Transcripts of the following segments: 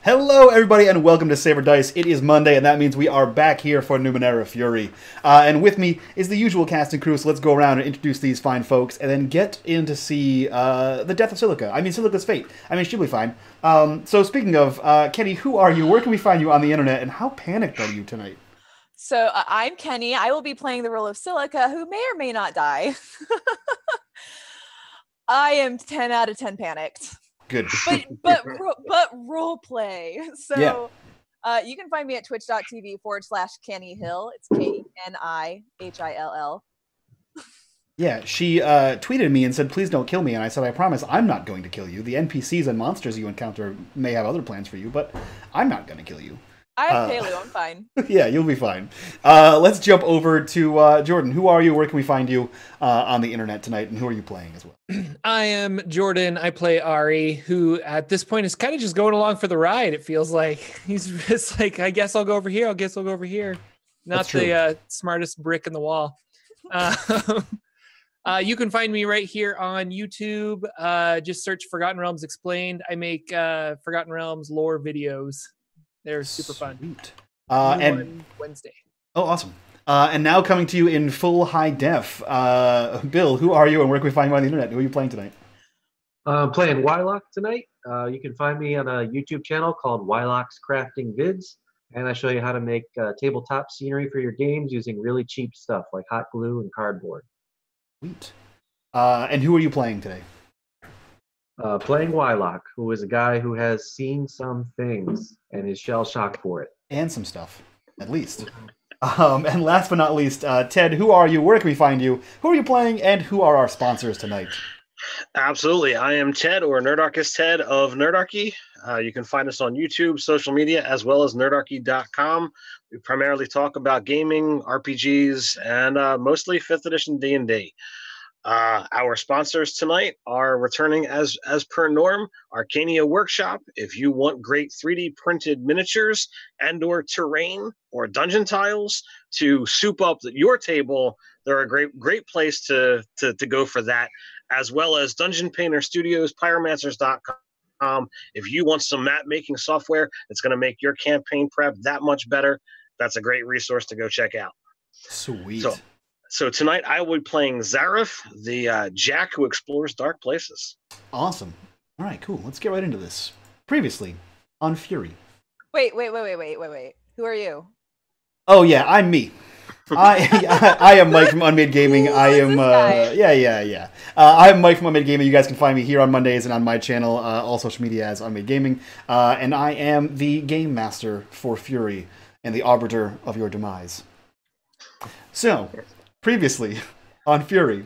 Hello, everybody, and welcome to Saber Dice. It is Monday, and that means we are back here for Numenera Fury. And with me is the usual cast and crew, so let's go around and introduce these fine folks, and then get in to see the death of Silica. I mean, Silica's fate. I mean, she'll be fine. So speaking of, Kenny, who are you? Where can we find you on the internet, and how panicked are you tonight? So I'm Kenny. I will be playing the role of Silica, who may or may not die. I am 10 out of 10 panicked. Good. But role play. So you can find me at twitch.tv/Kenny Hill. It's KENIHILL. Yeah, she tweeted me and said, please don't kill me. And I said, I promise I'm not going to kill you. The NPCs and monsters you encounter may have other plans for you, but I'm not going to kill you. I have Palu, I'm fine. Yeah, you'll be fine. Let's jump over to Jordan. Who are you? Where can we find you on the internet tonight? And who are you playing as well? I am Jordan. I play Arri, who at this point is kind of just going along for the ride. It feels like he's just like, I guess I'll go over here. I guess I'll go over here. Not the smartest brick in the wall. You can find me right here on YouTube. Just search Forgotten Realms Explained. I make Forgotten Realms lore videos. They're super fun. And Wednesday. Oh, awesome. And now coming to you in full high def, Bill, who are you and where can we find you on the internet? Who are you playing tonight? I'm playing Wyloch tonight. You can find me on a YouTube channel called Wyloch's Crafting Vids, and I show you how to make tabletop scenery for your games using really cheap stuff like hot glue and cardboard. Sweet. And who are you playing today? Playing Wyloch, who is a guy who has seen some things and is shell-shocked for it. And some stuff, at least. And last but not least, Ted, who are you? Where can we find you? Who are you playing? And who are our sponsors tonight? Absolutely. I am Ted, or Nerdarchist Ted of Nerdarchy. You can find us on YouTube, social media, as well as nerdarchy.com. We primarily talk about gaming, RPGs, and mostly 5th edition D&D. Our sponsors tonight are returning as per norm, Archania Workshop. If you want great 3D printed miniatures and or terrain or dungeon tiles to soup up your table, they're a great place to go for that, as well as Dungeon Painter Studios, pyromancers.com. If you want some map making software that's going to make your campaign prep that much better, that's a great resource to go check out. Sweet. So tonight I will be playing Zariff, the Jack who explores dark places. Awesome. All right, cool. Let's get right into this. Previously on Fury. Wait. Who are you? Oh yeah, I'm me. I am Mike from Unmade Gaming. I am I'm Mike from Unmade Gaming. You guys can find me here on Mondays and on my channel, all social media as Unmade Gaming. And I am the game master for Fury and the arbiter of your demise. So, previously on Fury,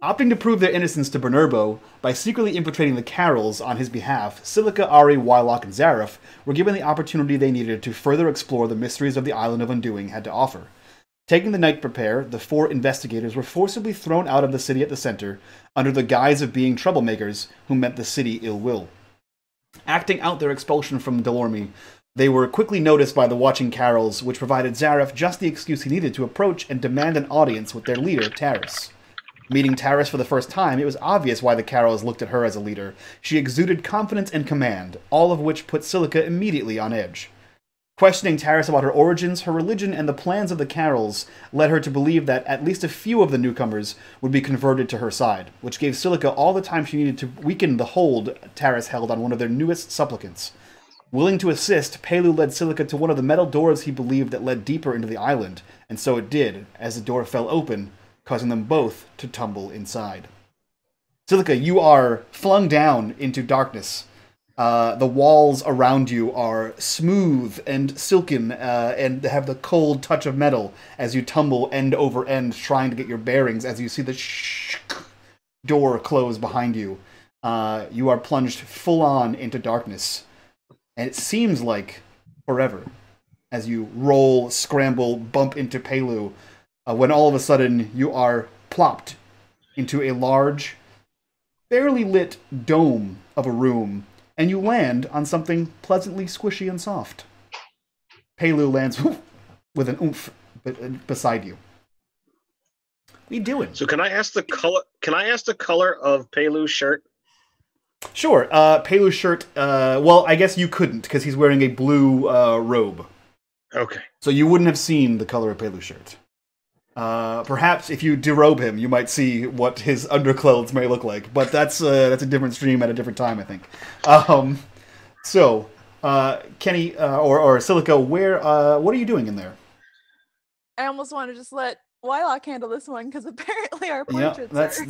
opting to prove their innocence to Bernerbo by secretly infiltrating the Carols on his behalf, Silica, Arri, Wyloch, and Zariff were given the opportunity they needed to further explore the mysteries of the Island of Undoing had to offer. Taking the night to prepare, the 4 investigators were forcibly thrown out of the city at the center under the guise of being troublemakers who meant the city ill will. Acting out their expulsion from Delorme, they were quickly noticed by the watching Carols, which provided Zariff just the excuse he needed to approach and demand an audience with their leader, Taris. Meeting Taris for the first time, it was obvious why the Carols looked at her as a leader. She exuded confidence and command, all of which put Silica immediately on edge. Questioning Taris about her origins, her religion, and the plans of the Carols led her to believe that at least a few of the newcomers would be converted to her side, which gave Silica all the time she needed to weaken the hold Taris held on one of their newest supplicants. Willing to assist, Palu led Silica to one of the metal doors he believed that led deeper into the island, and so it did, as the door fell open, causing them both to tumble inside. Silica, you are flung down into darkness. The walls around you are smooth and silken and have the cold touch of metal as you tumble end over end, trying to get your bearings as you see the door close behind you. You are plunged full on into darkness. And it seems like forever as you roll, scramble, bump into Palu, when all of a sudden you are plopped into a large, barely lit dome of a room, and you land on something pleasantly squishy and soft. Palu lands with an oomph beside you. What are you doing? So can I ask the color? Can I ask the color of Palu's shirt? Sure. Pelu's shirt. Well, I guess you couldn't because he's wearing a blue robe. Okay. So you wouldn't have seen the color of Pelu's shirt. Perhaps if you derobe him, you might see what his underclothes may look like. But that's a different stream at a different time, I think. So, Kenny or Silica, what are you doing in there? I almost want to just let Wyloch handle this one because apparently our portraits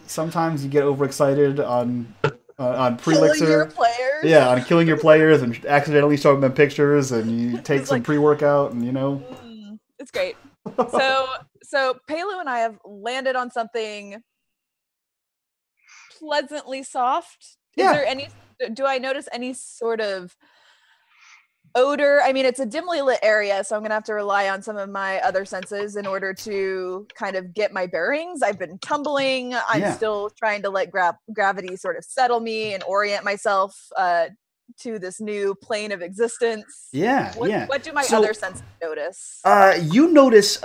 sometimes you get overexcited on killing your players. Yeah, on killing your players and accidentally showing them pictures, and you take some pre-workout, and it's great. So Pelu and I have landed on something pleasantly soft. Do I notice any sort of odor? I mean, it's a dimly lit area, so I'm gonna have to rely on some of my other senses in order to kind of get my bearings. I've been tumbling. I'm still trying to let gravity sort of settle me and orient myself to this new plane of existence. What do my other senses notice? You notice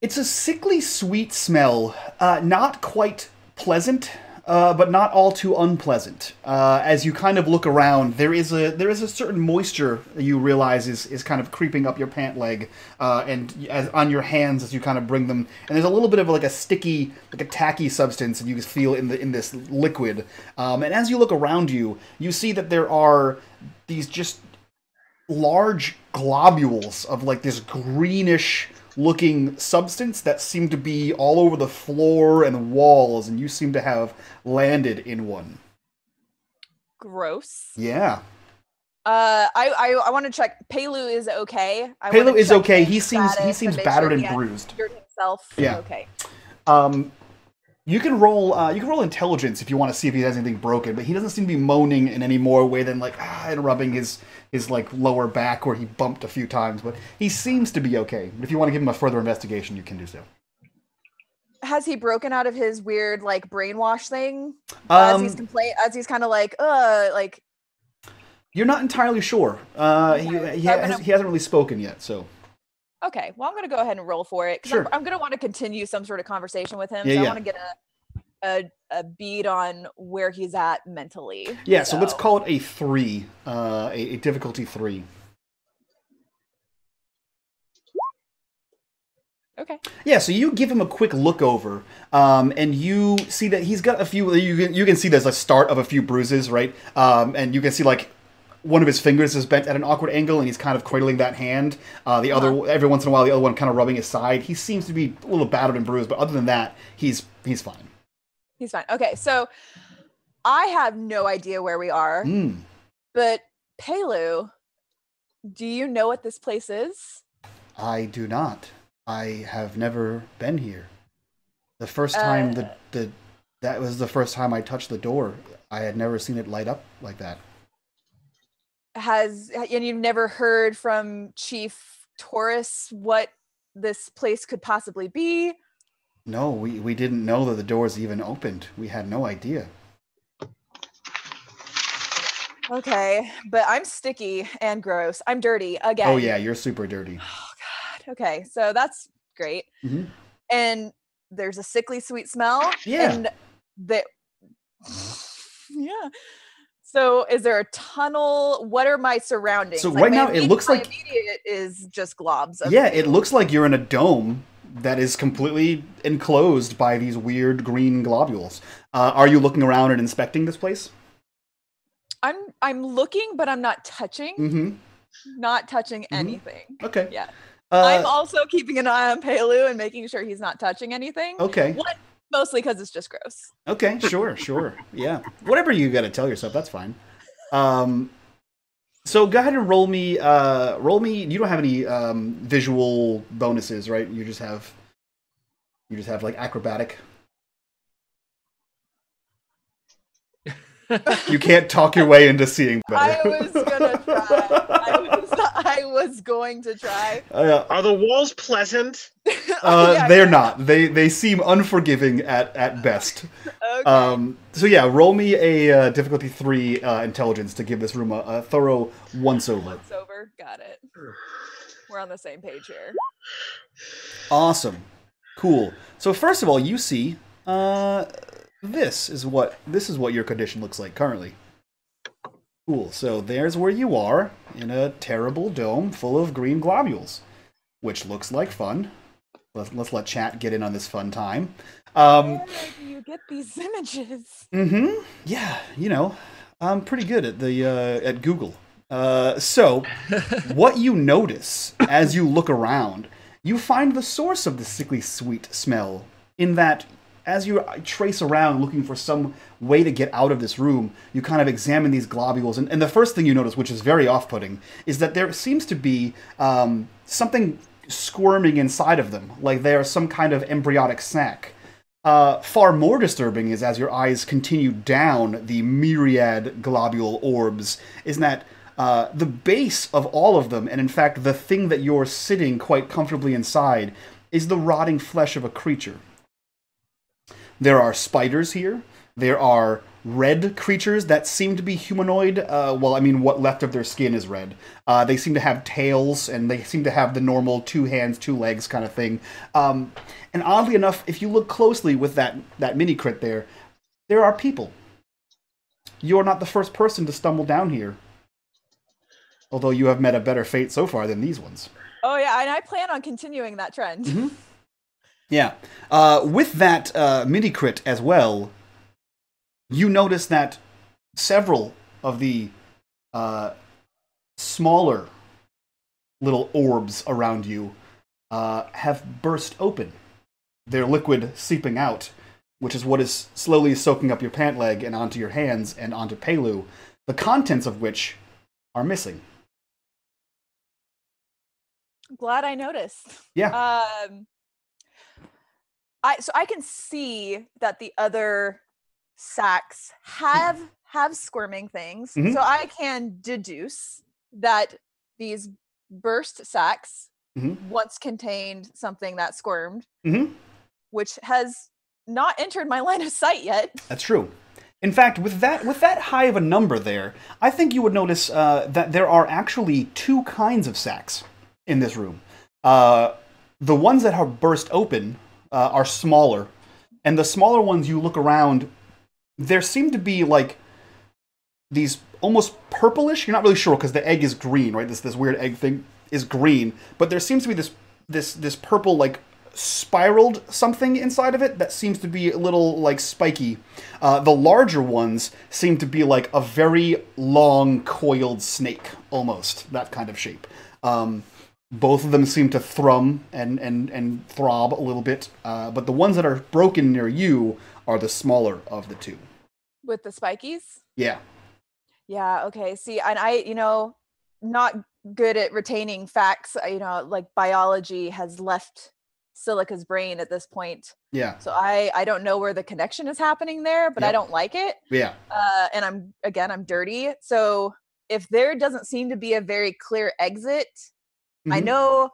it's a sickly sweet smell, not quite pleasant, but not all too unpleasant. As you kind of look around, there is a certain moisture that you realize is kind of creeping up your pant leg, and on your hands as you kind of bring them. And there's a little bit of like a sticky, like a tacky substance that you feel in this liquid. And as you look around you, you see that there are these just large globules of like this greenish looking substance that seem to be all over the floor and walls, and you seem to have landed in one. Gross. Yeah. I want to check. Pelu is okay. Pelu is okay. He seems battered and bruised. Himself. Yeah. Okay. You can roll intelligence if you want to see if he has anything broken, but he doesn't seem to be moaning in any more way than like and rubbing his like lower back where he bumped a few times, but he seems to be okay. If you want to give him a further investigation, you can do so. Has he broken out of his weird like brainwash thing? As he's kind of like you're not entirely sure. He hasn't really spoken yet, so. Okay, well, I'm going to go ahead and roll for it. Sure. I'm going to want to continue some sort of conversation with him. I want to get a bead on where he's at mentally. Yeah, so let's call it a 3, a difficulty 3. Okay. Yeah, so you give him a quick look over, and you see that he's got a few. You can see there's a start of a few bruises, right? And you can see like one of his fingers is bent at an awkward angle, and he's kind of cradling that hand. The other, every once in a while, the other one kind of rubbing his side. He seems to be a little battered and bruised, but other than that, he's fine. He's fine. Okay, so I have no idea where we are, but Pelu, do you know what this place is? I do not. I have never been here. The first time that was the first time I touched the door. I had never seen it light up like that. And you've never heard from Chief Taurus what this place could possibly be? No, we didn't know that the doors even opened. We had no idea. Okay, but I'm sticky and gross. I'm dirty again. Oh yeah, you're super dirty. Oh God. Okay, so that's great. Mm-hmm. And there's a sickly sweet smell. Yeah. And yeah. So is there a tunnel? What are my surroundings? So right now it looks like immediate is just globs. It looks like you're in a dome that is completely enclosed by these weird green globules. Are you looking around and inspecting this place? I'm looking, but I'm not touching. Mm-hmm. Not touching anything. Okay. Yeah. I'm also keeping an eye on Pelu and making sure he's not touching anything. Okay. Mostly because it's just gross. Okay, sure. Yeah. Whatever you got to tell yourself, that's fine. So go ahead and roll me. You don't have any visual bonuses, right? You just have like acrobatic. You can't talk your way into seeing better. I was gonna try. I was going to try. Are the walls pleasant? They're not. They seem unforgiving at best. Okay. So yeah, roll me a difficulty 3 intelligence to give this room a thorough once over. Once over. Got it. We're on the same page here. Awesome. Cool. So first of all, you see this is what your condition looks like currently. Cool. So there's where you are in a terrible dome full of green globules, which looks like fun. Let's let chat get in on this fun time. Where do you get these images? Yeah, you know, I'm pretty good at the at Google. So what you notice as you look around, you find the source of the sickly sweet smell in that as you trace around looking for some way to get out of this room, you kind of examine these globules, and the first thing you notice, which is very off-putting, is that there seems to be something squirming inside of them, like they are some kind of embryonic sac. Far more disturbing is as your eyes continue down the myriad globule orbs, is that the base of all of them, and in fact the thing that you're sitting quite comfortably inside, is the rotting flesh of a creature. There are spiders here. There are red creatures that seem to be humanoid. Well, I mean, what left of their skin is red. They seem to have tails, and they seem to have the normal 2 hands, 2 legs kind of thing. And oddly enough, if you look closely with that mini crit there are people. You're not the first person to stumble down here. Although you have met a better fate so far than these ones. Oh yeah, and I plan on continuing that trend. Yeah. With that mini crit as well, you notice that several of the smaller little orbs around you have burst open. Their liquid seeping out, which is what is slowly soaking up your pant leg and onto your hands and onto Pelu, the contents of which are missing. Glad I noticed. Yeah. So I can see that the other sacs have squirming things. So I can deduce that these burst sacs once contained something that squirmed, which has not entered my line of sight yet. That's true. In fact, with that high of a number there, I think you would notice that there are actually 2 kinds of sacs in this room. The ones that have burst open are smaller, and the smaller ones, you look around, there seem to be like these almost purplish. You're not really sure because the egg is green, right? This weird egg thing is green, but there seems to be this purple like spiraled something inside of it that seems to be a little like spiky. The larger ones seem to be like a very long coiled snake, almost that kind of shape. Both of them seem to thrum and throb a little bit, but the ones that are broken near you are the smaller of the 2. With the spikies? Yeah. Yeah, okay. See, and I, not good at retaining facts. Like biology has left Silica's brain at this point. Yeah. So I don't know where the connection is happening there, but I don't like it. Yeah. And I'm dirty. So if there doesn't seem to be a very clear exit, I know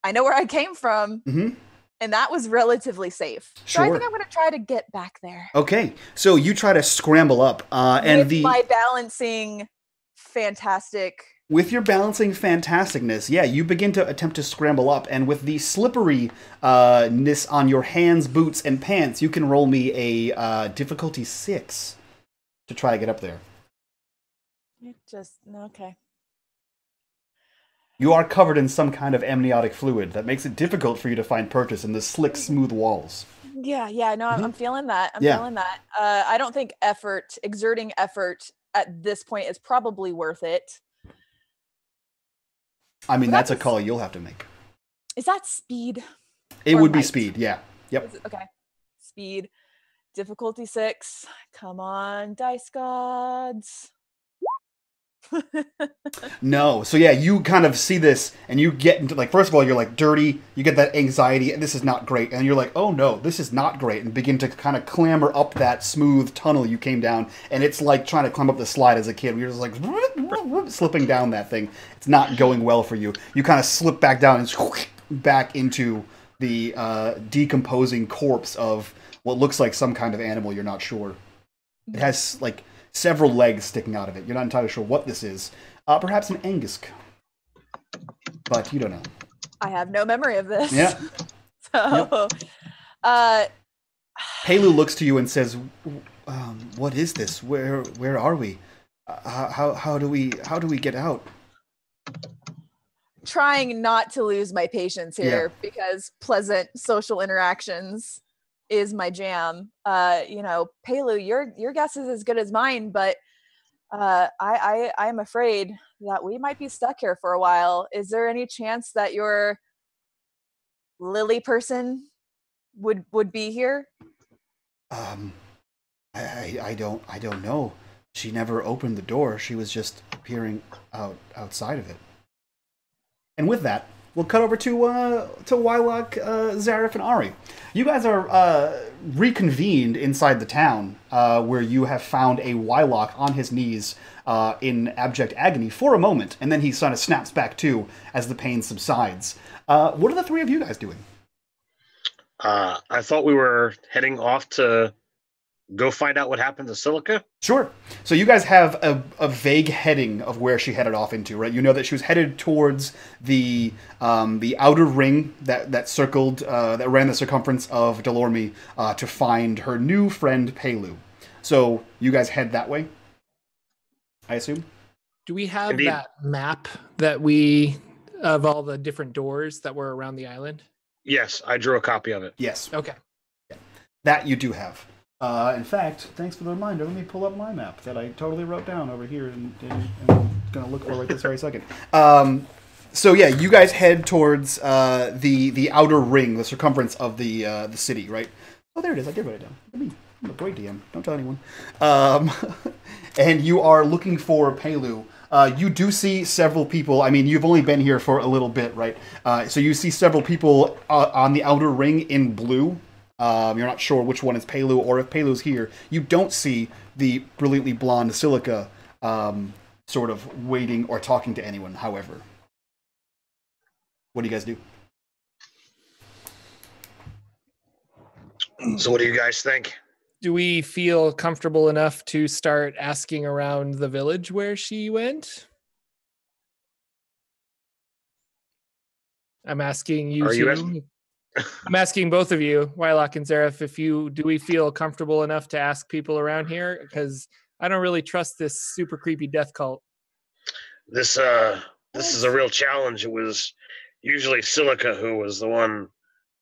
where I came from, and that was relatively safe. Sure. So I think I'm going to try to get back there. Okay, so you try to scramble up, with my balancing fantastic. With your balancing fantasticness, yeah, you begin to attempt to scramble up, and with the slipperiness on your hands, boots, and pants, you can roll me a difficulty 6 to try to get up there. Okay. You are covered in some kind of amniotic fluid that makes it difficult for you to find purchase in the slick, smooth walls. Yeah, no, I'm feeling that. I'm feeling that. I don't think exerting effort at this point is probably worth it. I mean, that's a call you'll have to make. Is that speed? It would be speed, yeah. Yep. Okay. Speed. Difficulty 6. Come on, dice gods. No. So yeah, you kind of see this and you get into like, first of all, you're like dirty, you get that anxiety and this is not great. And you're like, oh no, this is not great. And begin to kind of clamber up that smooth tunnel you came down. And it's like trying to climb up the slide as a kid. You're just like slipping down that thing. It's not going well for you. You kind of slip back down and back into the decomposing corpse of what looks like some kind of animal. You're not sure. It has like several legs sticking out of it. You're not entirely sure what this is. Perhaps an Angusk. But you don't know. I have no memory of this. Yeah. So, Pelu looks to you and says, "What is this? Where are we? How do we get out?" Trying not to lose my patience here because pleasant social interactions is my jam. Pelu, your guess is as good as mine, but I'm afraid that we might be stuck here for a while. Is there any chance that your Lily person would be here? I don't know. She never opened the door. She was just appearing outside of it. And with that, we'll cut over to Wyloch, Zariff, and Arri. You guys are reconvened inside the town, where you have found a Wyloch on his knees in abject agony for a moment, and then he sort of snaps back to as the pain subsides. What are the three of you guys doing? I thought we were heading off to go find out what happened to Silica. Sure. So you guys have a vague heading of where she headed off into, right? You know that she was headed towards the outer ring that circled, that ran the circumference of Delorme to find her new friend Pelu. So you guys head that way, I assume? Do we have Indeed. that map of all the different doors that were around the island? Yes, I drew a copy of it. Yes. Okay. Yeah. That you do have. In fact, thanks for the reminder. Let me pull up my map that I totally wrote down over here, and I'm going to look for right this very second. So yeah, you guys head towards the outer ring, the circumference of the city, right? Oh, there it is. I did write it down. I'm a great DM. Don't tell anyone. And you are looking for Pelu. You do see several people. I mean, you've only been here for a little bit, right? So you see several people on the outer ring in blue. You're not sure which one is Pelu or if Pelu's here. You don't see the brilliantly blonde Silica sort of waiting or talking to anyone, however. What do you guys do? So what do you guys think? Do we feel comfortable enough to start asking around the village where she went? I'm asking you two. I'm asking both of you, Wyloch and Zariff, do we feel comfortable enough to ask people around here? Because I don't really trust this super creepy death cult. This is a real challenge. It was usually Silica who was the one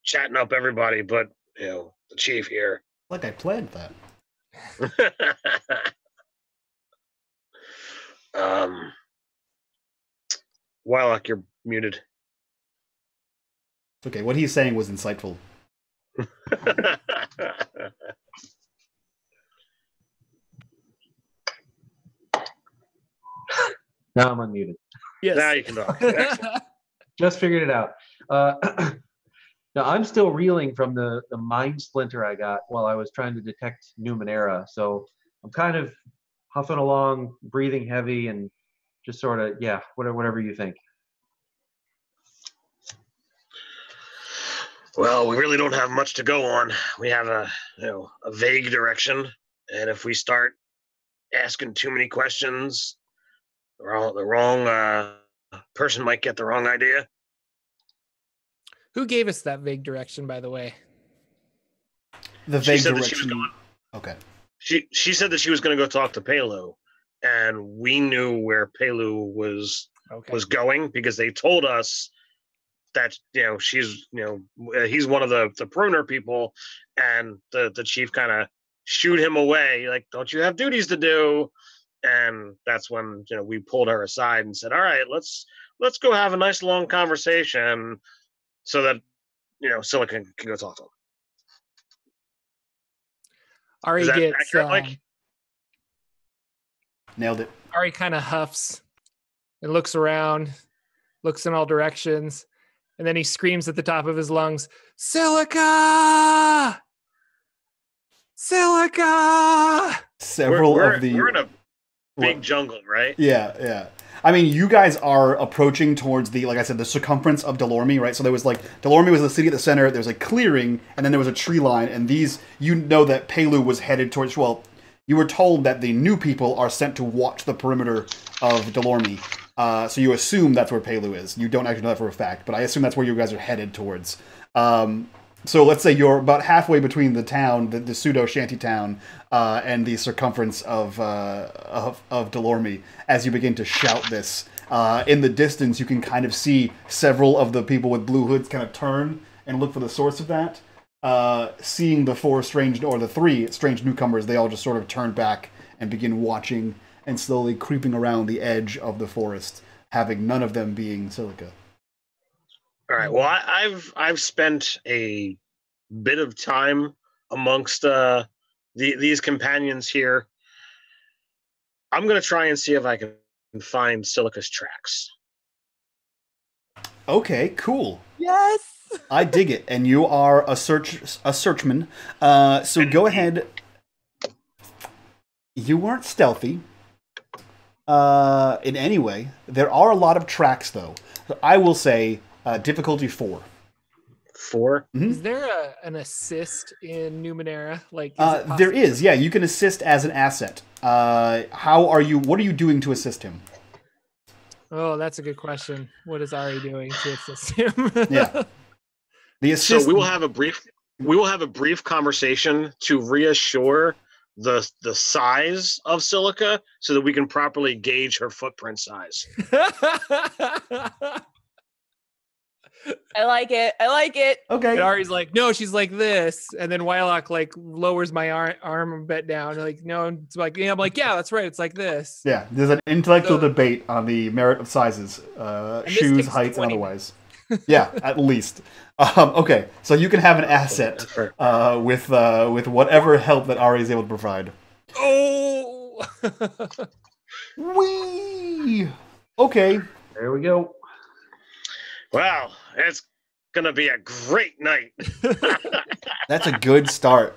chatting up everybody, but the chief here. Like I planned that. Wyloch, you're muted. Okay, what he's saying was insightful. Now I'm unmuted. Yes. Now you can talk. Just figured it out. Now I'm still reeling from the mind splinter I got while I was trying to detect Numenera. So I'm kind of huffing along, breathing heavy, and just sort of, whatever you think. Well, we really don't have much to go on. We have a vague direction, and if we start asking too many questions, the wrong person might get the wrong idea. Who gave us that vague direction, by the way? The vague direction. Okay. She said that she was going to go talk to Pelu, and we knew where Pelu was going because they told us that he's one of the pruner people, and the chief kind of shooed him away, like, don't you have duties to do? And that's when we pulled her aside and said, all right, let's go have a nice long conversation so that Silica can go talk to him. Arri gets nailed it. Arri kind of huffs and looks around, looks in all directions. And then he screams at the top of his lungs, Silica! Silica! We're in a big jungle, right? Yeah. I mean, you guys are approaching towards like I said, the circumference of Delorme, right? So there was Delorme was the city at the center, there was a clearing, and then there was a tree line, and that Pelu was headed towards, you were told that the new people are sent to watch the perimeter of Delorme. So you assume that's where Pelu is. You don't actually know that for a fact, but I assume that's where you guys are headed towards. So let's say you're about halfway between the town, the pseudo shanty town, and the circumference of Delorme. As you begin to shout this, in the distance, you can kind of see several of the people with blue hoods kind of turn and look for the source of that. Seeing the three strange newcomers, they all just sort of turn back and begin watching and slowly creeping around the edge of the forest, having none of them being Silica. All right. Well, I've spent a bit of time amongst these companions here. I'm going to try and see if I can find Silica's tracks. Okay, cool. Yes. I dig it. And you are a searchman. So go ahead. You weren't stealthy in any way. There are a lot of tracks, though. So I will say difficulty 4. 4? Mm-hmm. Is there an assist in Numenera? Like, there is. Yeah, you can assist as an asset. What are you doing to assist him? Oh, that's a good question. What is Arri doing to assist him? Yeah. The assist. So we will have a brief conversation to reassure the size of Silica so that we can properly gauge her footprint size. I like it. Okay. And Ari's like, no, she's like this, and then Wyloch like lowers my arm a bit down. Like, no, it's like, yeah, I'm like, yeah, that's right, it's like this. Yeah, there's an intellectual debate on the merit of sizes, shoes, heights, and otherwise. Yeah, at least. Okay, so you can have an asset with whatever help that Arri is able to provide. Oh. Whee! Okay. There we go. Wow, it's gonna be a great night. That's a good start.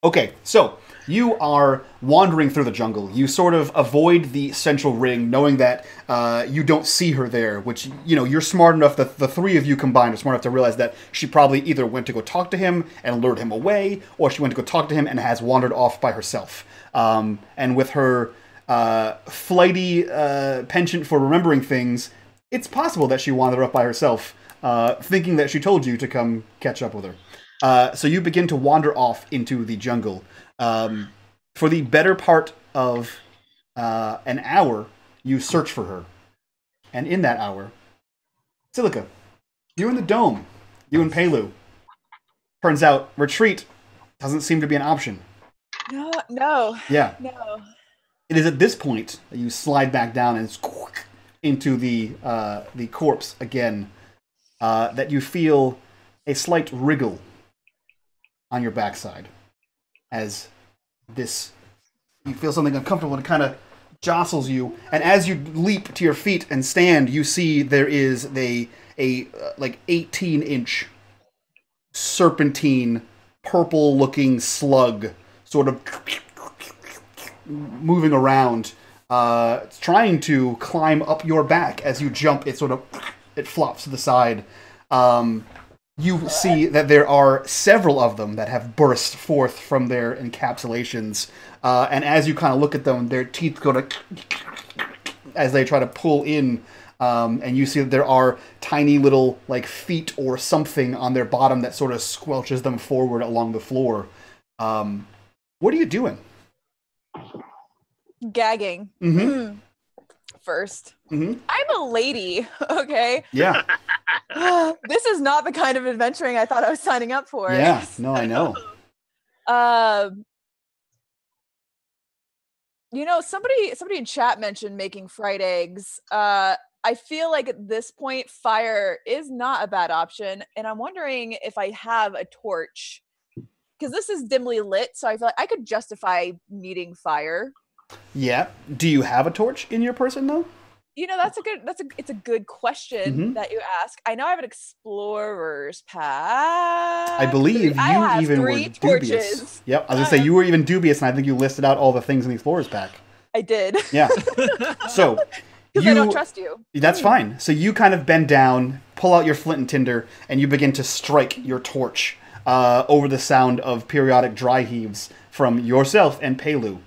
Okay, so you are wandering through the jungle. You sort of avoid the central ring, knowing that you don't see her there, which, you're smart enough, that the three of you combined are smart enough to realize that she probably either went to go talk to him and lured him away, or she went to go talk to him and has wandered off by herself. And with her flighty penchant for remembering things, it's possible that she wandered off by herself, thinking that she told you to come catch up with her. So you begin to wander off into the jungle. For the better part of an hour, you search for her. And in that hour, Silica, you in the dome, you and Pelu. Turns out, retreat doesn't seem to be an option. No. Yeah. No. It is at this point that you slide back down and into the corpse again, that you feel a slight wriggle on your backside as you feel something uncomfortable and it kind of jostles you, and as you leap to your feet and stand, you see there is a like 18-inch serpentine purple looking slug sort of moving around, trying to climb up your back. As you jump, it flops to the side. You see that there are several of them that have burst forth from their encapsulations, and as you kind of look at them, their teeth go to as they try to pull in, and you see that there are tiny little like feet or something on their bottom that sort of squelches them forward along the floor. What are you doing? Gagging. Mm-hmm. First. Mm-hmm. I'm a lady, okay? Yeah. This is not the kind of adventuring I thought I was signing up for. Yeah, no, I know. Somebody in chat mentioned making fried eggs. I feel like at this point, fire is not a bad option, and I'm wondering if I have a torch, because this is dimly lit, so I feel like I could justify needing fire. Yeah. Do you have a torch in your person though? It's a good question that you ask. I know I have an explorer's pack. I believe you even were dubious. Torches. Yep. I was gonna say you were even dubious, and I think you listed out all the things in the explorer's pack. I did. Yeah. So because I don't trust you. That's fine. So you kind of bend down, pull out your flint and tinder, and you begin to strike your torch over the sound of periodic dry heaves from yourself and Pelu.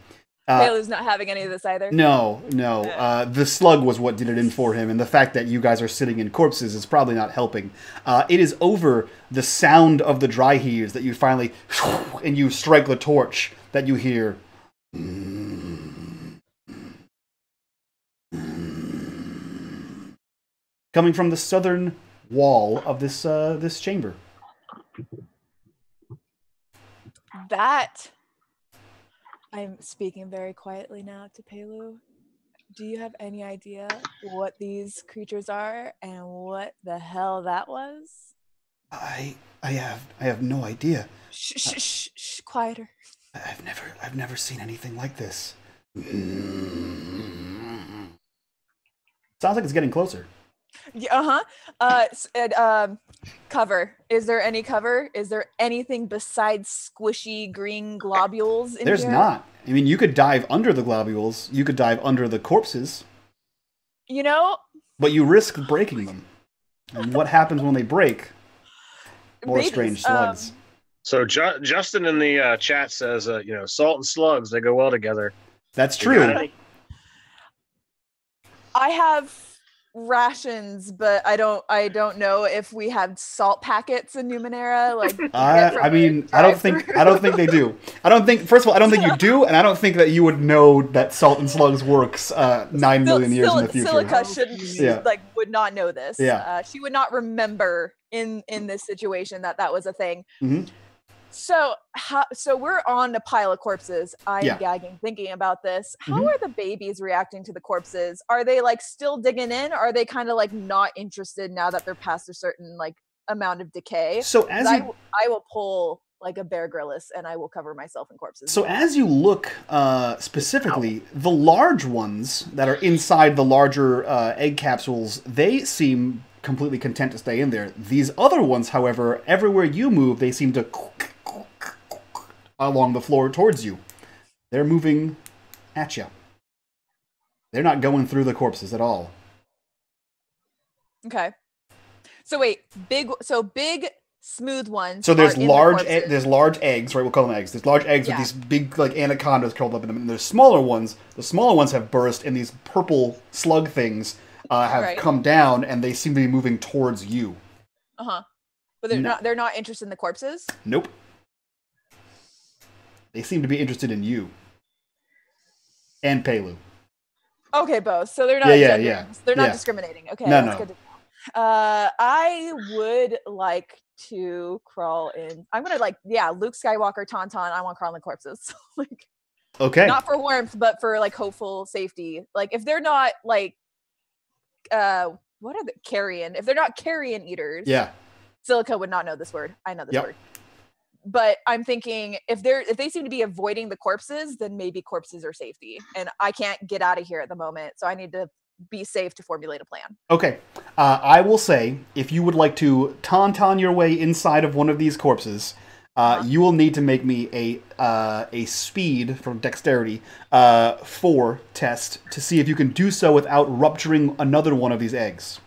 Palu's not having any of this either. No. The slug was what did it in for him, and the fact that you guys are sitting in corpses is probably not helping. It is over the sound of the dry heaves that you finally, and you strike the torch that you hear. Coming from the southern wall of this chamber. That, I'm speaking very quietly now to Palu. Do you have any idea what these creatures are and what the hell that was? I have no idea. Shh, quieter. I've never seen anything like this. Sounds like it's getting closer. Yeah, cover. Is there any cover? Is there anything besides squishy green globules in There's here? not. I mean, you could dive under the globules. You could dive under the corpses. You know? But you risk breaking them. And what happens when they break? More strange slugs. So Justin in the chat says, salt and slugs, they go well together. That's true. I have rations, but I don't know if we have salt packets in Numenera. Like, I don't think they do. First of all, I don't think you do, and I don't think that you would know that salt and slugs works 9 million years in the future. Silica would not know this. Yeah. She would not remember in this situation that was a thing. Mm-hmm. So we're on a pile of corpses. I'm gagging thinking about this. How are the babies reacting to the corpses? Are they like still digging in? Or are they kind of like not interested now that they're past a certain like amount of decay? So I will pull like a Bear Grylls and I will cover myself in corpses. So as you look specifically, the large ones that are inside the larger egg capsules, they seem completely content to stay in there. These other ones, however, everywhere you move, they seem to along the floor towards you. They're moving at you. They're not going through the corpses at all. Okay. So wait, big smooth ones. So there's large eggs, right? We'll call them eggs. There's large eggs with these big like anacondas curled up in them. And there's smaller ones. The smaller ones have burst, and these purple slug things have come down, and they seem to be moving towards you. But they're not interested in the corpses? Nope. They seem to be interested in you. And Palu. Okay, both. So they're not they're not discriminating. Okay, that's good to know. I would like to crawl in. I'm gonna Luke Skywalker, Tauntaun. I want to crawl in the corpses. Okay. Not for warmth, but for like hopeful safety. Like if they're not like what are the carrion? If they're not carrion eaters, Silica would not know this word. I know this word. But I'm thinking if they seem to be avoiding the corpses, then maybe corpses are safety. And I can't get out of here at the moment. So I need to be safe to formulate a plan. Okay. I will say, if you would like to tauntaun your way inside of one of these corpses, you will need to make me a speed from dexterity 4 test to see if you can do so without rupturing another one of these eggs.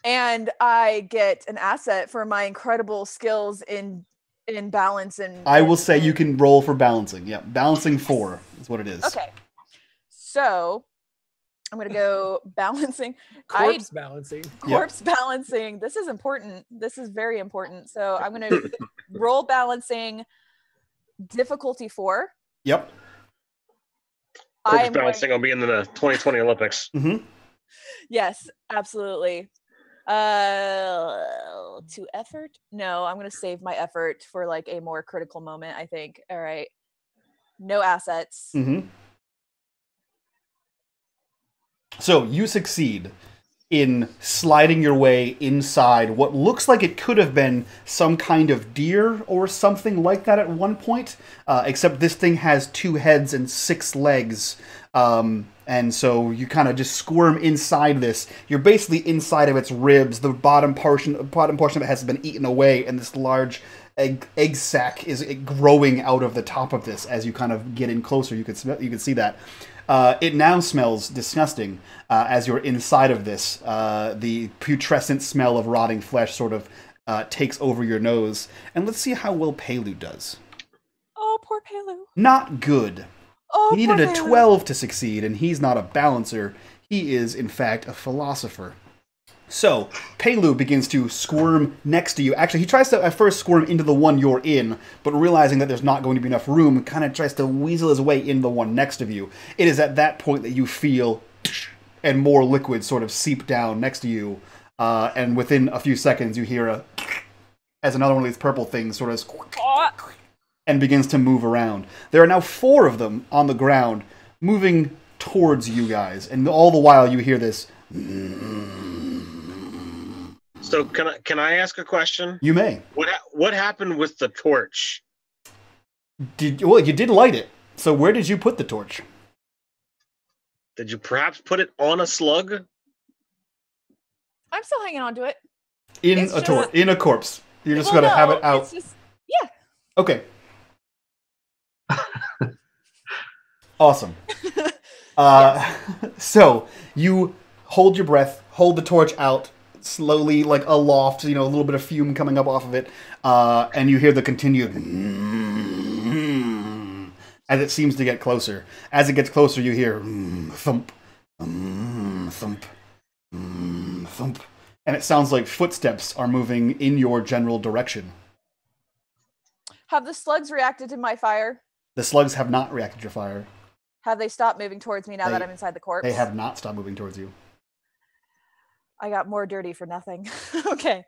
And I get an asset for my incredible skills in balance and. I will say you can roll for balancing. Yeah, balancing 4 is what it is. Okay, so I'm gonna go balancing. Corpse balancing. Corpse balancing. This is important. This is very important. So I'm gonna roll balancing, difficulty 4. Yep. Corpse balancing will be in the 2020 Olympics. Mm-hmm. Yes, absolutely. To effort? No, I'm gonna save my effort for like a more critical moment, I think. All right. No assets. Mm-hmm. So you succeed in sliding your way inside what looks like it could have been some kind of deer or something like that at one point, except this thing has 2 heads and 6 legs. And so you kind of just squirm inside this. You're basically inside of its ribs. The bottom portion of it has been eaten away, and this large egg sac is growing out of the top of this. As you kind of get in closer, you can see that. It now smells disgusting as you're inside of this. The putrescent smell of rotting flesh sort of takes over your nose. And let's see how well Palu does. Oh, poor Pelu. Not good. Oh, He needed poor a Pelu. 12 to succeed, and he's not a balancer. He is, in fact, a philosopher. So, Pelu begins to squirm next to you. Actually, he tries to at first squirm into the one you're in, but realizing that there's not going to be enough room, kind of tries to weasel his way in the one next of you. It is at that point that you feel and more liquid sort of seep down next to you, and within a few seconds you hear as another one of these purple things sort of and begins to move around. There are now 4 of them on the ground, moving towards you guys, and all the while you hear this. So can I ask a question? You may. What happened with the torch? Well, you did light it. So where did you put the torch? Did you perhaps put it on a slug? I'm still hanging on to it. In a corpse. You're just gonna have it out. Yeah. Okay. Awesome. So you hold your breath, hold the torch out slowly, like aloft, a little bit of fume coming up off of it, and you hear the continued as it seems to get closer. As it gets closer, you hear thump, thump, thump, and it sounds like footsteps are moving in your general direction. Have the slugs reacted to my fire? The slugs have not reacted to your fire. Have they stopped moving towards me now that I'm inside the corpse? They have not stopped moving towards you. I got more dirty for nothing. Okay.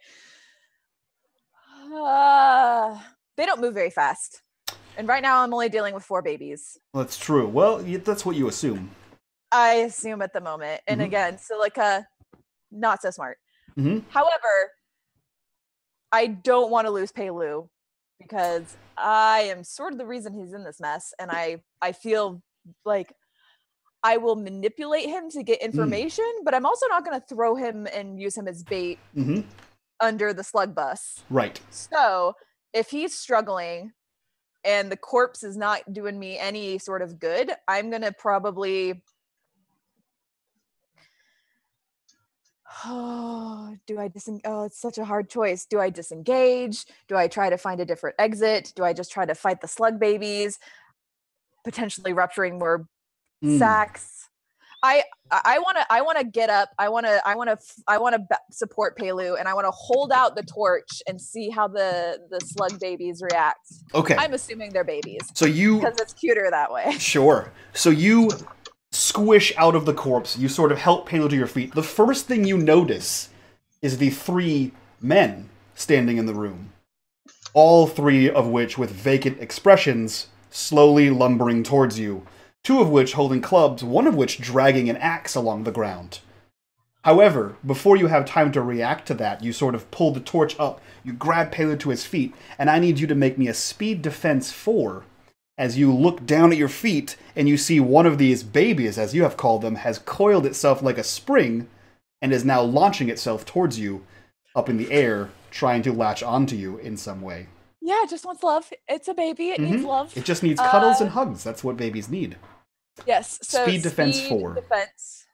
They don't move very fast. And right now I'm only dealing with 4 babies. Well, that's true. Well, that's what you assume. I assume at the moment. And again, Silica, not so smart. However, I don't want to lose Pelu because I am sort of the reason he's in this mess. And I feel like I will manipulate him to get information, but I'm also not going to throw him and use him as bait under the slug bus. Right. So if he's struggling and the corpse is not doing me any sort of good, I'm going to probably... it's such a hard choice. Do I disengage? Do I try to find a different exit? Do I just try to fight the slug babies, potentially rupturing more sacks? I want to get up. I want to support Pelu, and I want to hold out the torch and see how the slug babies react. Okay. I'm assuming they're babies. So because it's cuter that way. Sure. So you squish out of the corpse. You sort of help Pelu to your feet. The first thing you notice is the 3 men standing in the room. All 3 of which with vacant expressions, slowly lumbering towards you. 2 of which holding clubs, 1 of which dragging an axe along the ground. However, before you have time to react to that, you sort of pull the torch up, you grab Pelu to his feet, and I need you to make me a speed defense 4 as you look down at your feet and you see one of these babies, as you have called them, has coiled itself like a spring and is now launching itself towards you up in the air, trying to latch onto you in some way. Yeah, it just wants love. It's a baby. It needs love. It just needs cuddles and hugs. That's what babies need. Yes. So speed defense 4. Defense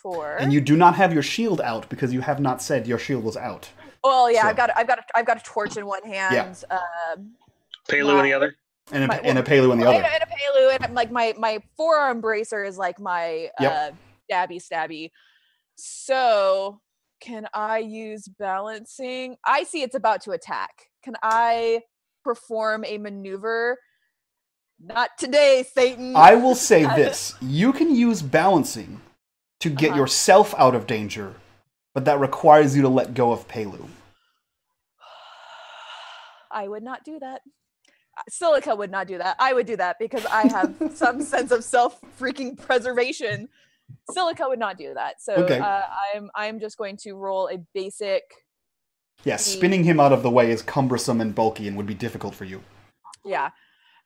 4. And you do not have your shield out because you have not said your shield was out. Well, yeah, so. I've got a torch in one hand. Yeah. Pelu in the other. And a Pelu in the other. And a Pelu, and like my forearm bracer is like my stabby. So can I use balancing? I see it's about to attack. Can I perform a maneuver? Not today, Satan. I will say this. You can use balancing to get yourself out of danger, but that requires you to let go of Pelu. I would not do that. Silica would not do that. I would do that because I have some sense of self-freaking preservation. Silica would not do that. So okay. I'm just going to roll a basic... Yeah, spinning him out of the way is cumbersome and bulky and would be difficult for you. Yeah.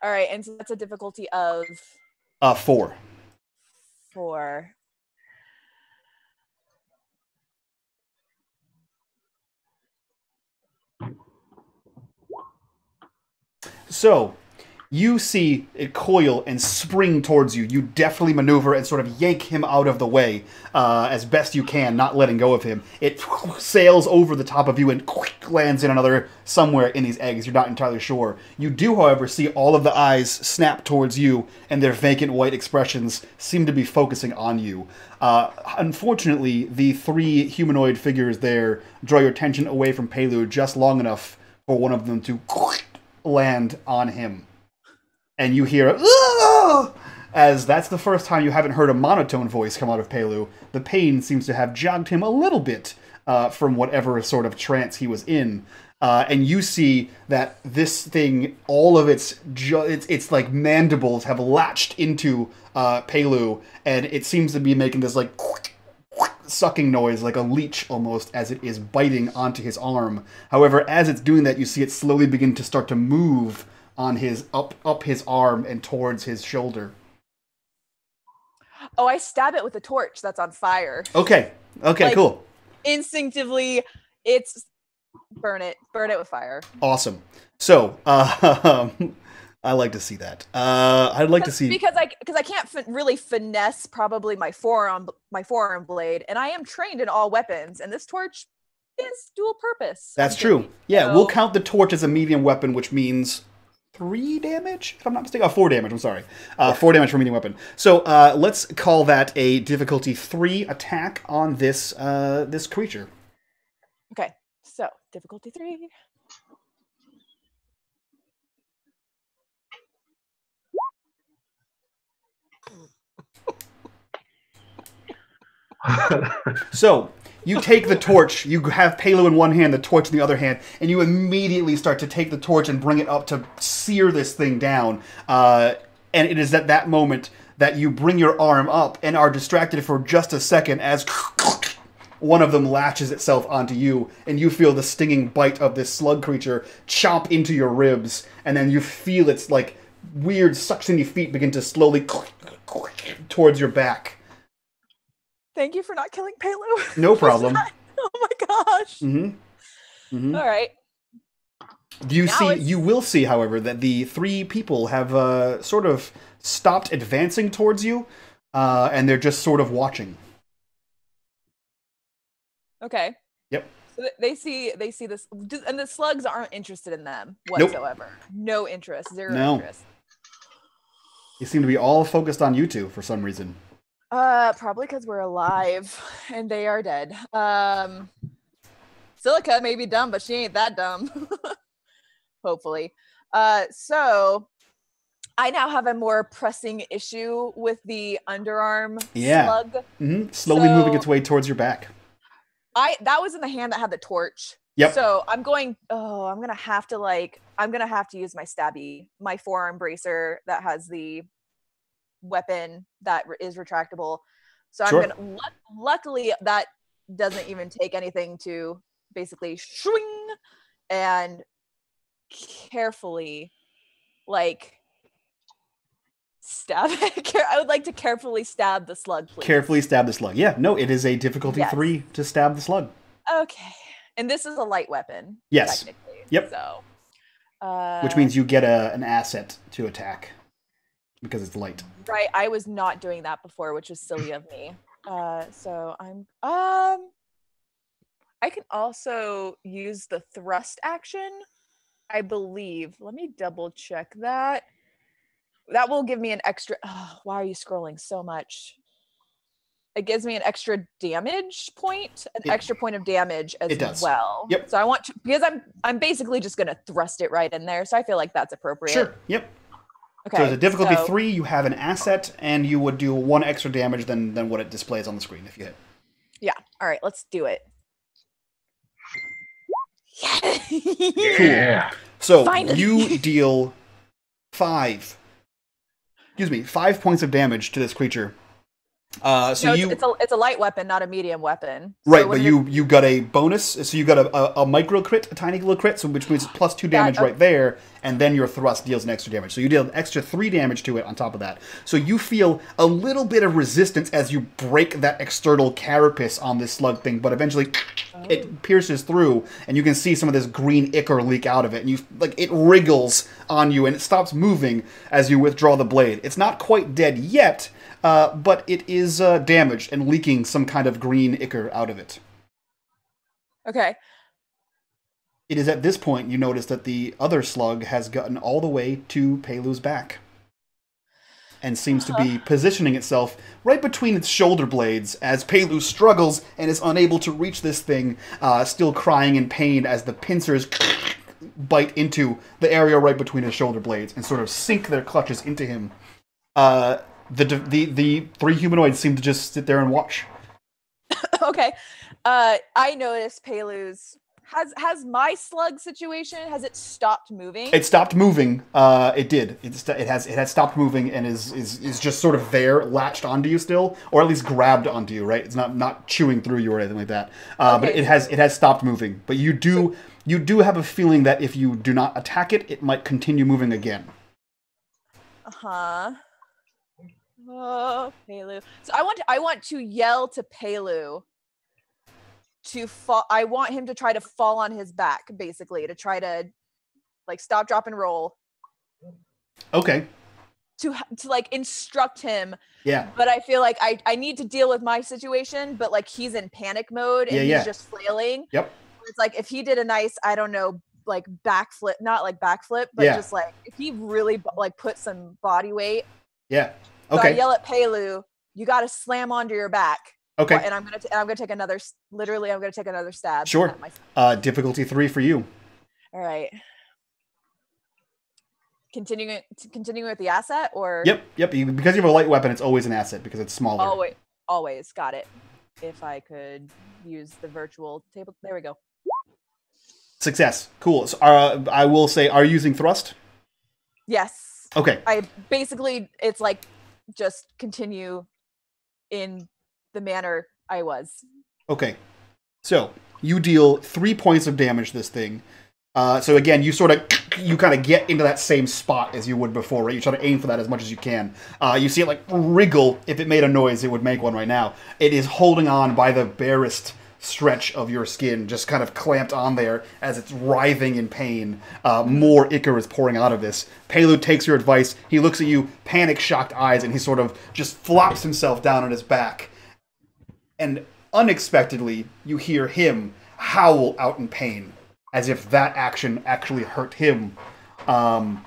All right, and so that's a difficulty of... 4. 4. So, You see it coil and spring towards you. You deftly maneuver and sort of yank him out of the way as best you can, not letting go of him. It sails over the top of you and lands in another somewhere in these eggs. You're not entirely sure. You do, however, see all of the eyes snap towards you, and their vacant white expressions seem to be focusing on you. Unfortunately, the 3 humanoid figures there draw your attention away from Pelu just long enough for one of them to land on him. And you hear a, as that's the first time you haven't heard a monotone voice come out of Pelu. The pain seems to have jogged him a little bit from whatever sort of trance he was in. And you see that this thing, all of its like mandibles have latched into Pelu, and it seems to be making this like sucking noise, like a leech almost, as it is biting onto his arm. However, as it's doing that, you see it slowly begin to start to move on his up his arm and towards his shoulder. Oh, I stab it with a torch that's on fire. Okay, like, cool. Instinctively, it's burn it with fire. Awesome. So, I like to see that. I'd like to see, because I can't really finesse probably my forearm blade, and I am trained in all weapons, and this torch is dual purpose. That's true. Yeah, so we'll count the torch as a medium weapon, which means 3 damage, if I'm not mistaken. 4 damage, I'm sorry. 4 damage for medium weapon. So let's call that a difficulty 3 attack on this this creature. Okay, so difficulty 3. So you take the torch, you have Pelu in one hand, the torch in the other hand, and you immediately start to take the torch and bring it up to sear this thing down. And it is at that moment that you bring your arm up and are distracted for just a second as one of them latches itself onto you, and you feel the stinging bite of this slug creature chomp into your ribs, and then you feel its like weird suctiony feet begin to slowly towards your back. Thank you for not killing Pelu. No problem. Oh my gosh. All right. You will see, however, that the 3 people have sort of stopped advancing towards you, and they're just sort of watching. Okay. Yep. So they see this, and the slugs aren't interested in them whatsoever. Nope. No interest. Zero interest. They seem to be all focused on you two for some reason. Probably because we're alive and they are dead. Silica may be dumb, but she ain't that dumb. Hopefully. So I now have a more pressing issue with the underarm slug. Mm-hmm. Slowly moving its way towards your back. That was in the hand that had the torch. Yep. So I'm gonna have to use my forearm bracer that has the weapon that is retractable. So I'm gonna luckily that doesn't even take anything to basically swing and carefully stab it. I would like to carefully stab the slug, please. Carefully stab the slug. Yeah, no, it is a difficulty 3 to stab the slug. Okay. And this is a light weapon. Yes. Technically. Yep. So which means you get an asset to attack because it's light. Right. I was not doing that before, which was silly of me. So I'm I can also use the thrust action, I believe. Let me double check that. That will give me an extra. Oh, why are you scrolling so much? It gives me an extra damage point, extra point of damage as well. Yep. So I want to, because I'm basically just going to thrust it right in there. So I feel like that's appropriate. Sure. Yep. Okay. So as a difficulty 3, you have an asset, and you would do 1 extra damage than what it displays on the screen if you hit. Yeah. All right. Let's do it. Yeah. Cool. So finally. You deal 5 points of damage to this creature. It's a light weapon, not a medium weapon. So right, but you got a bonus. So you got a micro crit, a tiny little crit, so which means plus 2 damage right there, and then your thrust deals an extra damage. So you deal an extra 3 damage to it on top of that. So you feel a little bit of resistance as you break that external carapace on this slug thing, but eventually it pierces through, and you can see some of this green ichor leak out of it, and you like it wriggles on you, and it stops moving as you withdraw the blade. It's not quite dead yet, but it is damaged and leaking some kind of green ichor out of it. Okay. It is at this point you notice that the other slug has gotten all the way to Pelu's back and seems to be positioning itself right between its shoulder blades as Pelu struggles and is unable to reach this thing, still crying in pain as the pincers bite into the area right between his shoulder blades and sort of sink their clutches into him. The three humanoids seem to just sit there and watch. Okay. I noticed Pelu's... Has my slug situation, has it stopped moving? It stopped moving. It did. It has stopped moving and is just sort of there, latched onto you still, or at least grabbed onto you. Right? It's not chewing through you or anything like that. But it has stopped moving. But you do have a feeling that if you do not attack it, it might continue moving again. Oh, Pelu. So I want to yell to Pelu. To fall, I want him to try to fall on his back, basically, to try to like stop, drop, and roll. Okay. To like instruct him. Yeah. But I feel like I need to deal with my situation, but like he's in panic mode and he's just flailing. Yep. It's like if he did a nice, I don't know, like backflip, not like backflip, but just like if he really like put some body weight. Yeah. Okay. So I yell at Pelu, you got to slam onto your back. Okay. And I'm gonna take another. Literally, I'm gonna take another stab. Sure. Difficulty 3 for you. All right. Continuing with the asset, or Yep. Because you have a light weapon, it's always an asset because it's smaller. Always got it. If I could use the virtual table, there we go. Success. Cool. So, I will say, are you using thrust? Yes. Okay. It's like just continue in the manner I was. Okay. So, you deal 3 points of damage to this thing. So again, you kind of get into that same spot as you would before, right? You try to aim for that as much as you can. You see it like wriggle. If it made a noise, it would make one right now. It is holding on by the barest stretch of your skin, just kind of clamped on there as it's writhing in pain. More ichor is pouring out of this. Pelu takes your advice. He looks at you, panic-shocked eyes, and he sort of just flops himself down on his back. And unexpectedly, you hear him howl out in pain, as if that action actually hurt him. And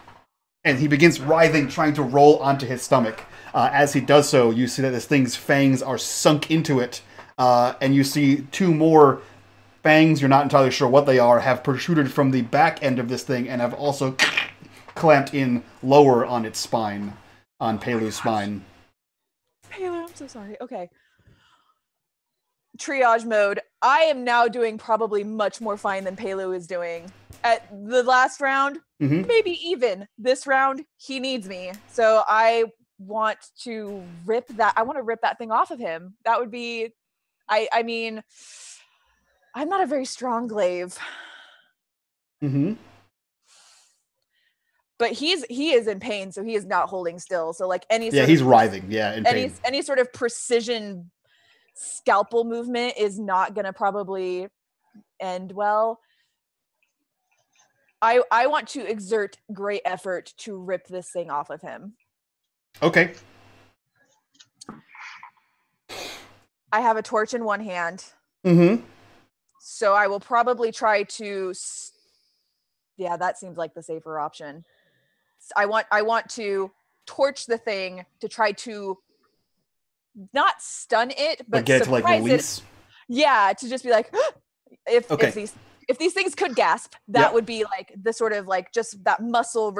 he begins writhing, trying to roll onto his stomach. As he does so, you see that this thing's fangs are sunk into it, and you see 2 more fangs, you're not entirely sure what they are, have protruded from the back end of this thing and have also clamped in lower on its spine, on Pelu's spine. Pelu, I'm so sorry. Okay. Triage mode. I am now doing probably much more fine than Pelu is doing. At the last round, maybe even. This round, he needs me. So I want to rip that thing off of him. That would be, I mean, I'm not a very strong glaive. But he is in pain, so he is not holding still. So like he's writhing. Yeah, in pain. Any sort of precision scalpel movement is not gonna probably end well. I want to exert great effort to rip this thing off of him. Okay. I have a torch in one hand. So I will probably try to. Yeah, that seems like the safer option. I want to torch the thing to try to not stun it, but get to like release. Yeah, to just be like, if these things could gasp, that would be like the sort of like just that muscle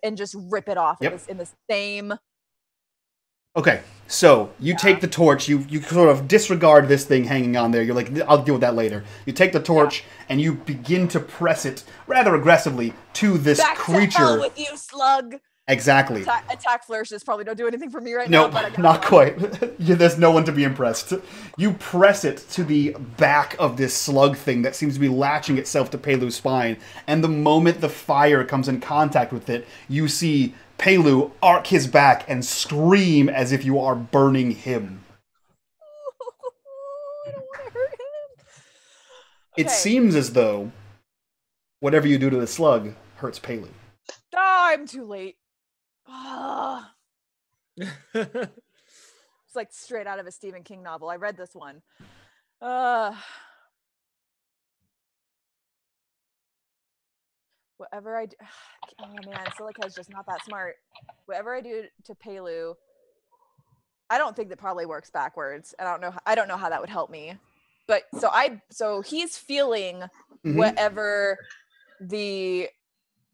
and just rip it off in the same. Okay, so you take the torch, you sort of disregard this thing hanging on there. You're like, I'll deal with that later. You take the torch and you begin to press it rather aggressively to this creature. To hell with you, slug. Exactly. Attack flourishes probably don't do anything for me right now. Nope, not quite. There's no one to be impressed. You press it to the back of this slug thing that seems to be latching itself to Pelu's spine, and the moment the fire comes in contact with it, you see Pelu arc his back and scream as if you are burning him. I don't want to hurt him. It seems as though whatever you do to the slug hurts Pelu. I'm too late. It's like straight out of a Stephen King novel. I read this one. Whatever I do, oh man, Silica is just not that smart. Whatever I do to Pelu, I don't think that probably works backwards. I don't know how that would help me. But so he's feeling whatever the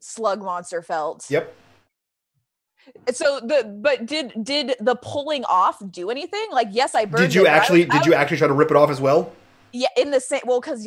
slug monster felt. Yep. So did the pulling off do anything? Like, yes, I burned. Did you actually try to rip it off as well? Yeah, in the same. Well, because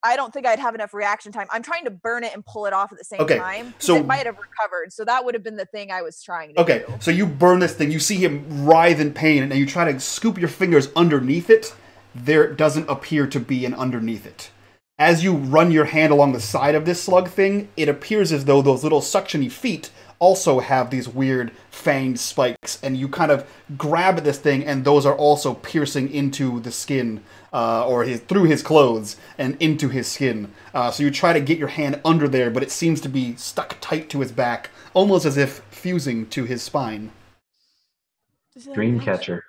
I don't think I'd have enough reaction time. I'm trying to burn it and pull it off at the same time. So it might have recovered. So that would have been the thing I was trying to do. So you burn this thing. You see him writhe in pain, and you try to scoop your fingers underneath it. There doesn't appear to be an underneath it. As you run your hand along the side of this slug thing, it appears as though those little suctiony feet also have these weird fanged spikes, and you kind of grab at this thing, and those are also piercing into the skin, or through his clothes and into his skin. So you try to get your hand under there, but it seems to be stuck tight to his back, almost as if fusing to his spine. Dreamcatcher.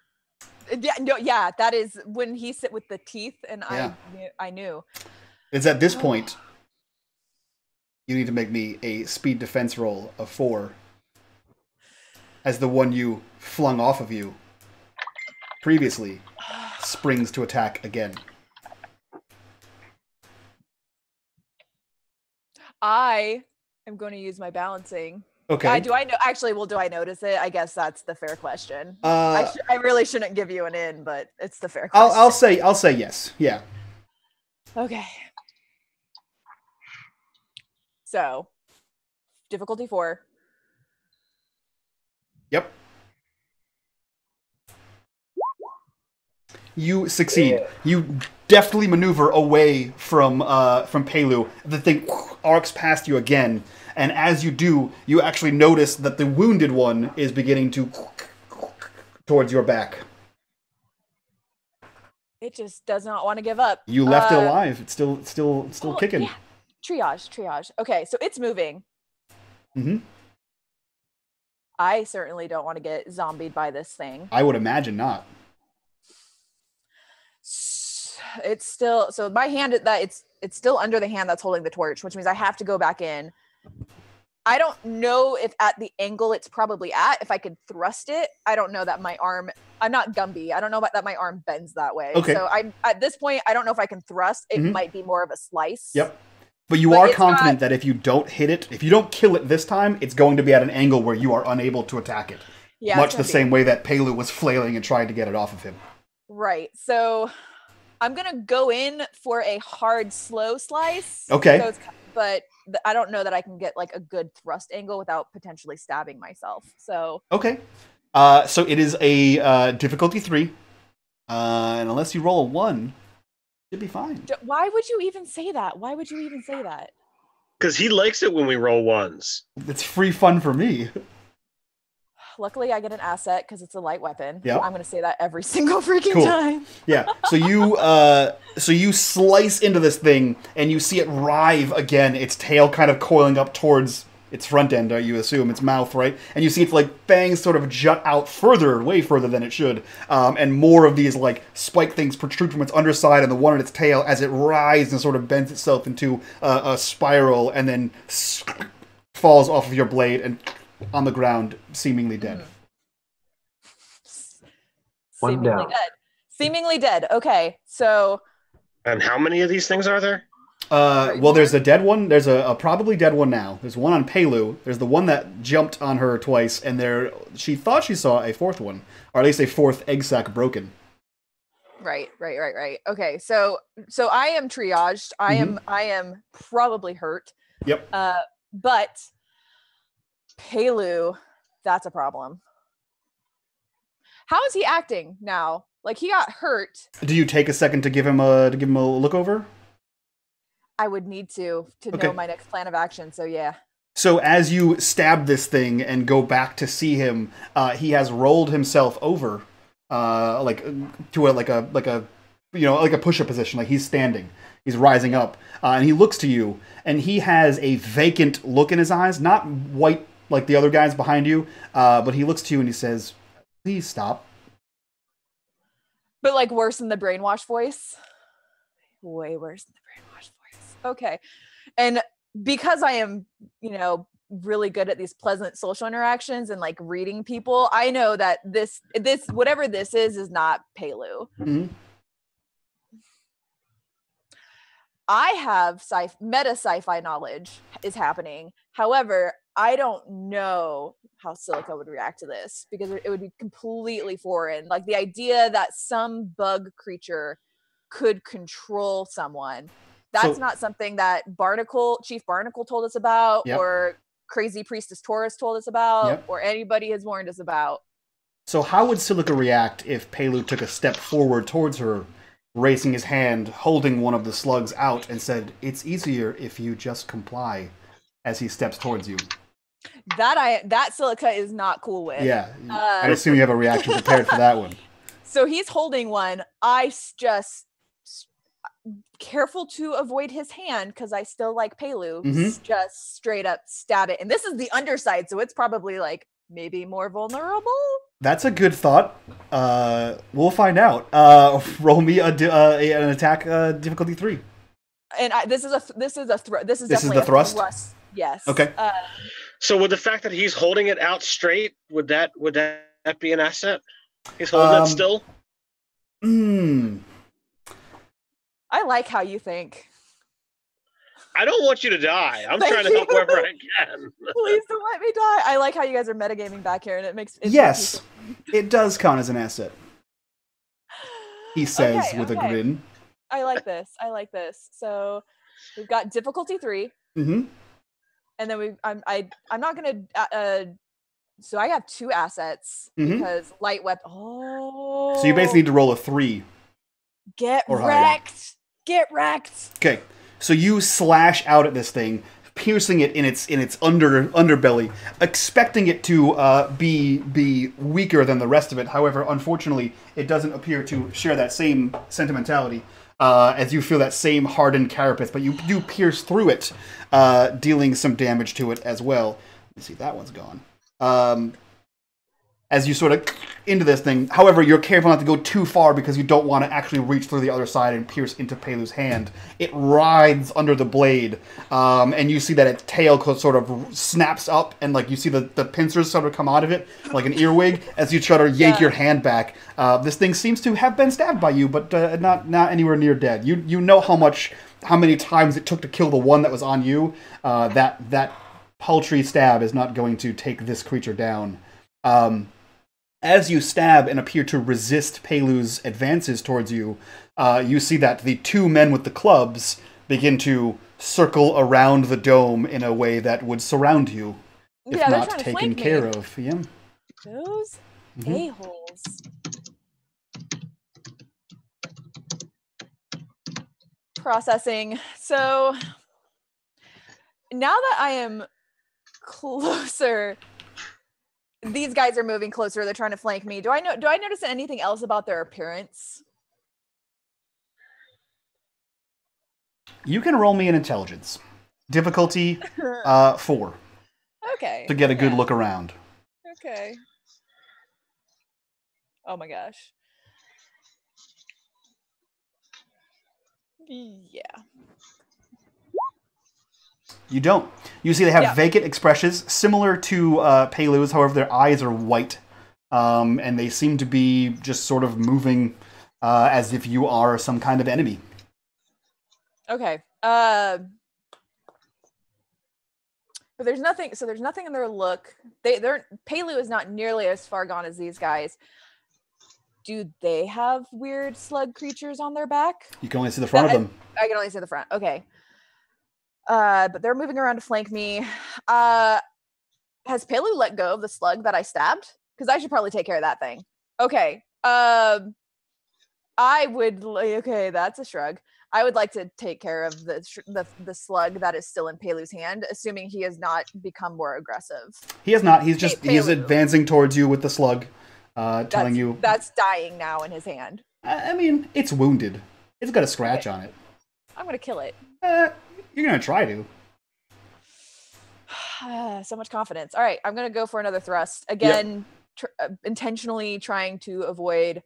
Yeah, that is when he sit with the teeth, and I knew. It's at this point you need to make me a speed defense roll of 4, as the one you flung off of you previously springs to attack again. I am going to use my balancing. Okay. Do I know? Actually, do I notice it? I guess that's the fair question. I really shouldn't give you an in, but it's the fair question. I'll say yes. Yeah. Okay. So, difficulty 4. Yep. You succeed. Yeah. You deftly maneuver away from Pelu. The thing arcs past you again, and as you do, you actually notice that the wounded one is beginning to towards your back. It just does not want to give up. You left it alive. It's still kicking. Yeah. Triage. Okay, so it's moving. Mm-hmm. I certainly don't want to get zombied by this thing. I would imagine not. It's still, so my hand, it's still under the hand that's holding the torch, which means I have to go back in. I don't know if at the angle it's probably at, if I could thrust it. I don't know that my arm, I'm not Gumby. I don't know about that my arm bends that way. Okay. So at this point, I don't know if I can thrust. It might be more of a slice. Yep. But you are confident that if you don't hit it, if you don't kill it this time, it's going to be at an angle where you are unable to attack it. Yeah, much the same way that Pelu was flailing and trying to get it off of him. Right. So I'm going to go in for a hard, slow slice. Okay. So but I don't know that I can get like a good thrust angle without potentially stabbing myself. So. Okay. So it is a difficulty 3. And unless you roll a 1... It'd be fine. Why would you even say that? Because he likes it when we roll 1s. It's free fun for me. Luckily, I get an asset because it's a light weapon. Yeah. I'm going to say that every single freaking time. Yeah. So you slice into this thing and you see it writhe again. Its tail kind of coiling up towards its front end, you assume, its mouth, right? And you see its like fangs sort of jut out further, way further than it should, and more of these like spike things protrude from its underside and the one on its tail as it writhes and sort of bends itself into a spiral, and then falls off of your blade and on the ground, seemingly dead. One down. Seemingly dead. Okay, so. And how many of these things are there? Well, there's a dead one. There's a probably dead one now. There's one on Pelu. There's the one that jumped on her twice, and she thought she saw a 4th one, or at least a 4th egg sac broken. Right. Okay, so I am triaged. I am probably hurt. Yep. But Pelu, that's a problem. How is he acting now? Like, he got hurt. Do you take a second to give him a look over? I would need to know my next plan of action. So yeah. So as you stab this thing and go back to see him, he has rolled himself over, like to a like a push-up position, like he's standing. He's rising up, and he looks to you, and he has a vacant look in his eyes, not white like the other guys behind you, but he looks to you and he says, "Please stop." But like worse than the brainwash voice? Way worse than the brainwash voice. Okay. And because I am, really good at these pleasant social interactions and like reading people, I know that this whatever this is not Pelu. Mm-hmm. I have meta sci-fi knowledge is happening. However, I don't know how Silica would react to this because it would be completely foreign. Like the idea that some bug creature could control someone. That's not something that Chief Barnacle told us about, or Crazy Priestess Taurus told us about, or anybody has warned us about. So how would Silica react if Pelu took a step forward towards her, raising his hand, holding one of the slugs out, and said, "It's easier if you just comply," as he steps towards you? That Silica is not cool with. Yeah, I assume you have a reaction prepared for that one. So he's holding one. I just careful to avoid his hand because I still like Pelu. Mm-hmm. Just straight up stab it, and this is the underside, so it's probably like maybe more vulnerable. That's a good thought. We'll find out. Roll me an attack difficulty 3. And this is definitely the thrust. Yes. Okay. So would the fact that he's holding it out straight, would that be an asset? He's holding it still. I like how you think. I don't want you to die. I'm trying to help wherever I can. Please don't let me die. I like how you guys are metagaming back here, and it makes yes, it does count as an asset. He says with a grin. I like this. So we've got difficulty 3. Mm-hmm. And then I'm not gonna. So I have 2 assets because light weapon. Oh. So you basically need to roll a 3. Get wrecked. Get wrecked. Okay. So you slash out at this thing, piercing it in its underbelly, expecting it to be weaker than the rest of it. However, unfortunately, it doesn't appear to share that same sentimentality as you feel that same hardened carapace. But you do pierce through it, dealing some damage to it as well. Let me see, that one's gone. As you sort of into this thing. However, you're careful not to go too far because you don't want to actually reach through the other side and pierce into Pelu's hand. It writhes under the blade, and you see that its tail sort of snaps up, and like you see the pincers sort of come out of it like an earwig as you try to yank your hand back. This thing seems to have been stabbed by you, but not anywhere near dead. You know how many times it took to kill the one that was on you. That paltry stab is not going to take this creature down. As you stab and appear to resist Pelu's advances towards you, you see that the 2 men with the clubs begin to circle around the dome in a way that would surround you, if not taken care of. Yeah. Those a-holes. Processing. So now that I am closer, these guys are moving closer. They're trying to flank me. Do I notice anything else about their appearance? You can roll me an intelligence. Difficulty 4. Okay. To get a good look around. Okay. Oh my gosh. Yeah. You don't. You see they have vacant expressions similar to Pelu's, however their eyes are white. And they seem to be just sort of moving as if you are some kind of enemy. Okay. But there's nothing in their look. Pelu is not nearly as far gone as these guys. Do they have weird slug creatures on their back? You can only see the front of them. I can only see the front. Okay. But they're moving around to flank me. Has Pelu let go of the slug that I stabbed? Because I should probably take care of that thing. Okay. Okay, that's a shrug. I would like to take care of the slug that is still in Pelu's hand, assuming he has not become more aggressive. He has not. He's advancing towards you with the slug, telling you that's dying now in his hand. I mean, it's wounded. It's got a scratch on it. I'm gonna kill it. You're gonna try to. So much confidence. All right, I'm gonna go for another thrust again. Intentionally trying to avoid.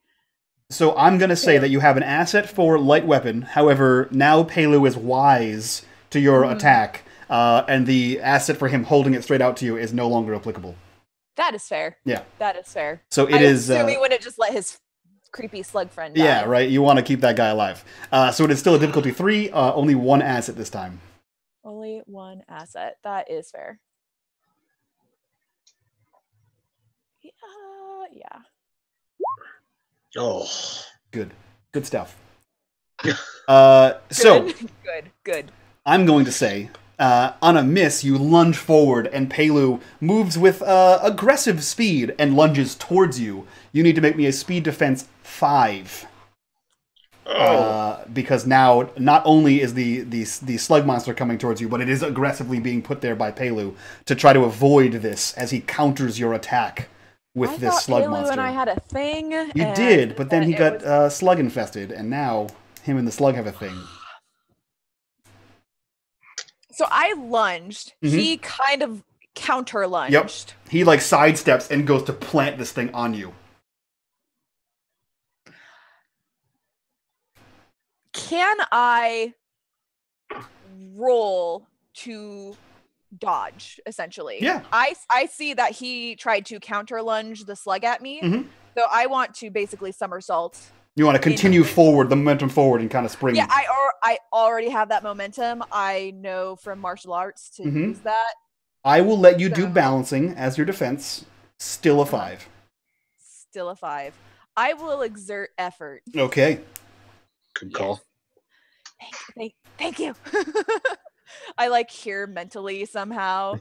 So I'm gonna say that you have an asset for light weapon. However, now Pelu is wise to your attack, and the asset for him holding it straight out to you is no longer applicable. That is fair. Yeah, that is fair. So it is. Assuming when it just let his creepy slug friend die. Yeah, right. You want to keep that guy alive. So it is still a difficulty 3. Only 1 asset this time. Only 1 asset. That is fair. Yeah. Oh, good stuff. So good. I'm going to say, on a miss, you lunge forward, and Pelu moves with aggressive speed and lunges towards you. You need to make me a speed defense 5. Because now not only is the slug monster coming towards you, but it is aggressively being put there by Pelu to try to avoid this as he counters your attack with this slug Pelu monster. And I had a thing. You did, but then he got slug infested, and now him and the slug have a thing. So I lunged. He kind of counter lunged. Yep. He like sidesteps and goes to plant this thing on you. Can I roll to dodge, essentially? Yeah. I see that he tried to counter lunge the slug at me. So I want to basically somersault. You want to continue forward, the momentum forward, and kind of spring. Yeah, I already have that momentum. I know from martial arts to use that. I will let you do balancing as your defense. Still a 5. Still a 5. I will exert effort. Okay. Good call. Thank you. I like hear mentally somehow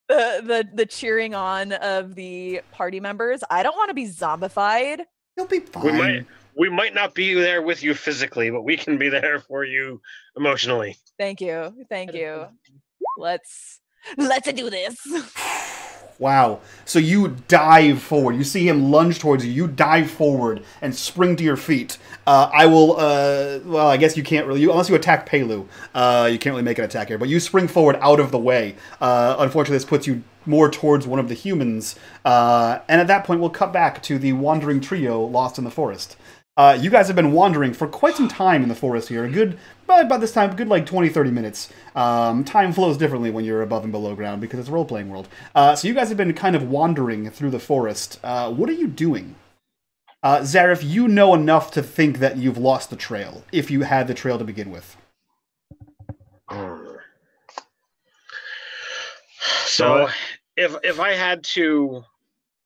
the cheering on of the party members. I don't want to be zombified. You'll be fine. We might not be there with you physically, but we can be there for you emotionally. Thank you. Let's do this. Wow. So you dive forward. You see him lunge towards you. You dive forward and spring to your feet. I will, well, I guess you can't really, unless you attack Pelu, you can't really make an attack here, but you spring forward out of the way. Unfortunately, this puts you more towards one of the humans. And at that point, we'll cut back to the wandering trio lost in the forest. You guys have been wandering for quite some time in the forest here. By this time, good like 20-30 minutes. Time flows differently when you're above and below ground because it's a role-playing world. So you guys have been kind of wandering through the forest. What are you doing? Zariff, you know enough to think that you've lost the trail, if you had the trail to begin with. So, if I had to,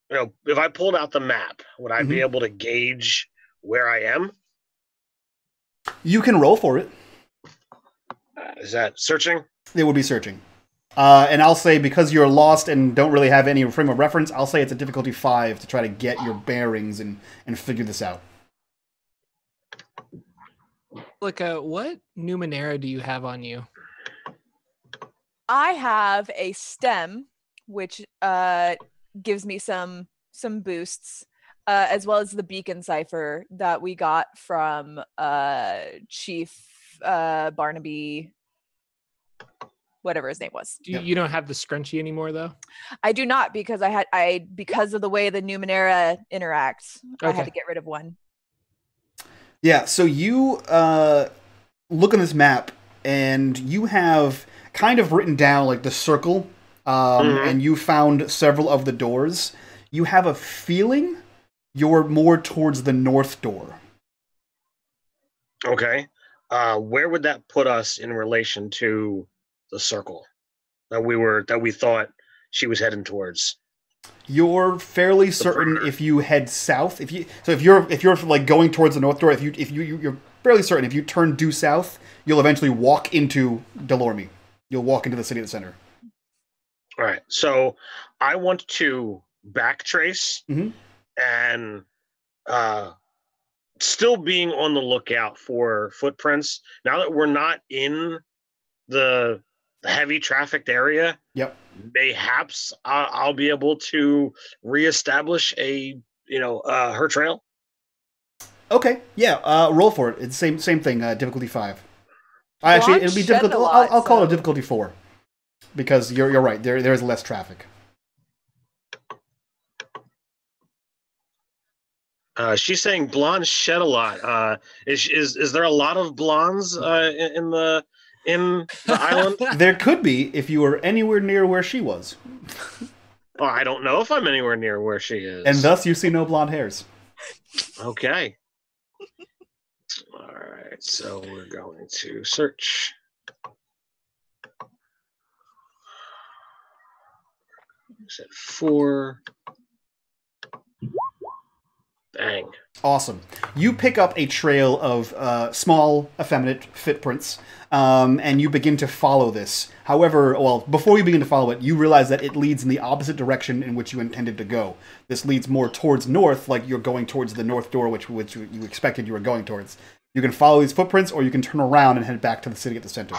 if I pulled out the map, would I be able to gauge where I am? You can roll for it. Is that searching? It would be searching. And I'll say, because you're lost and don't really have any frame of reference, I'll say it's a difficulty 5 to try to get your bearings and figure this out. Silica, what Numenera do you have on you? I have a stem, which gives me some boosts, as well as the beacon cipher that we got from Chief Barnaby, whatever his name was. You don't have the scrunchie anymore, though? I do not, because because of the way the Numenera interacts, I had to get rid of one. Yeah, so you look on this map, and you have kind of written down like the circle, and you found several of the doors. You have a feeling you're more towards the north door. Okay. Where would that put us in relation to the circle that we thought she was heading towards? You're fairly certain if you head south. If you're like going towards the north door, you're fairly certain if you turn due south, you'll eventually walk into Delorme. You'll walk into the city of the center. All right. So I want to backtrace and still being on the lookout for footprints. Now that we're not in the heavy trafficked area, mayhaps I'll be able to reestablish her trail. Okay, yeah, roll for it. It's same thing, difficulty 5. Actually, it'll be difficult. I'll call it difficulty 4. Because you're right, there is less traffic. She's saying blondes shed a lot. Is there a lot of blondes in the island? There could be if you were anywhere near where she was. Oh, I don't know if I'm anywhere near where she is. And thus you see no blonde hairs. Okay. All right, so we're going to search. Set 4. Bang. Awesome. You pick up a trail of small, effeminate footprints, and you begin to follow this. However, well, before you begin to follow it, you realize that it leads in the opposite direction in which you intended to go. This leads more towards north, like you're going towards the north door, which you expected you were going towards. You can follow these footprints, or you can turn around and head back to the city at the center.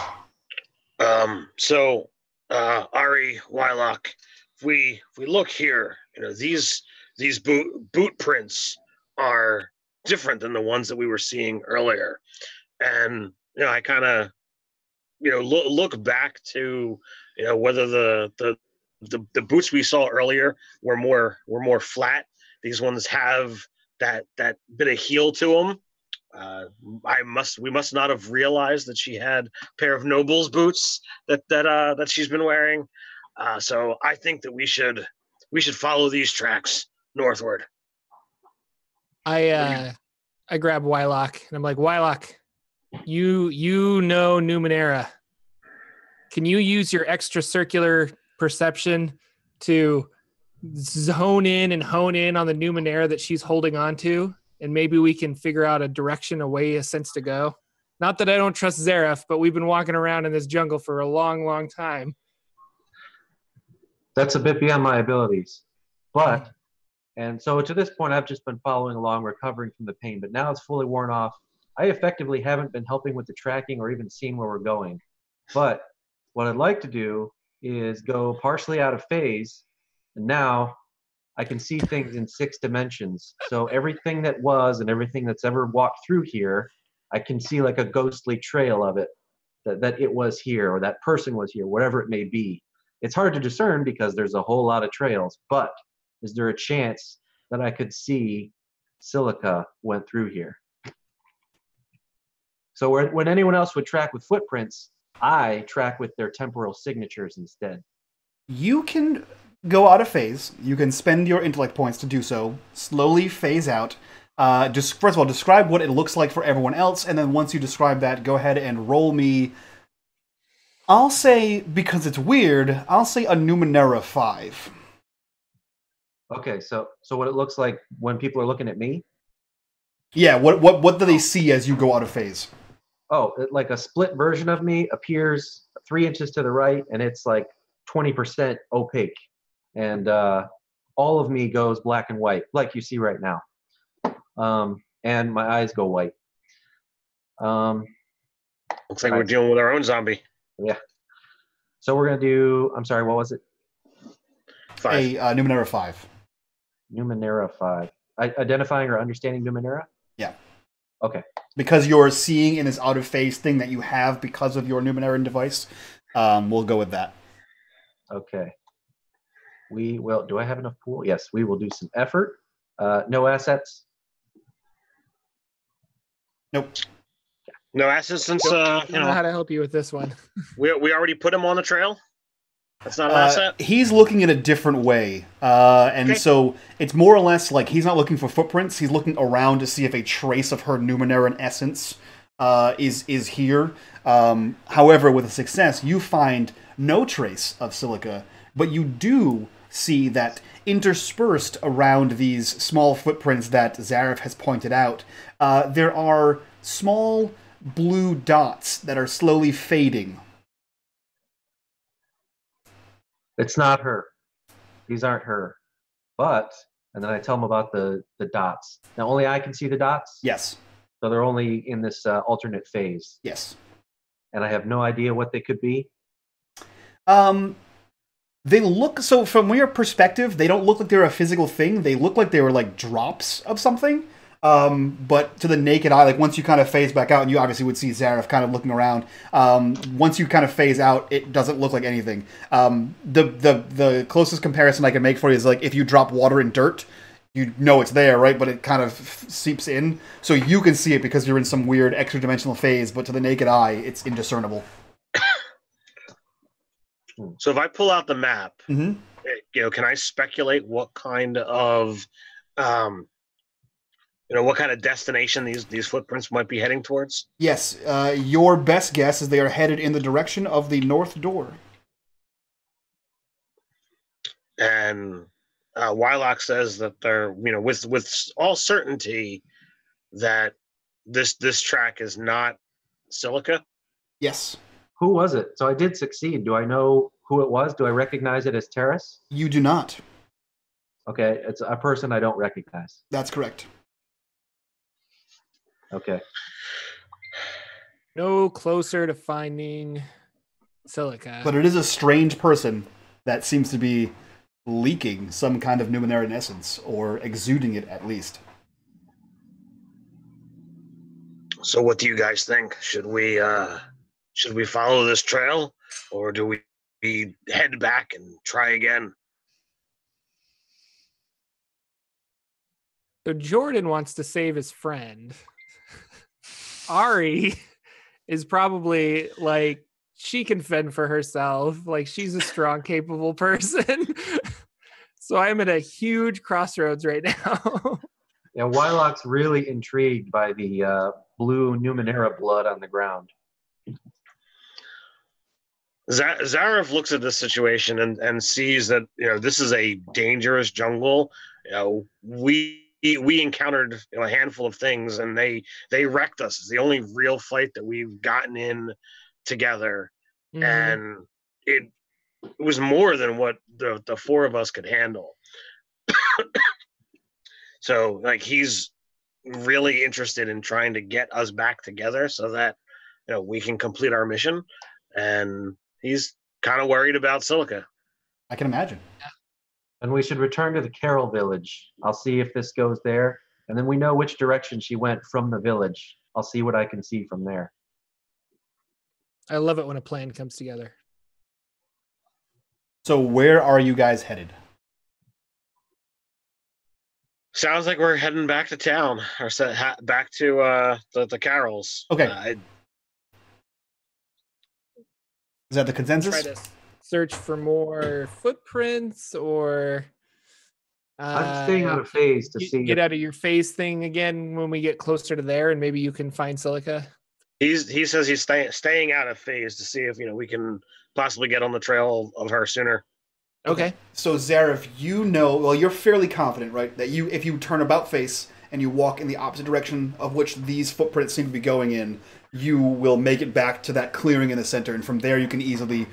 So, Arri, Wyloch, if we look here, these boot prints are different than the ones that we were seeing earlier, and I kind of look back to whether the boots we saw earlier were more flat. These ones have that bit of heel to them. We must not have realized that she had a pair of nobles boots that she's been wearing. So I think that we should follow these tracks northward. I grab Wyloch and I'm like, Wyloch, you know Numenera. Can you use your extracircular perception to zone in and hone in on the Numenera that she's holding on to? And maybe we can figure out a direction, a sense to go. Not that I don't trust Zariff, but we've been walking around in this jungle for a long, long time. That's a bit beyond my abilities. And so to this point, I've just been following along, recovering from the pain, but now it's fully worn off. I effectively haven't been helping with the tracking or even seeing where we're going. But what I'd like to do is go partially out of phase, and now I can see things in 6 dimensions. So everything that was and everything that's ever walked through here, I can see like a ghostly trail of it, that it was here or that person was here, whatever it may be. It's hard to discern because there's a whole lot of trails, but is there a chance that I could see Silica went through here? So when anyone else would track with footprints, I track with their temporal signatures instead. You can go out of phase. You can spend your intellect points to do so. Slowly phase out. Just first of all, describe what it looks like for everyone else, and then once you describe that, go ahead and roll me. I'll say, because it's weird, I'll say a Numenera 5. Okay, so what it looks like when people are looking at me? Yeah, what do they see as you go out of phase? Oh, like a split version of me appears 3 inches to the right, and it's like 20% opaque. And all of me goes black and white, like you see right now. And my eyes go white. Looks like we're dealing with our own zombie. Yeah. So we're going to do, I'm sorry, what was it? 5. A Numenera 5. Numenera 5. Identifying or understanding Numenera? Yeah. Okay. Because you're seeing in this out of phase thing that you have because of your Numeneran device, we'll go with that. Okay. We will, do I have enough pool? Yes, we will do some effort. No assets? Nope. No assets since, I don't know how to help you with this one. we already put him on the trail? That's not an asset? He's looking in a different way. And so it's more or less like he's not looking for footprints. He's looking around to see if a trace of her Numeneran essence is here. However, with a success, you find no trace of Silica, but you do see that interspersed around these small footprints that Zariff has pointed out, there are small blue dots that are slowly fading. It's not her. These aren't her. But, and then I tell them about the dots. Now, only I can see the dots? Yes. So they're only in this alternate phase? Yes. And I have no idea what they could be? They look, so from your perspective, they don't look like they're a physical thing. They look like they were like drops of something. But to the naked eye, like once you kind of phase back out, and you obviously would see Zariff kind of looking around. Once you kind of phase out, it doesn't look like anything. The closest comparison I can make for you is like if you drop water in dirt, you know it's there, right? But it kind of seeps in, so you can see it because you're in some weird extra dimensional phase. But to the naked eye, it's indiscernible. So if I pull out the map, you know, can I speculate what kind of, what kind of destination these footprints might be heading towards? Yes, your best guess is they are headed in the direction of the north door. And Wyloch says that they're, with all certainty that this track is not Silica. Yes. Who was it? So I did succeed. Do I know who it was? Do I recognize it as Terrace? You do not. Okay, it's a person I don't recognize. That's correct. Okay. No closer to finding Silica. But it is a strange person that seems to be leaking some kind of Numenera essence, or exuding it at least. So what do you guys think? Should we follow this trail, or do we head back and try again? So Jordan wants to save his friend. Arri is probably like, she can fend for herself. Like, she's a strong, capable person. So I'm at a huge crossroads right now. Yeah, Wyloch's really intrigued by the blue Numenera blood on the ground. Zariff looks at this situation and sees that, this is a dangerous jungle. We encountered a handful of things, and they wrecked us. It's the only real fight that we've gotten in together, and it was more than what the four of us could handle. So, like, he's really interested in trying to get us back together so that we can complete our mission, and he's kind of worried about Silica. I can imagine. And we should return to the Carol village. I'll see if this goes there. And then we know which direction she went from the village. I'll see what I can see from there. I love it when a plan comes together. So where are you guys headed? Sounds like we're heading back to town, or back to the Carols. Okay. Is that the consensus? Try to search for more footprints, or I'm staying out of phase to see. Get out of your phase thing again when we get closer to there, and maybe you can find Silica. He says he's staying out of phase to see if we can possibly get on the trail of her sooner. Okay. So Zariff, you're fairly confident, right, that if you turn about face and you walk in the opposite direction of which these footprints seem to be going in, you will make it back to that clearing in the center, and from there you can easily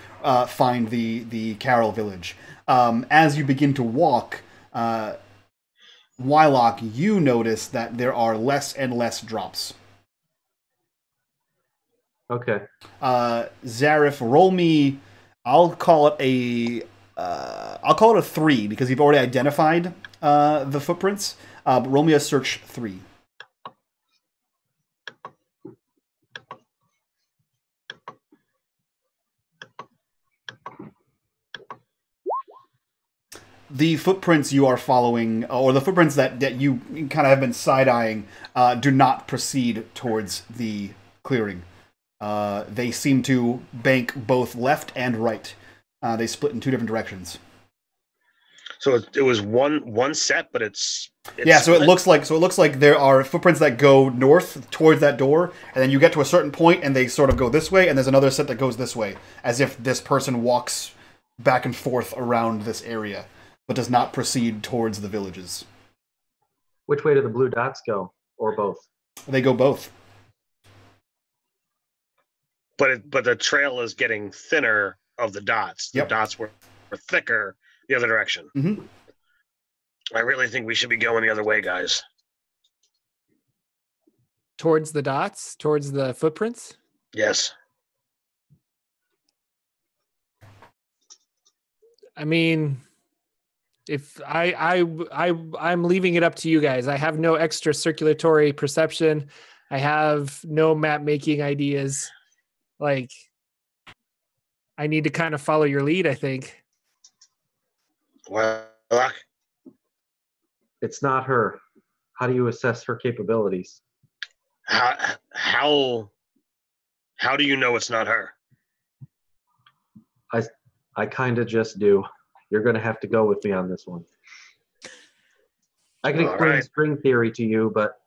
find the Carol village. As you begin to walk, Wyloch, you notice that there are less and less drops. Okay. Zariff, roll me. I'll call it a 3 because you've already identified the footprints. But roll me a search 3. The footprints you are following, or the footprints that you kind of have been side-eyeing, do not proceed towards the clearing. They seem to bank both left and right. They split in 2 different directions. So it was one set, but it's yeah. So it looks like there are footprints that go north towards that door, and then you get to a certain point, and they sort of go this way, and there's another set that goes this way, as if this person walks back and forth around this area, but does not proceed towards the villages. Which way do the blue dots go, or both? They go both. But the trail is getting thinner of the dots. The dots were thicker the other direction. Mm-hmm. I really think we should be going the other way, guys. Towards the dots? Towards the footprints? Yes. I mean, if I'm leaving it up to you guys. I have no extra circulatory perception. I have no map making ideas. Like, I need to kind of follow your lead, I think. Well, It's not her. How do you assess her capabilities? how do you know it's not her? I kind of just do. You're going to have to go with me on this one. I can explain string theory to you, but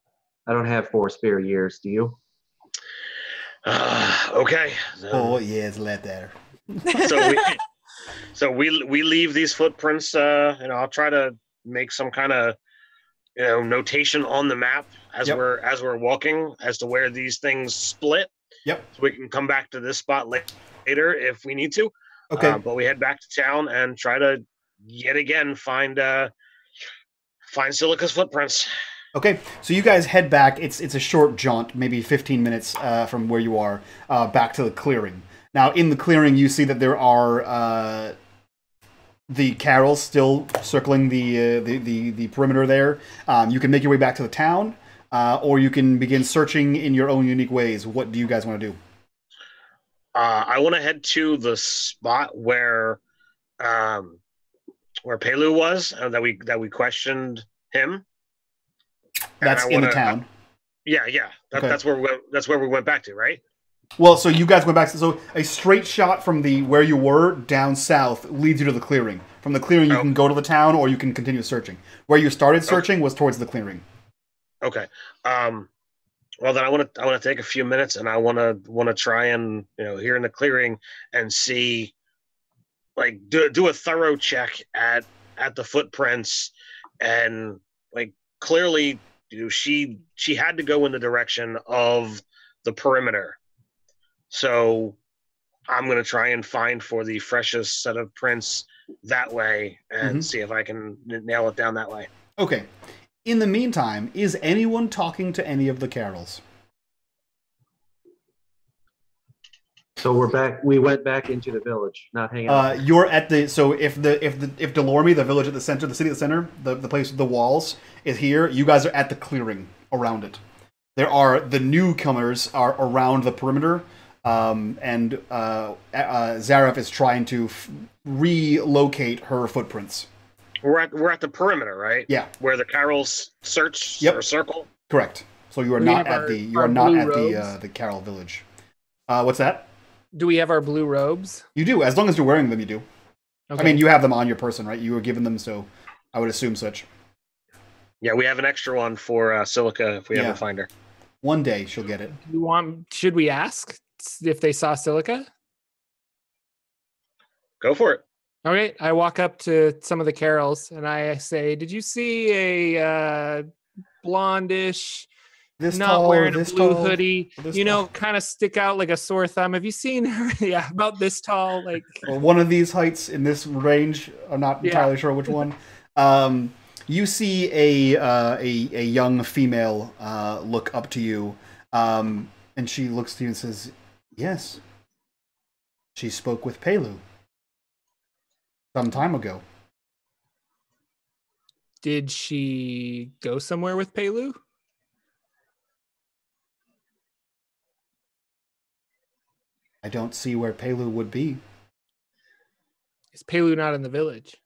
I don't have 4 spare years. Do you? Okay. Oh, yes, let there. So we leave these footprints. I'll try to make some kind of notation on the map as we're walking as to where these things split. Yep. So we can come back to this spot later if we need to. Okay. But we head back to town and try to yet again find Silica's footprints. Okay, so you guys head back. It's a short jaunt, maybe 15 minutes from where you are, back to the clearing. Now, in the clearing, you see that there are the Carols still circling the perimeter there. You can make your way back to the town, or you can begin searching in your own unique ways. What do you guys want to do? I want to head to the spot where Pelu was, that we questioned him. That's in the town. Yeah. That's where we went back to, right? Well, so you guys went back. So a straight shot from where you were down south leads you to the clearing. From the clearing, you can go to the town, or you can continue searching. Where you started searching was towards the clearing. Okay. Well, then I want to take a few minutes, and I want to try and here in the clearing and see, like, do a thorough check at the footprints, and like clearly, she had to go in the direction of the perimeter. So I'm going to try and find for the freshest set of prints that way and see if I can nail it down that way. Okay. In the meantime, is anyone talking to any of the Carols? So we're back. We went back into the village, not hanging out. You're at the if Delorme, the village at the center, the city at the center, the place with the walls is here. You guys are at the clearing around it. The newcomers are around the perimeter, and Zariff is trying to relocate her footprints. We're at the perimeter, right? Yeah. Where the Carols search or circle. Correct. So you are not at the Carol village. What's that? Do we have our blue robes? You do, as long as you're wearing them. You do. Okay. I mean, you have them on your person, right? You were given them, so I would assume such. Yeah, we have an extra one for Silica if we ever find her. One day she'll get it. Should we ask if they saw Silica? Go for it. All right, I walk up to some of the Carols and I say, "Did you see a blondish, wearing a blue hoodie, kind of stick out like a sore thumb? Have you seen her? Yeah, about this tall, like one of these heights in this range. I'm not entirely sure which one. You see a young female look up to you, and she looks to you and says, "Yes, she spoke with Pelu some time ago." Did she go somewhere with Pelu? I don't see where Pelu would be. Is Pelu not in the village?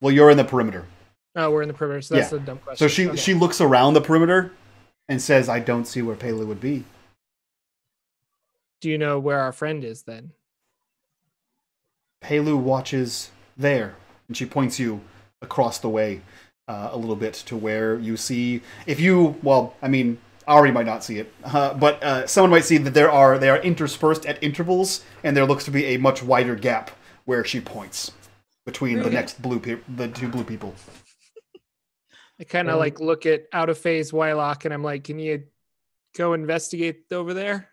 Well, you're in the perimeter. Oh, we're in the perimeter, so that's a dumb question. So she looks around the perimeter and says, "I don't see where Pelu would be." Do you know where our friend is then? Pelu watches there, and she points you across the way a little bit to where you see. Arri might not see it, but someone might see that they are interspersed at intervals, and there looks to be a much wider gap where she points between the two blue people. I kind of look at out of phase Wyloch, and I'm like, "Can you go investigate over there?"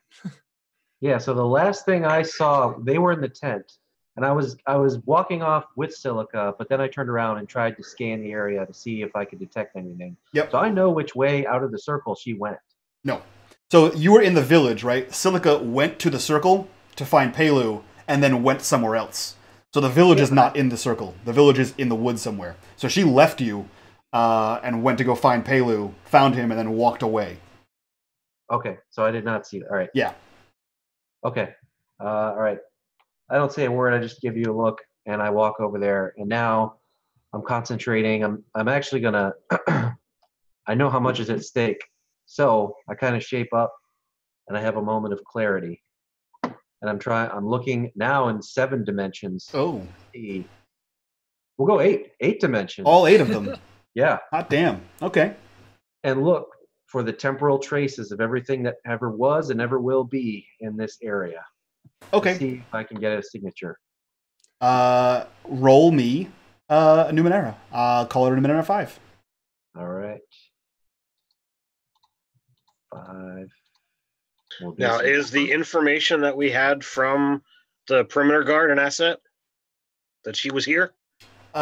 Yeah. So the last thing I saw, they were in the tent, and I was walking off with Silica, but then I turned around and tried to scan the area to see if I could detect anything. Yep. So I know which way out of the circle she went. No. So you were in the village, right? Silica went to the circle to find Pelu, and then went somewhere else. So the village is not in the circle. The village is in the woods somewhere. So she left you and went to go find Pelu, found him, and then walked away. Okay, so I did not see that. All right. Yeah. Okay. All right. I don't say a word. I just give you a look, and I walk over there. And now I'm concentrating. I'm actually gonna. I know how much is at stake, so I kind of shape up, and I have a moment of clarity. And I'm looking now in 7 dimensions. Oh. We'll go 8 dimensions. All 8 of them. Yeah. Hot damn. Okay. And look for the temporal traces of everything that ever was and ever will be in this area. Okay. See if I can get a signature. Roll me a Numenera. Call it a Numenera 5. All right. 5. Now, is the information that we had from the perimeter guard an asset? That she was here? Or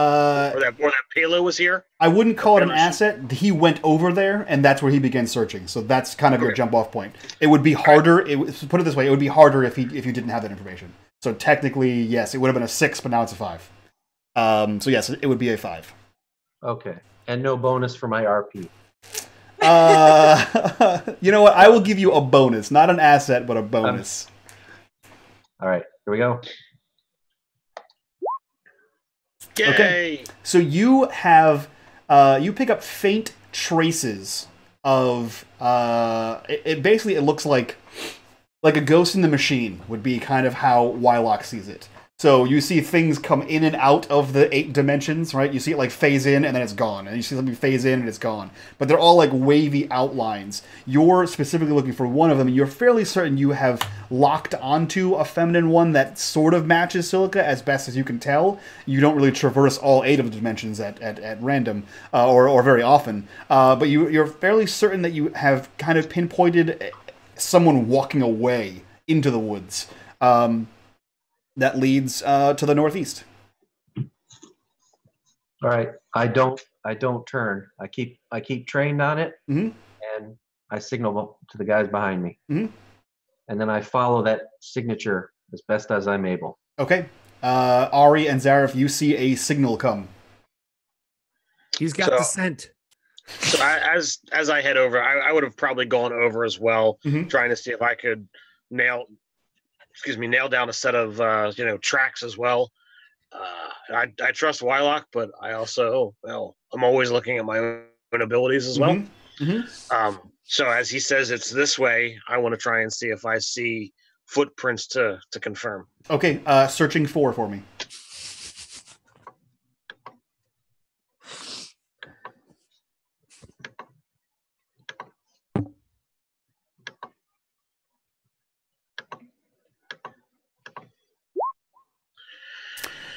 that Pelu was here? I wouldn't call it an asset. He went over there, and that's where he began searching. So that's kind of your jump-off point. It would be harder. Put it this way: it would be harder if you didn't have that information. So technically, yes, it would have been a 6, but now it's a 5. So yes, it would be a 5. Okay, and no bonus for my RP. You know what? I will give you a bonus, not an asset, but a bonus. All right, here we go. Yay! Okay, so you have you pick up faint traces of it basically it looks like a ghost in the machine would be kind of how Wyloch sees it. So you see things come in and out of the 8 dimensions, right? You see it like phase in and then it's gone, and you see something phase in and it's gone. But they're all like wavy outlines. You're specifically looking for one of them, and you're fairly certain you have locked onto a feminine one that sort of matches Silica as best as you can tell. You don't really traverse all 8 of the dimensions at random or very often, but you're fairly certain that you have kind of pinpointed someone walking away into the woods. That leads to the northeast. All right, I don't turn. I keep trained on it, and I signal to the guys behind me, and then I follow that signature as best as I'm able. Okay, Arri and Zariff, you see a signal come. He's got the scent. So as I head over, I would have probably gone over as well, trying to see if I could nail down a set of tracks as well. I trust Wyloch, but I also I'm always looking at my own abilities as well. So as he says it's this way, I want to try and see if I see footprints to confirm. Okay, searching for me.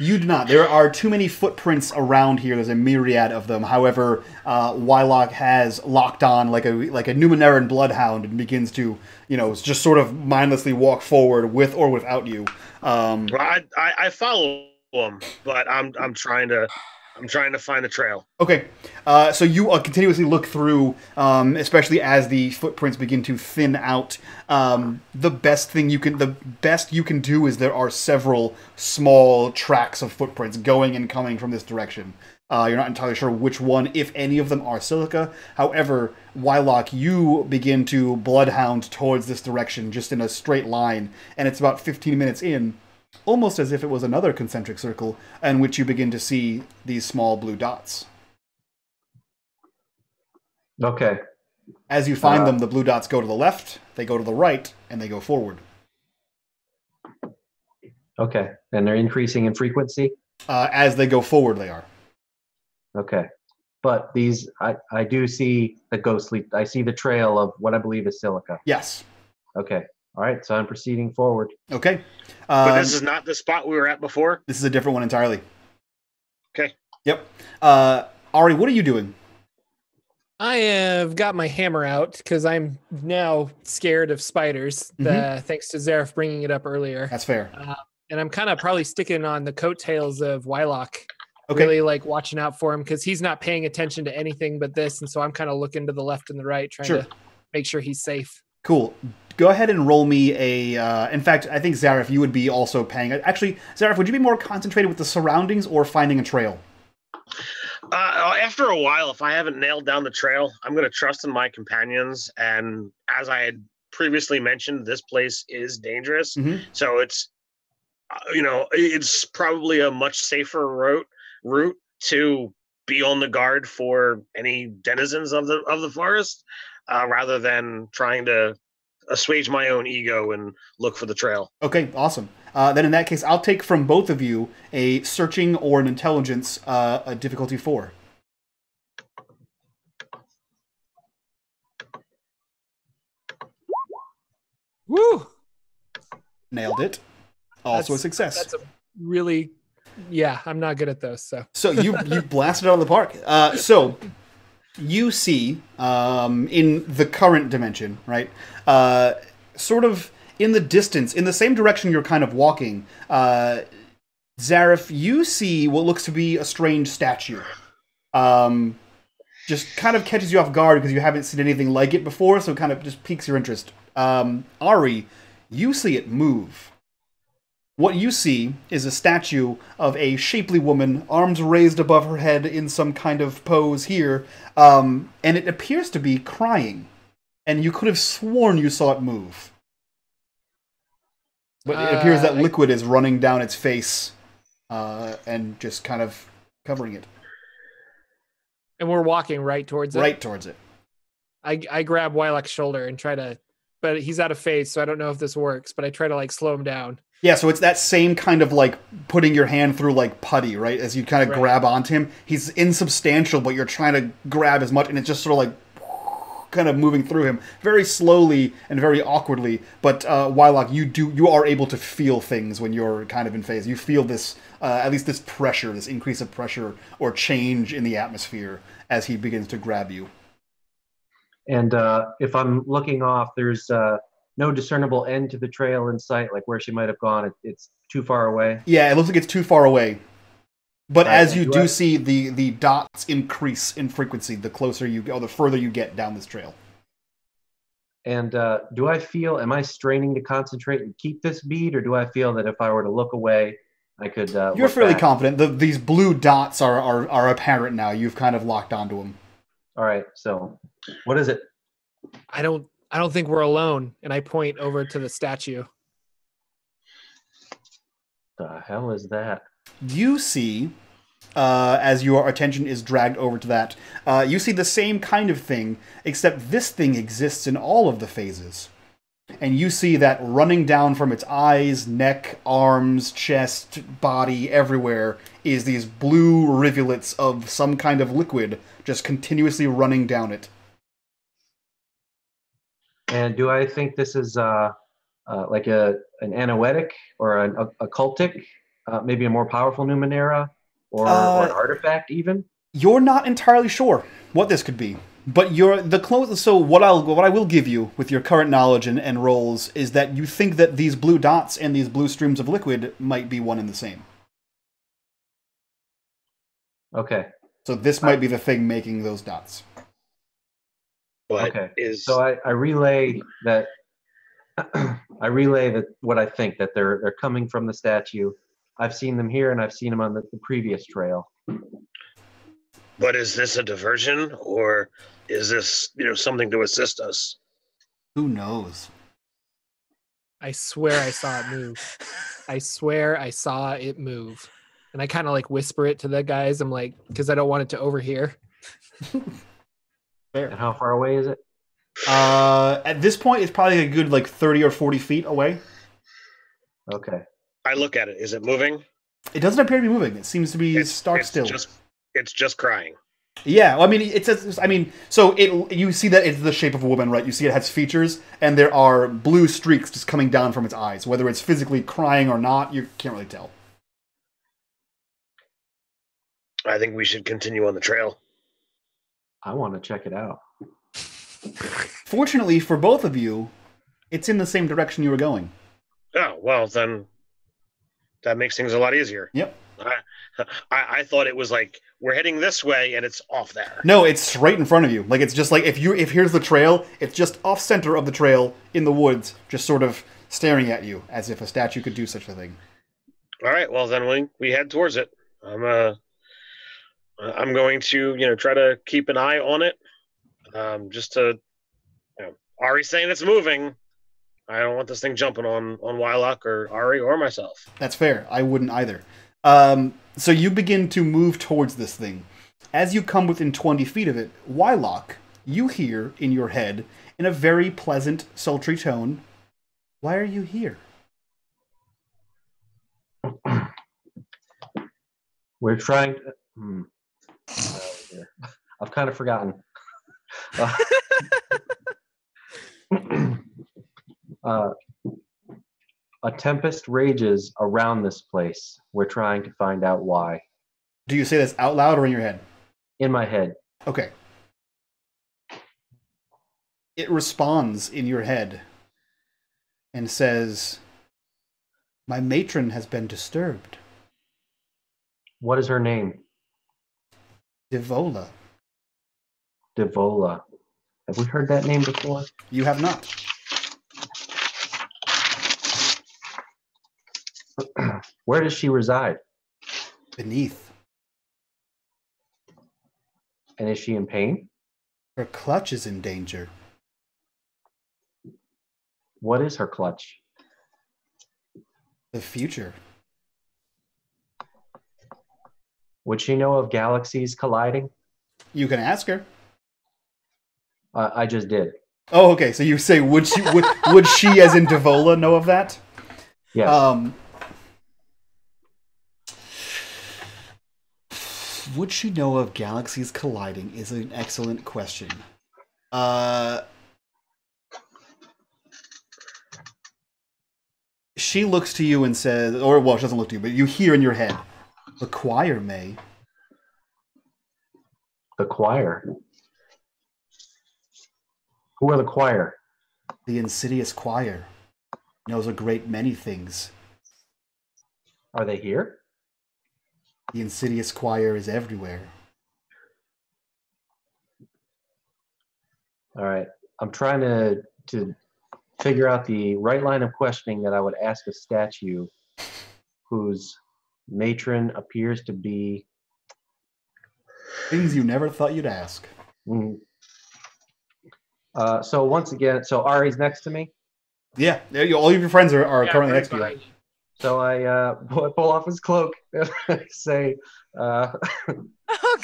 You do not. There are too many footprints around here. There's a myriad of them. However, Wyloch has locked on like a Numeneran bloodhound and begins to, just sort of mindlessly walk forward with or without you. Well, I follow him, but I'm trying to find the trail. Okay, so you continuously look through, especially as the footprints begin to thin out. The best you can do is there are several small tracks of footprints going and coming from this direction. You're not entirely sure which one, if any of them, are Silica. However, Wyloch, you begin to bloodhound towards this direction just in a straight line, and it's about 15 minutes in, almost as if it was another concentric circle, in which you begin to see these small blue dots. Okay. As you find them, the blue dots go to the left, they go to the right, and they go forward. Okay. And they're increasing in frequency? As they go forward, they are. Okay. But these, I do see the ghostly, I see the trail of what I believe is Silica. Yes. Okay. All right, so I'm proceeding forward. Okay. But this is not the spot we were at before? This is a different one entirely. Okay. Yep. Arri, what are you doing? I have got my hammer out because I'm now scared of spiders, thanks to Zariff bringing it up earlier. That's fair. And I'm kind of probably sticking on the coattails of Wyloch. Okay. Really watching out for him because he's not paying attention to anything but this. And so I'm kind of looking to the left and the right, trying to make sure he's safe. Cool. go ahead and roll me a... in fact, I think, Zariff, you would be also paying... Actually, Zariff, would you be more concentrated with the surroundings or finding a trail? After a while, if I haven't nailed down the trail, I'm going to trust in my companions. And as I had previously mentioned, this place is dangerous. So it's, it's probably a much safer route to be on the guard for any denizens of the forest, rather than trying to assuage my own ego and look for the trail. Okay, awesome. Then in that case, I'll take from both of you a searching or an intelligence, a difficulty 4. Woo! Nailed it. Also a success. That's a really... Yeah, I'm not good at those, so... So you blasted out of the park. So you see, in the current dimension, right, sort of in the distance, in the same direction you're kind of walking, Zariff, you see what looks to be a strange statue. Just kind of catches you off guard because you haven't seen anything like it before, so it kind of just piques your interest. Arri, you see it move. What you see is a statue of a shapely woman, arms raised above her head in some kind of pose here, and it appears to be crying. And you could have sworn you saw it move. But it appears that liquid is running down its face, and just kind of covering it. And we're walking right towards it? Right towards it. I grab Wyloch's shoulder and try to... But he's out of phase, so I don't know if this works, but I try to, like, slow him down. Yeah, so it's that same kind of, like, putting your hand through, like, putty, right? As you kind of grab onto him. He's insubstantial, but you're trying to grab as much, and it's just sort of, like, kind of moving through him. Very slowly and very awkwardly, but, Wyloch, you are able to feel things when you're kind of in phase. You feel this, at least this pressure, this increase of pressure or change in the atmosphere as he begins to grab you. And if I'm looking off, there's no discernible end to the trail in sight, like where she might have gone. It's too far away. Yeah, it looks like it's too far away. But as you do see the dots increase in frequency, the closer you go, the further you get down this trail. And do I feel, am I straining to concentrate and keep this bead, or do I feel that if I were to look away, I could You're fairly confident. These blue dots are apparent now. You've kind of locked onto them. All right, so what is it? I don't think we're alone, and I point over to the statue. The hell is that? You see, as your attention is dragged over to that, you see the same kind of thing, except this thing exists in all of the phases. And you see that running down from its eyes, neck, arms, chest, body, everywhere, is these blue rivulets of some kind of liquid just continuously running down it. And do I think this is like an anoetic or an occultic, maybe a more powerful Numenera, or an artifact even? You're not entirely sure what this could be. But so what I will give you with your current knowledge and rolls is that you think that these blue dots and these blue streams of liquid might be one and the same. Okay. So this might be the thing making those dots. But okay. So I relay that what I think, that they're coming from the statue. I've seen them here, and I've seen them on the previous trail. But is this a diversion, or is this, something to assist us? Who knows? I swear I saw it move. I swear I saw it move. And I kind of like whisper it to the guys. I'm like, because I don't want it to overhear. Fair. And how far away is it? At this point, it's probably a good 30 or 40 feet away. Okay. I look at it. Is it moving? It doesn't appear to be moving. It seems to be stark still. It's just crying. Yeah, well, I mean, so you see that it's the shape of a woman, right? You see it has features, and there are blue streaks just coming down from its eyes. Whether it's physically crying or not, you can't really tell. I think we should continue on the trail. I want to check it out. Fortunately for both of you, it's in the same direction you were going. Oh, well, then that makes things a lot easier. Yep. I thought it was like we're heading this way and it's off there. No, it's right in front of you. Like it's just like if here's the trail, it's just off center of the trail in the woods, just sort of staring at you as if a statue could do such a thing. All right, well then we head towards it. I'm going to try to keep an eye on it, just to Arri saying it's moving. I don't want this thing jumping on Wyloch or Arri or myself. That's fair. I wouldn't either. So you begin to move towards this thing. As you come within 20 feet of it, Wyloch, you hear in your head, in a very pleasant, sultry tone, "Why are you here?" We're trying to... I've kind of forgotten. A tempest rages around this place. We're trying to find out why. Do you say this out loud or in your head? In my head. Okay. It responds in your head and says, "My matron has been disturbed." What is her name? Devola. Devola. Have we heard that name before? You have not. Where does she reside? Beneath. And is she in pain? Her clutch is in danger. What is her clutch? The future. Would she know of galaxies colliding? You can ask her. I just did. Oh, okay. So you say, would she, as in Devola, know of that? Yes. Would she know of galaxies colliding is an excellent question. She looks to you and says, or well, she doesn't look to you, but you hear in your head, "The choir may." The choir? Who are the choir? The insidious choir knows a great many things. Are they here? The insidious choir is everywhere. All right. I'm trying to figure out the right line of questioning that I would ask a statue whose matron appears to be... Things you never thought you'd ask. So once again, so Ari's next to me? Yeah, all of your friends are currently next to you. So I pull off his cloak and I say, Oh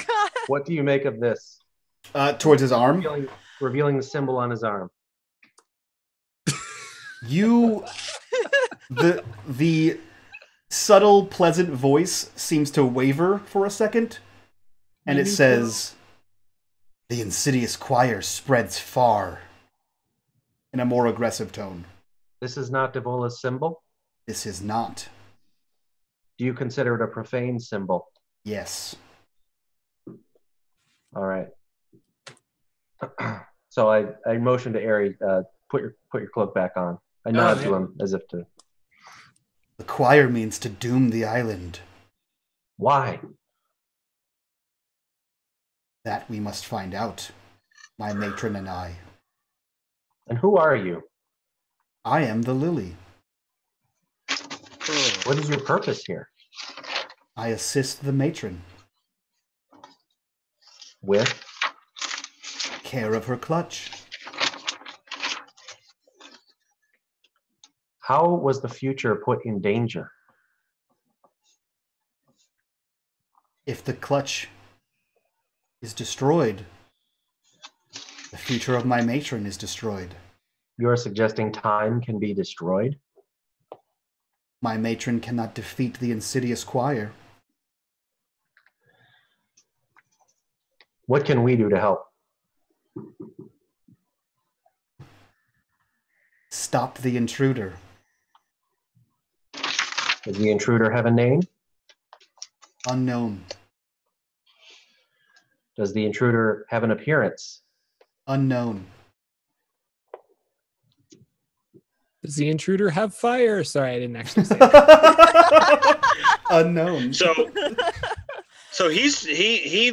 God! "What do you make of this?" Towards his arm? Revealing the symbol on his arm. The subtle, pleasant voice seems to waver for a second, and it says, "The insidious choir spreads far," in a more aggressive tone. This is not Devola's symbol? This is not. Do you consider it a profane symbol? Yes. All right. So I motion to Arri, put your cloak back on. I nod to him as if to... The choir means to doom the island. Why? That we must find out, my matron and I. And who are you? I am the lily. What is your purpose here? I assist the matron. With? Care of her clutch. How was the future put in danger? If the clutch is destroyed, the future of my matron is destroyed. You're suggesting time can be destroyed? My matron cannot defeat the insidious choir. What can we do to help? Stop the intruder. Does the intruder have a name? Unknown. Does the intruder have an appearance? Unknown. Does the intruder have fire? Sorry, I didn't actually say that. Unknown. So he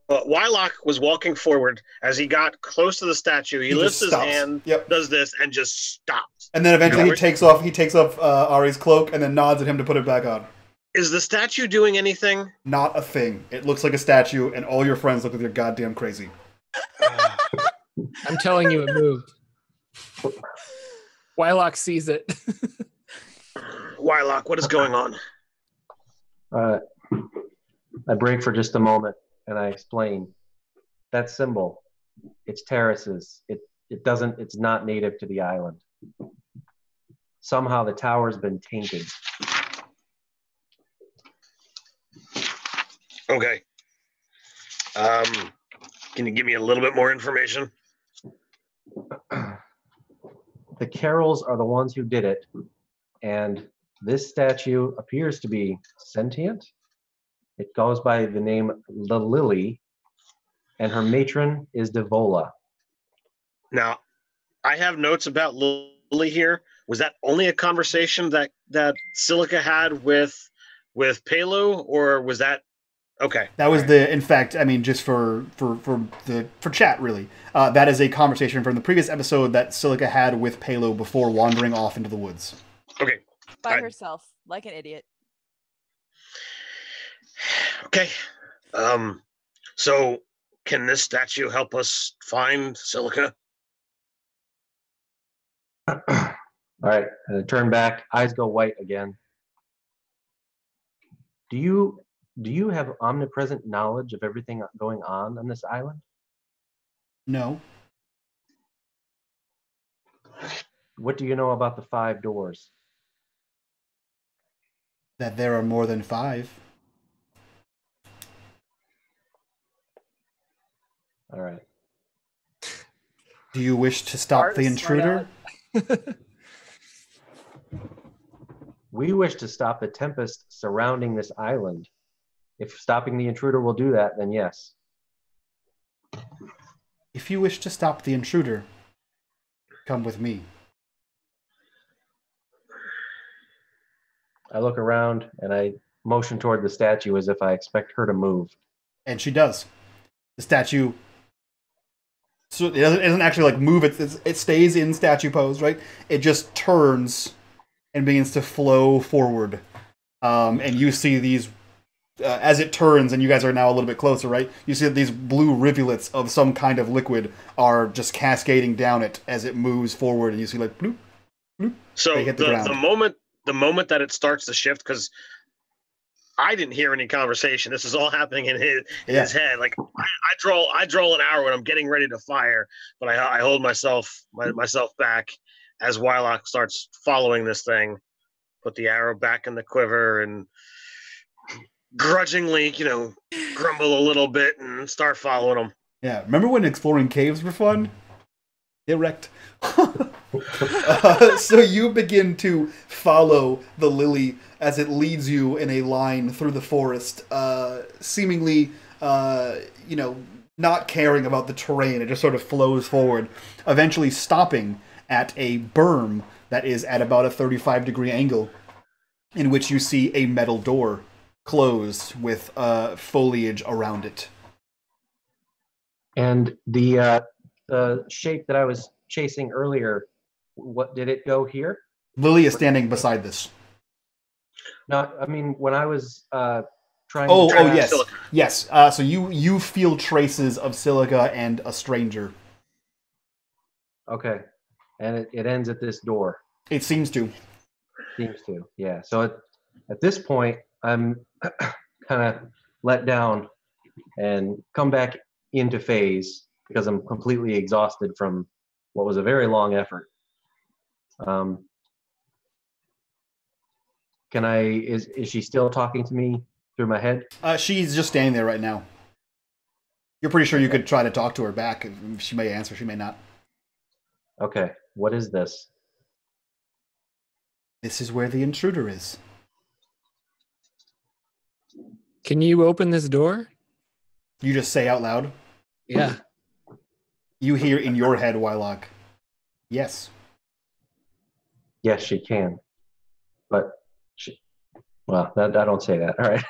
Wyloch was walking forward. As he got close to the statue, he lifts his hand, does this, and just stops. And then eventually he takes off Arri's cloak and then nods at him to put it back on. Is the statue doing anything? Not a thing. It looks like a statue, and all your friends look like they're goddamn crazy. I'm telling you, it moved. Wyloch sees it. Wyloch, what is going on? I break for just a moment, and I explain. That symbol, it's terraces. It's not native to the island. Somehow the tower's been tainted. Okay. Can you give me a little bit more information? The Carrolls are the ones who did it, and this statue appears to be sentient. It goes by the name the Lily, and her matron is Devola. Now, I have notes about Lily here. Was that only a conversation that Silica had with Pelu, or was that okay? That was in fact, I mean, just for chat, really. That is a conversation from the previous episode that Silica had with Pelu before wandering off into the woods. Okay. By herself, like an idiot. Okay. So can this statue help us find Silica? All right, and I turn back, eyes go white again. Do you have omnipresent knowledge of everything going on this island? No. What do you know about the 5 doors? That there are more than 5. All right. Do you wish to stop the intruder? We wish to stop the tempest surrounding this island. If stopping the intruder will do that, then yes. If you wish to stop the intruder, come with me. I look around and I motion toward the statue as if I expect her to move. And she does. The statue, so it doesn't actually like move. It stays in statue pose, right? It just turns and begins to flow forward. And you see these, as it turns, and you guys are now a little bit closer, right? You see that these blue rivulets of some kind of liquid are just cascading down it as it moves forward, and you see like bloop, bloop. So they hit the ground. the moment that it starts to shift, because I didn't hear any conversation. This is all happening in his head. Like I draw an arrow and I'm getting ready to fire, but I hold myself back as Wyloch starts following this thing. Put the arrow back in the quiver and grudgingly, grumble a little bit and start following him. Yeah, remember when exploring caves were fun? Get wrecked. So you begin to follow the lily as it leads you in a line through the forest, seemingly, not caring about the terrain. It just sort of flows forward, eventually stopping at a berm that is at about a 35-degree angle, in which you see a metal door closed with foliage around it. And the shape that I was chasing earlier, what did it go here? Lily is standing beside this. No, I mean when I was trying. Yes, Silica. Yes. So you feel traces of Silica and a stranger. Okay, and it ends at this door. It seems to. Yeah. So at this point, I'm kind of let down and come back into phase because I'm completely exhausted from what was a very long effort. Is she still talking to me through my head? She's just standing there right now. You're pretty sure you could try to talk to her back. She may answer, she may not. Okay, what is this? This is where the intruder is. Can you open this door? You just say out loud? Yeah. You hear in your head, Wyloch, yes. Yes, she can. But well, I don't say that. All right.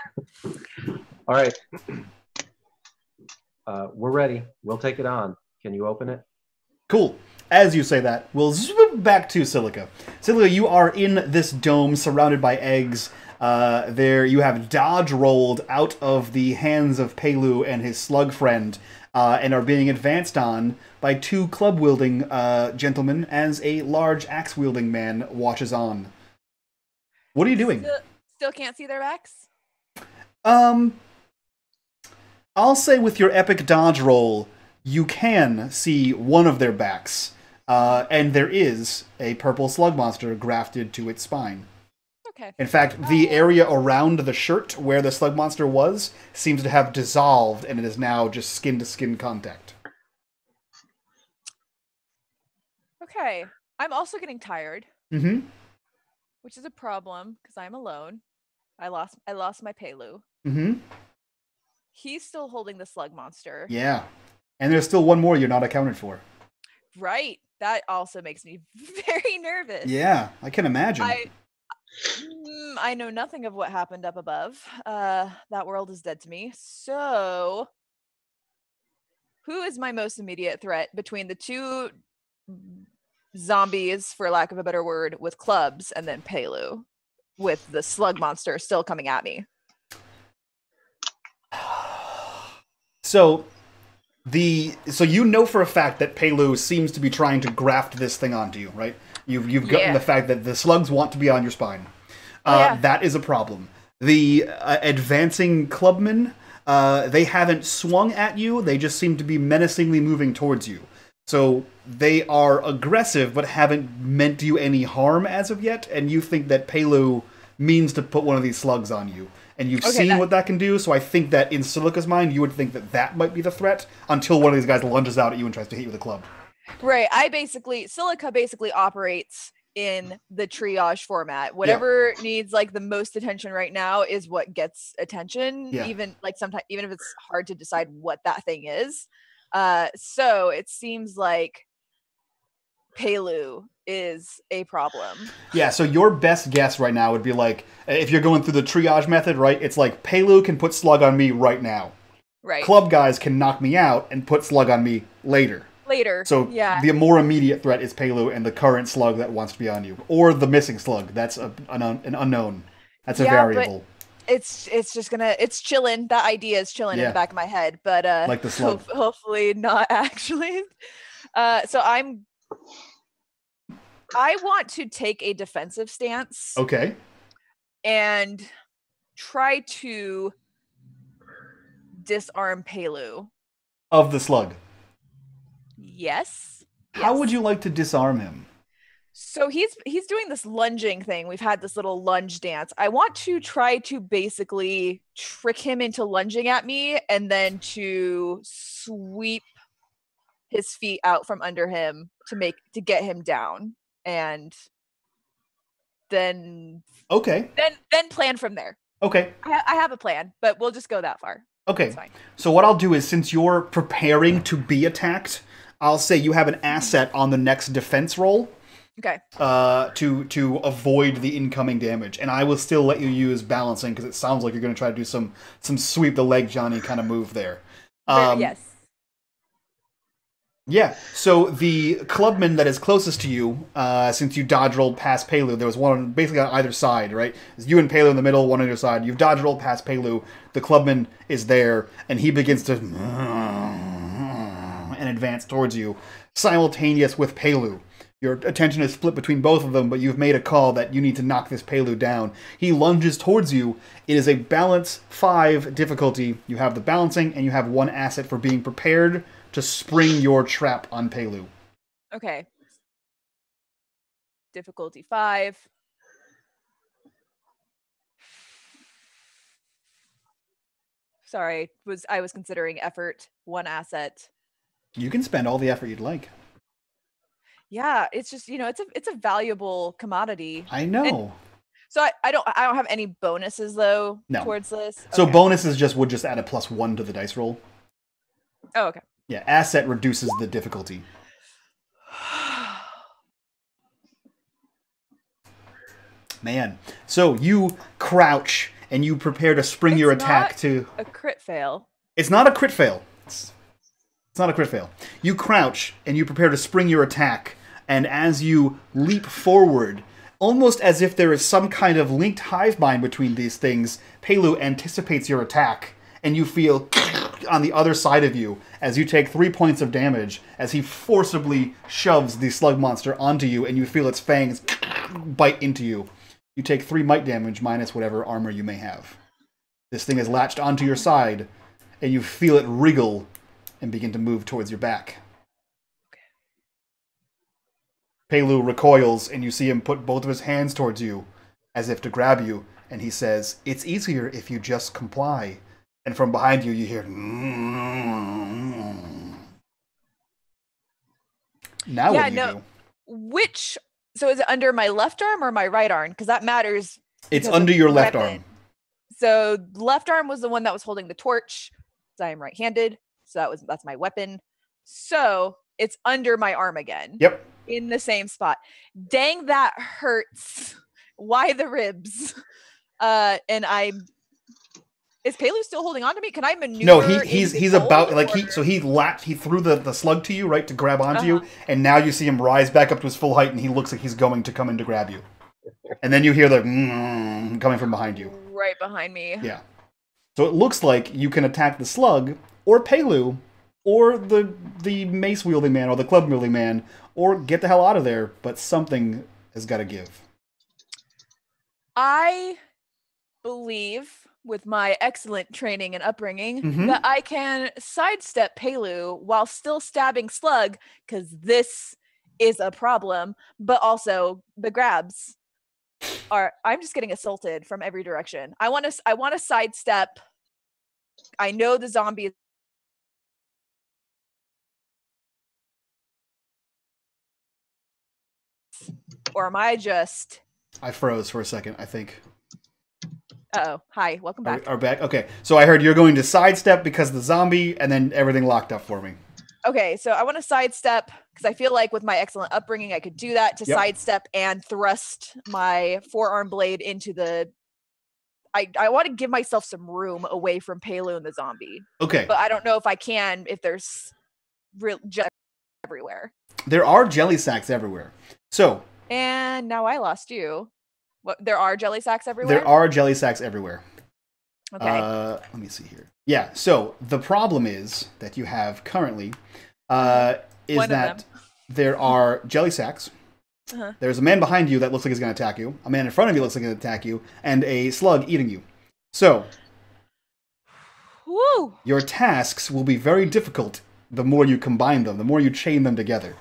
All right. We're ready. We'll take it on. Can you open it? Cool. As you say that, we'll zoom back to Silica. Silica, you are in this dome surrounded by eggs. There you have dodge rolled out of the hands of Pelu and his slug friend, and are being advanced on by two club-wielding gentlemen as a large axe-wielding man watches on. What are you doing? Still can't see their backs? I'll say with your epic dodge roll, you can see one of their backs, and there is a purple slug monster grafted to its spine. Okay. In fact, the area around the shirt where the slug monster was seems to have dissolved, and it is now just skin-to-skin contact. Okay. I'm also getting tired. Mm-hmm. Which is a problem, because I'm alone. I lost my Pelu. Mm-hmm. He's still holding the slug monster. Yeah. And there's still one more you're not accounted for. Right. That also makes me very nervous. Yeah, I can imagine. I know nothing of what happened up above. That world is dead to me. So, who is my most immediate threat between the two zombies, for lack of a better word, with clubs, and then Pelu, with the slug monster still coming at me? So you know for a fact that Pelu seems to be trying to graft this thing onto you, right? You've gotten the fact that the slugs want to be on your spine. That is a problem. The advancing clubmen, they haven't swung at you. They just seem to be menacingly moving towards you. So they are aggressive, but haven't meant you any harm as of yet. And you think that Pelu means to put one of these slugs on you. And you've seen what that can do, so I think that in Silica's mind, you would think that that might be the threat until one of these guys lunges out at you and tries to hit you with a club. Right. Silica basically operates in the triage format. Whatever needs like the most attention right now is what gets attention. Yeah. Even if it's hard to decide what that thing is. So it seems like Pelu is a problem. Yeah, so your best guess right now would be like, if you're going through the triage method, right, it's like, Pelu can put slug on me right now. Right. Club guys can knock me out and put slug on me later. So the more immediate threat is Pelu and the current slug that wants to be on you. Or the missing slug. That's an unknown. That's a variable. But it's chilling. That idea is chilling in the back of my head. But like the slug. Hopefully not actually. So I want to take a defensive stance. Okay. And try to disarm Pelu. Of the slug? Yes. How would you like to disarm him? So he's doing this lunging thing. We've had this little lunge dance. I want to try to basically trick him into lunging at me and then to sweep his feet out from under him to get him down. And then then plan from there. Okay. I have a plan, but we'll just go that far. Okay. So what I'll do is, since you're preparing to be attacked, I'll say you have an asset on the next defense roll. Okay. To avoid the incoming damage, and I will still let you use balancing because it sounds like you're going to try to do some sweep the leg Johnny kind of move there. Yes. Yeah, so the clubman that is closest to you, since you dodge rolled past Pelu, there was one basically on either side, right? It's you and Pelu in the middle, one on your side. You've dodge rolled past Pelu, the clubman is there, and he begins to and advance towards you, simultaneous with Pelu. Your attention is split between both of them, but you've made a call that you need to knock this Pelu down. He lunges towards you. It is a balance 5 difficulty. You have the balancing, and you have 1 asset for being prepared to spring your trap on Pelu. Okay. Difficulty 5. Sorry, I was considering effort, 1 asset. You can spend all the effort you'd like. Yeah, it's just, it's a valuable commodity. I know. And so I don't have any bonuses though towards this. So bonuses would just add a +1 to the dice roll. Oh, okay. Yeah, asset reduces the difficulty. Man. So you crouch and you prepare to spring your attack to... a crit fail. It's not a crit fail. It's not a crit fail. You crouch and you prepare to spring your attack, and as you leap forward, almost as if there is some kind of linked hive mind between these things, Pelu anticipates your attack, and you feel on the other side of you as you take 3 points of damage as he forcibly shoves the slug monster onto you, and you feel its fangs bite into you. You take 3 might damage minus whatever armor you may have. This thing is latched onto your side, and you feel it wriggle and begin to move towards your back. Pelu recoils, and you see him put both of his hands towards you, as if to grab you, and he says, "It's easier if you just comply." And from behind you, you hear... Now what do you do? Which... So is it under my left arm or my right arm? Because that matters. It's under your left arm. So left arm was the one that was holding the torch. So I am right-handed. So that's my weapon. So it's under my arm again. Yep. In the same spot. Dang, that hurts. Why the ribs? And is Pelu still holding on to me? Can I maneuver? No, he's about like he threw the slug to you, right, to grab onto you, and now you see him rise back up to his full height, and he looks like he's going to come in to grab you. And then you hear the coming from behind you. Right behind me. Yeah. So it looks like you can attack the slug, or Pelu, or the mace wielding man, or the club wielding man, or get the hell out of there. But something has got to give. I believe, with my excellent training and upbringing, that I can sidestep Pelu while still stabbing Slug, because this is a problem. But also the grabs are... I'm just getting assaulted from every direction. I want to sidestep. I know the zombie. Or am I just... I froze for a second, I think. Uh-oh. Hi, welcome back. Are back? Okay. So I heard you're going to sidestep because of the zombie, and then everything locked up for me. Okay, so I want to sidestep, because I feel like with my excellent upbringing, I could do that, to sidestep and thrust my forearm blade into the... I want to give myself some room away from Pelu and the zombie. Okay. But I don't know if I can, if there's real jelly everywhere. There are jelly sacks everywhere. So... And now I lost you. What? There are jelly sacks everywhere? There are jelly sacks everywhere. Okay. Let me see here. Yeah, so the problem is that you have currently is that there are jelly sacks. There's a man behind you that looks like he's going to attack you. A man in front of you looks like he's going to attack you. And a slug eating you. So, your tasks will be very difficult the more you combine them, the more you chain them together.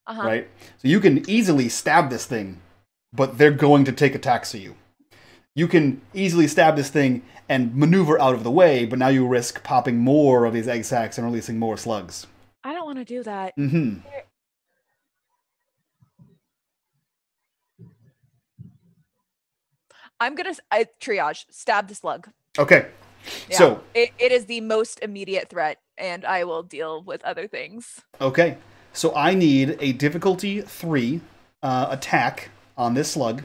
Right? So you can easily stab this thing, but they're going to take attacks to you. You can easily stab this thing and maneuver out of the way, but now you risk popping more of these egg sacs and releasing more slugs. I don't want to do that. I'm going to triage, stab the slug. Okay. Yeah. So it is the most immediate threat, and I will deal with other things. Okay. So I need a difficulty 3 attack on this slug.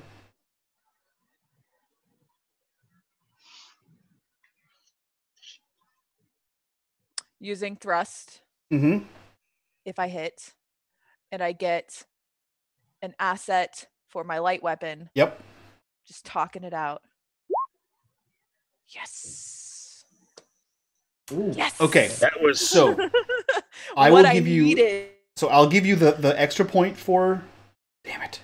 Using thrust. If I hit, and I get an asset for my light weapon. Yep. Just talking it out. Yes. Ooh. Yes. Okay. That was so. I will give you. Needed. So I'll give you the extra point for... Damn it.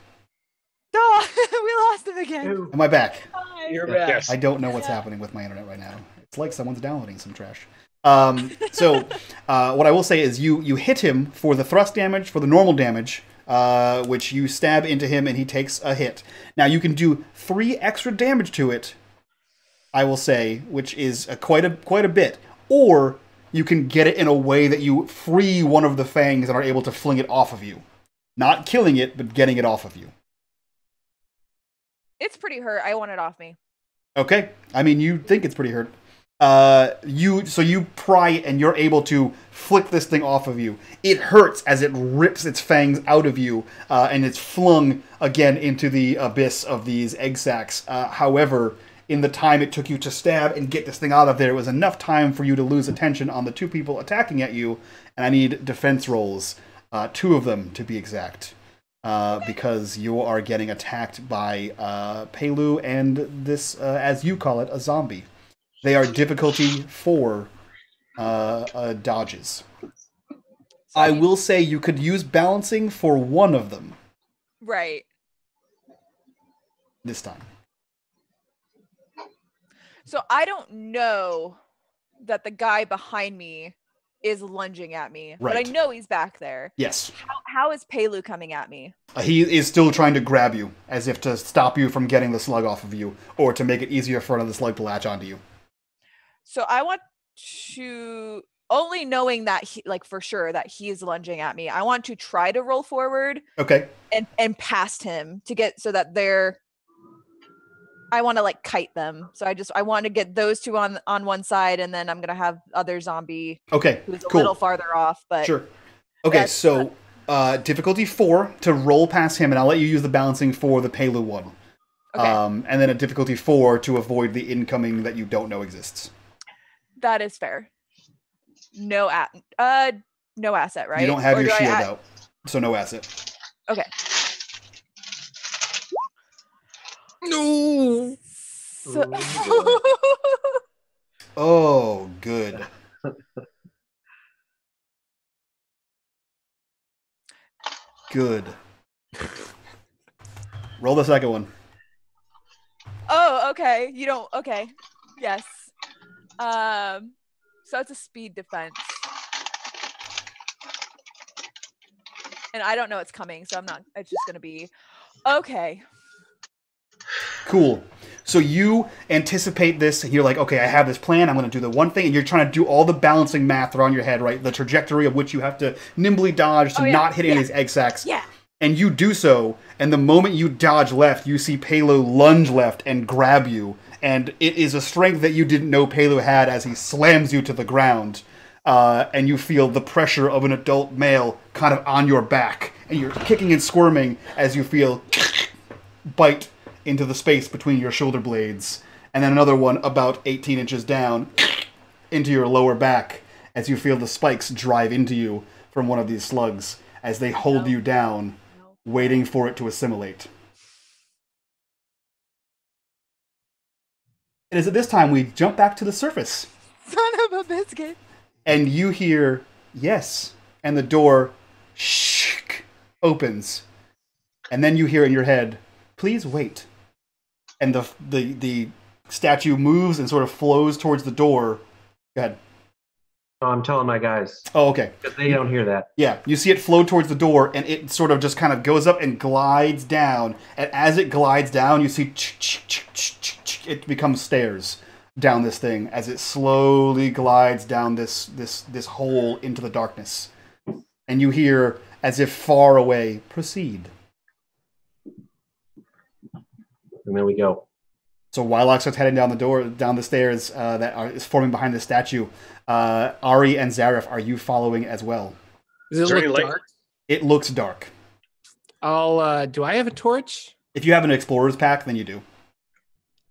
Oh, we lost him again. Am I back? Hi. You're back. Yes. I don't know what's happening with my internet right now. It's like someone's downloading some trash. So what I will say is you hit him for the thrust damage, for the normal damage, which you stab into him and he takes a hit. Now you can do 3 extra damage to it, I will say, which is quite a bit. Or... you can get it in a way that you free one of the fangs and are able to fling it off of you. Not killing it, but getting it off of you. It's pretty hurt. I want it off me. Okay. I mean, you think it's pretty hurt. You pry it and you're able to flick this thing off of you. It hurts as it rips its fangs out of you, and it's flung again into the abyss of these egg sacs. However, in the time it took you to stab and get this thing out of there, it was enough time for you to lose attention on the two people attacking at you, and I need defense rolls, 2 of them to be exact, because you are getting attacked by Pelu and this, as you call it, a zombie. They are difficulty 4 dodges. I will say you could use balancing for one of them. Right. This time. So I don't know that the guy behind me is lunging at me, right. But I know he's back there. Yes. How is Pelu coming at me? He is still trying to grab you, as if to stop you from getting the slug off of you, or to make it easier for another slug to latch onto you. So I want to, only knowing that he, like for sure that he's lunging at me, I want to try to roll forward. Okay. And past him to get so that I want to like kite them. So I want to get those two on one side, and then I'm gonna have other zombie. Okay. Who's a little farther off, but sure. Okay, so difficulty 4 to roll past him, and I'll let you use the balancing for the Pelu one. Okay. And then a difficulty 4 to avoid the incoming that you don't know exists. That is fair. No asset, right? You don't have your shield out, so no asset. Okay. No. So oh, good. Good. Roll the second one. Oh, okay. You don't. Okay. Yes. So it's a speed defense, and I don't know it's coming, so I'm not. It's just gonna be okay. Cool. So you anticipate this, and you're like, okay, I have this plan. I'm going to do the one thing, and you're trying to do all the balancing math around your head, right? The trajectory of which you have to nimbly dodge to not hit any of these egg sacs. Yeah. And you do so, and the moment you dodge left, you see Pelu lunge left and grab you, and it is a strength that you didn't know Pelu had as he slams you to the ground, and you feel the pressure of an adult male kind of on your back, and you're kicking and squirming as you feel bite into the space between your shoulder blades, and then another one about 18 inches down into your lower back as you feel the spikes drive into you from one of these slugs as they hold you down, waiting for it to assimilate. It is at this time we jump back to the surface. Son of a biscuit. And you hear, yes, and the door opens. And then you hear in your head, please wait. And the statue moves and sort of flows towards the door. Go ahead. Oh, I'm telling my guys. Oh, okay. Because they don't hear that. Yeah, you see it flow towards the door, and it sort of just kind of goes up and glides down. And as it glides down, you see it becomes stairs down this thing as it slowly glides down this hole into the darkness. And you hear, as if far away, proceed. And there we go. So Wyloch starts heading down the stairs is forming behind the statue. Arri and Zariff, are you following as well? Does it look dark? It looks dark. Do I have a torch? If you have an explorer's pack, then you do.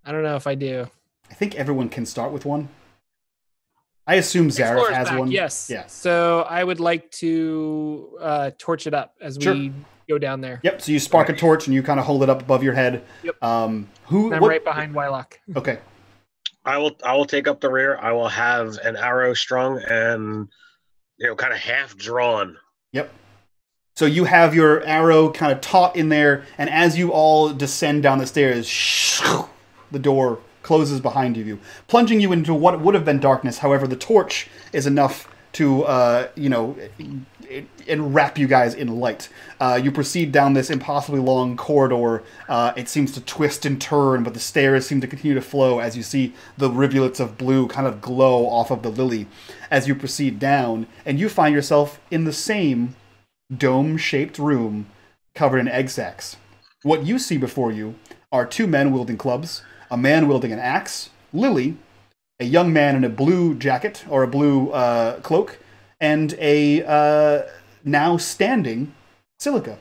I don't know if I do. I think everyone can start with one. I assume Zariff has one. Yes. Yeah. So I would like to torch it up as we go down there. Yep. So you spark a torch and you kind of hold it up above your head. Yep. I'm right behind Wyloch. Okay. I will take up the rear. I will have an arrow strung and kind of half drawn. Yep. So you have your arrow kind of taut in there, and as you all descend down the stairs, the door closes behind you, plunging you into what would have been darkness. However, the torch is enough to and wrap you guys in light. You proceed down this impossibly long corridor. It seems to twist and turn, but the stairs seem to continue to flow as you see the rivulets of blue kind of glow off of the lily as you proceed down, and you find yourself in the same dome-shaped room covered in egg sacs. What you see before you are two men wielding clubs, a man wielding an axe, Lily, a young man in a blue jacket or a blue cloak, and a now standing Silica.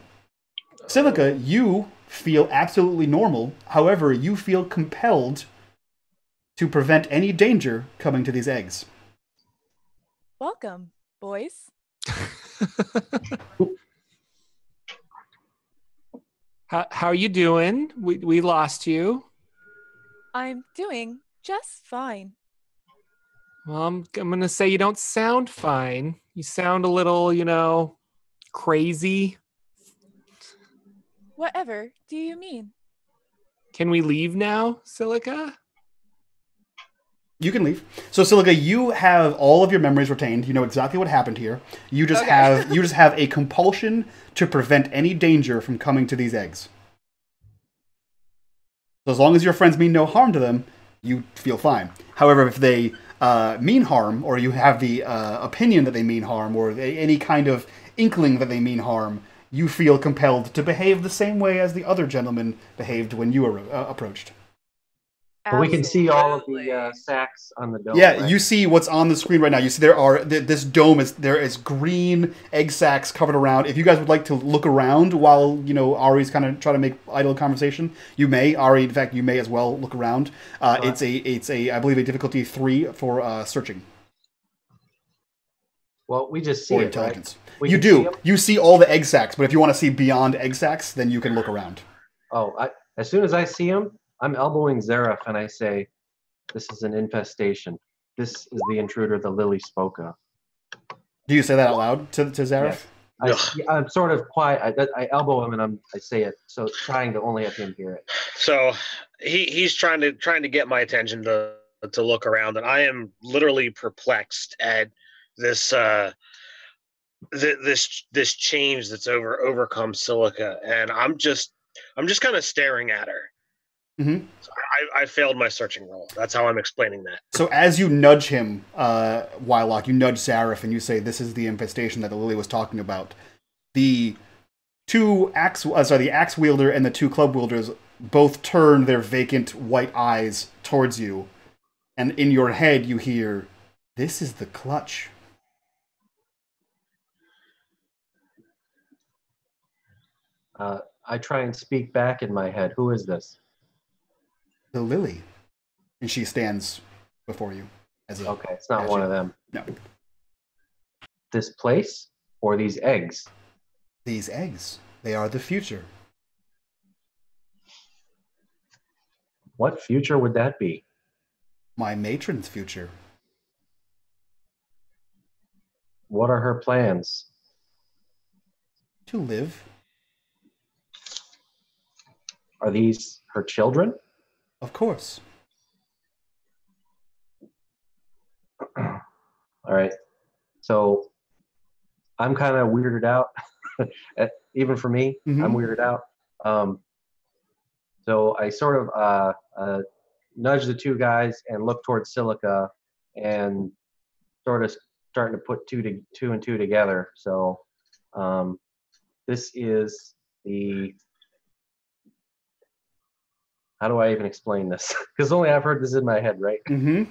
Silica, you feel absolutely normal. However, you feel compelled to prevent any danger coming to these eggs. Welcome, boys. How are you doing? We lost you. I'm doing just fine. Well, I'm going to say you don't sound fine. You sound a little, crazy. Whatever do you mean? Can we leave now, Silica? You can leave. So Silica, you have all of your memories retained. You know exactly what happened here. You just have a compulsion to prevent any danger from coming to these eggs. So as long as your friends mean no harm to them, you feel fine. However, if they mean harm, or you have the opinion that they mean harm, or any kind of inkling that they mean harm, you feel compelled to behave the same way as the other gentleman behaved when you were approached. But we can see all of the sacks on the dome. Yeah, right? you see what's on the screen right now. You see this dome there is green egg sacks covered around. If you guys would like to look around while Ari's kind of trying to make idle conversation, you may. Ari, in fact, you may as well look around. It's a I believe a difficulty 3 for searching. Well, we just see or it, intelligence. Right? You do. You see all the egg sacks, but if you want to see beyond egg sacks, then you can look around. Oh, as soon as I see them, I'm elbowing Zariff and I say, "This is an infestation. This is the intruder the Lily spoke of." Do you say that out loud to Zariff? Yes. I'm sort of quiet. I elbow him and I say it, so trying to only have him hear it. So he's trying to get my attention to look around, and I am literally perplexed at this this change that's overcome Silica, and I'm just kind of staring at her. Mm-hmm. So I failed my searching roll. That's how I'm explaining that. So as you nudge him, Wyloch, you nudge Zariff and you say, "This is the infestation that the Lily was talking about." The the axe wielder and the two club wielders both turn their vacant white eyes towards you, and in your head you hear, "This is the clutch." I try and speak back in my head. Who is this? The Lily. And she stands before you. Okay, it's not one of them. No. This place or these eggs? These eggs. They are the future. What future would that be? My matron's future. What are her plans? To live. Are these her children? Of course. All right. So I'm kind of weirded out. Even for me, Mm-hmm. I'm weirded out. So I sort of nudge the two guys and look towards Silica and sort of starting to put two and two together. So this is the... How do I even explain this? Because only I've heard this in my head, right? Mm-hmm.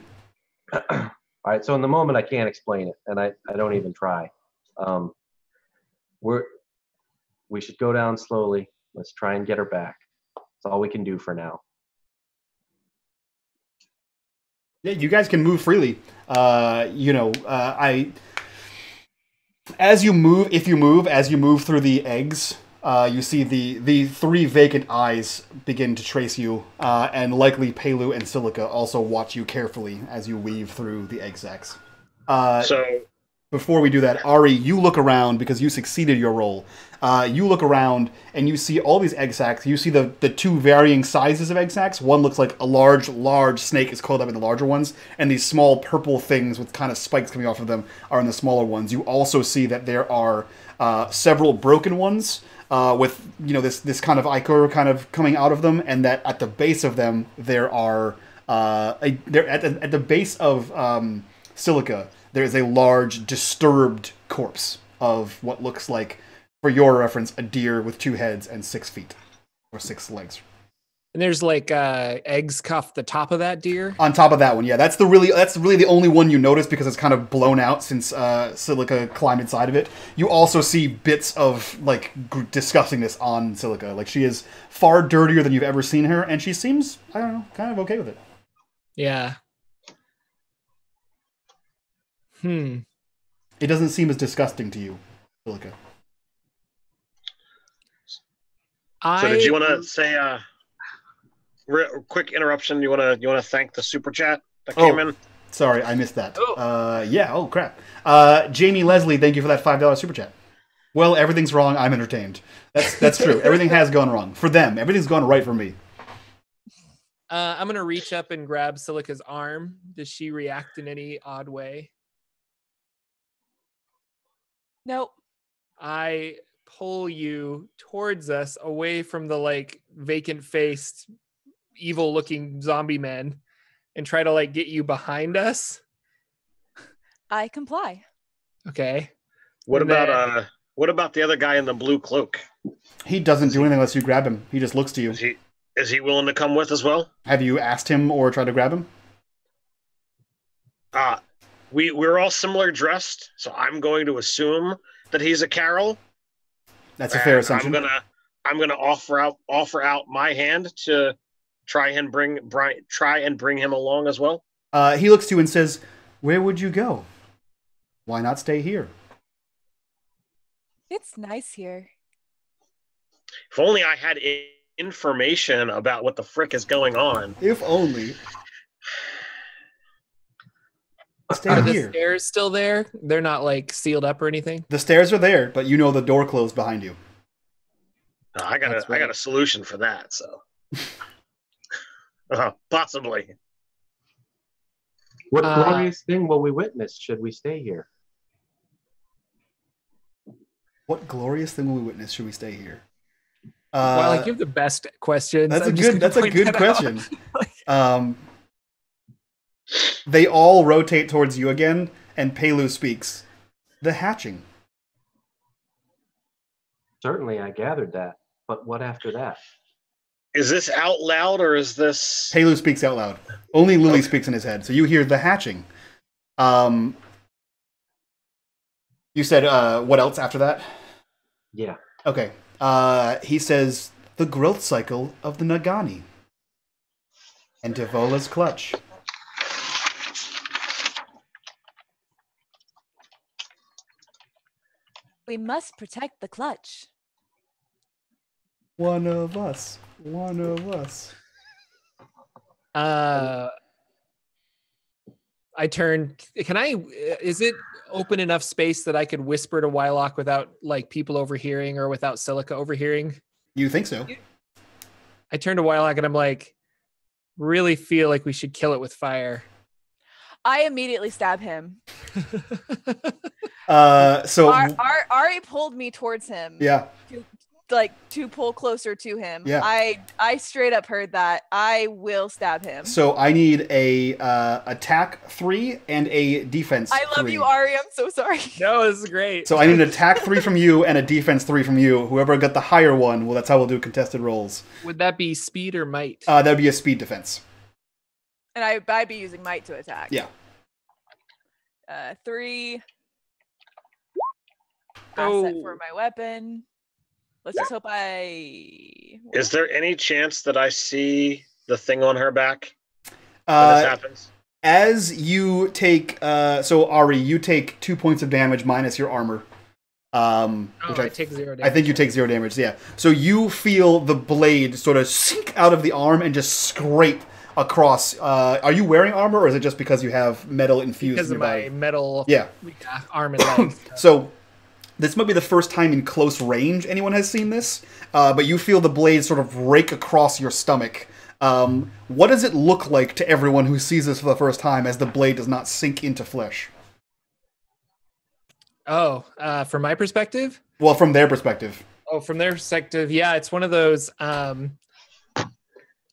All right, so in the moment I can't explain it, and I don't even try. We should go down slowly. Let's try and get her back. That's all we can do for now. Yeah, you guys can move freely. As you move through the eggs, you see the three vacant eyes begin to trace you, and likely Pelu and Silica also watch you carefully as you weave through the egg sacs. Before we do that, Ari, you look around because you succeeded your roll. You look around and you see all these egg sacs. You see the two varying sizes of egg sacs. One looks like a large snake is coiled up in the larger ones, and these small purple things with kind of spikes coming off of them are in the smaller ones. You also see that there are several broken ones with this kind of ichor kind of coming out of them, and that at the base of them there are at the base of Silica. There is a large, disturbed corpse of what looks like, for your reference, a deer with 2 heads and 6 feet. Or 6 legs. And there's like eggs cuffed the top of that deer. On top of that one, yeah. That's really the only one you notice because it's kind of blown out since Silica climbed inside of it. You also see bits of like disgustingness on Silica. Like she is far dirtier than you've ever seen her, and she seems, I don't know, kind of okay with it. Yeah. It doesn't seem as disgusting to you, Silica. So did you want to say quick interruption? You want to thank the super chat that came in? Sorry, I missed that. Oh crap. Jamie Leslie, thank you for that $5 super chat. Well, everything's wrong. I'm entertained. That's true. Everything has gone wrong for them. Everything's gone right for me. I'm gonna reach up and grab Silica's arm. Does she react in any odd way? Nope. I pull you towards us, away from the like vacant-faced, evil-looking zombie men, and try to like get you behind us. I comply. Okay. What about the other guy in the blue cloak? He doesn't do anything unless you grab him. He just looks to you. Is he willing to come with as well? Have you asked him or tried to grab him? We're all similar dressed, so I'm going to assume that he's a Carol. That's a fair assumption. I'm gonna offer out my hand to try and bring him along as well. He looks to you and says, "Where would you go? Why not stay here?" It's nice here. If only I had information about what the frick is going on. If only. Stay Are here. the stairs still there? They're not like sealed up or anything? The stairs are there, but you know the door closed behind you. I got a solution for that, so possibly. What glorious thing will we witness should we stay here? What glorious thing will we witness should we stay here? Well, I give the best questions. That's a good question. They all rotate towards you again, and Pelu speaks. The hatching. Certainly, I gathered that. But what after that? Is this out loud, or is this... Pelu speaks out loud. Only Lily speaks in his head, so you hear the hatching. You said, what else after that? Yeah. Okay. He says, the growth cycle of the Nagani. And Devola's clutch. We must protect the clutch. One of us. One of us. I turn. Is it open enough space that I could whisper to Wyloch without like people overhearing or without Silica overhearing? You think so? I turn to Wyloch and I'm like, really feel like we should kill it with fire. I immediately stab him. So Arri pulled me towards him. Yeah. To pull closer to him. Yeah. I straight up heard that. I will stab him. So I need a attack 3 and a defense 3. I love you, Arri. I'm so sorry. No, this is great. So I need an attack 3 from you and a defense 3 from you. Whoever got the higher one, well, that's how we'll do contested rolls. Would that be speed or might? That'd be a speed defense. And I'd be using might to attack. Yeah. 3. Asset for my weapon. Let's just hope Is there any chance that I see the thing on her back when this happens? As you take, so Arri, you take 2 points of damage minus your armor. Which I take 0 damage. I think you take 0 damage, yeah. So you feel the blade sort of sink out of the arm and just scrape across. Are you wearing armor, or is it just because you have metal infused because in your of body? my metal arm and legs? So this might be the first time in close range anyone has seen this, but you feel the blade sort of rake across your stomach. What does it look like to everyone who sees this for the first time as the blade does not sink into flesh? Oh, from my perspective? Well, from their perspective. Oh, from their perspective, yeah, it's one of those, I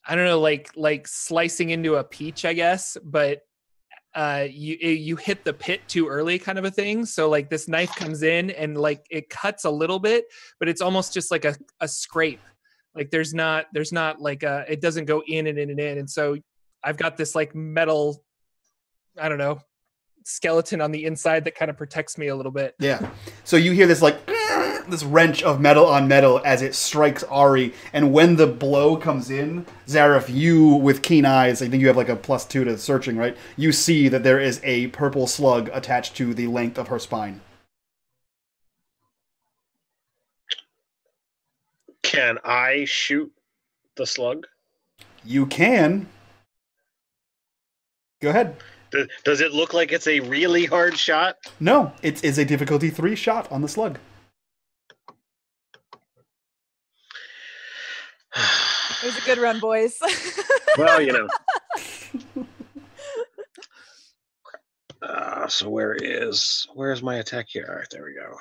don't know, like slicing into a peach, I guess, but you hit the pit too early kind of a thing. So like this knife comes in and like it cuts a little bit, but it's almost just like a scrape. Like there's not like it doesn't go in and in and in. And so I've got this like metal, I don't know, skeleton on the inside that kind of protects me a little bit. Yeah. So you hear this like this wrench of metal on metal as it strikes Arri, and when the blow comes in, Zariff, you with keen eyes, I think you have like a +2 to searching, right? You see that there is a purple slug attached to the length of her spine. Can I shoot the slug? You can. Go ahead. Does it look like it's a really hard shot? No, it is a difficulty 3 shot on the slug. It was a good run, boys. Well, you know. So where's my attack here? All right, there we go.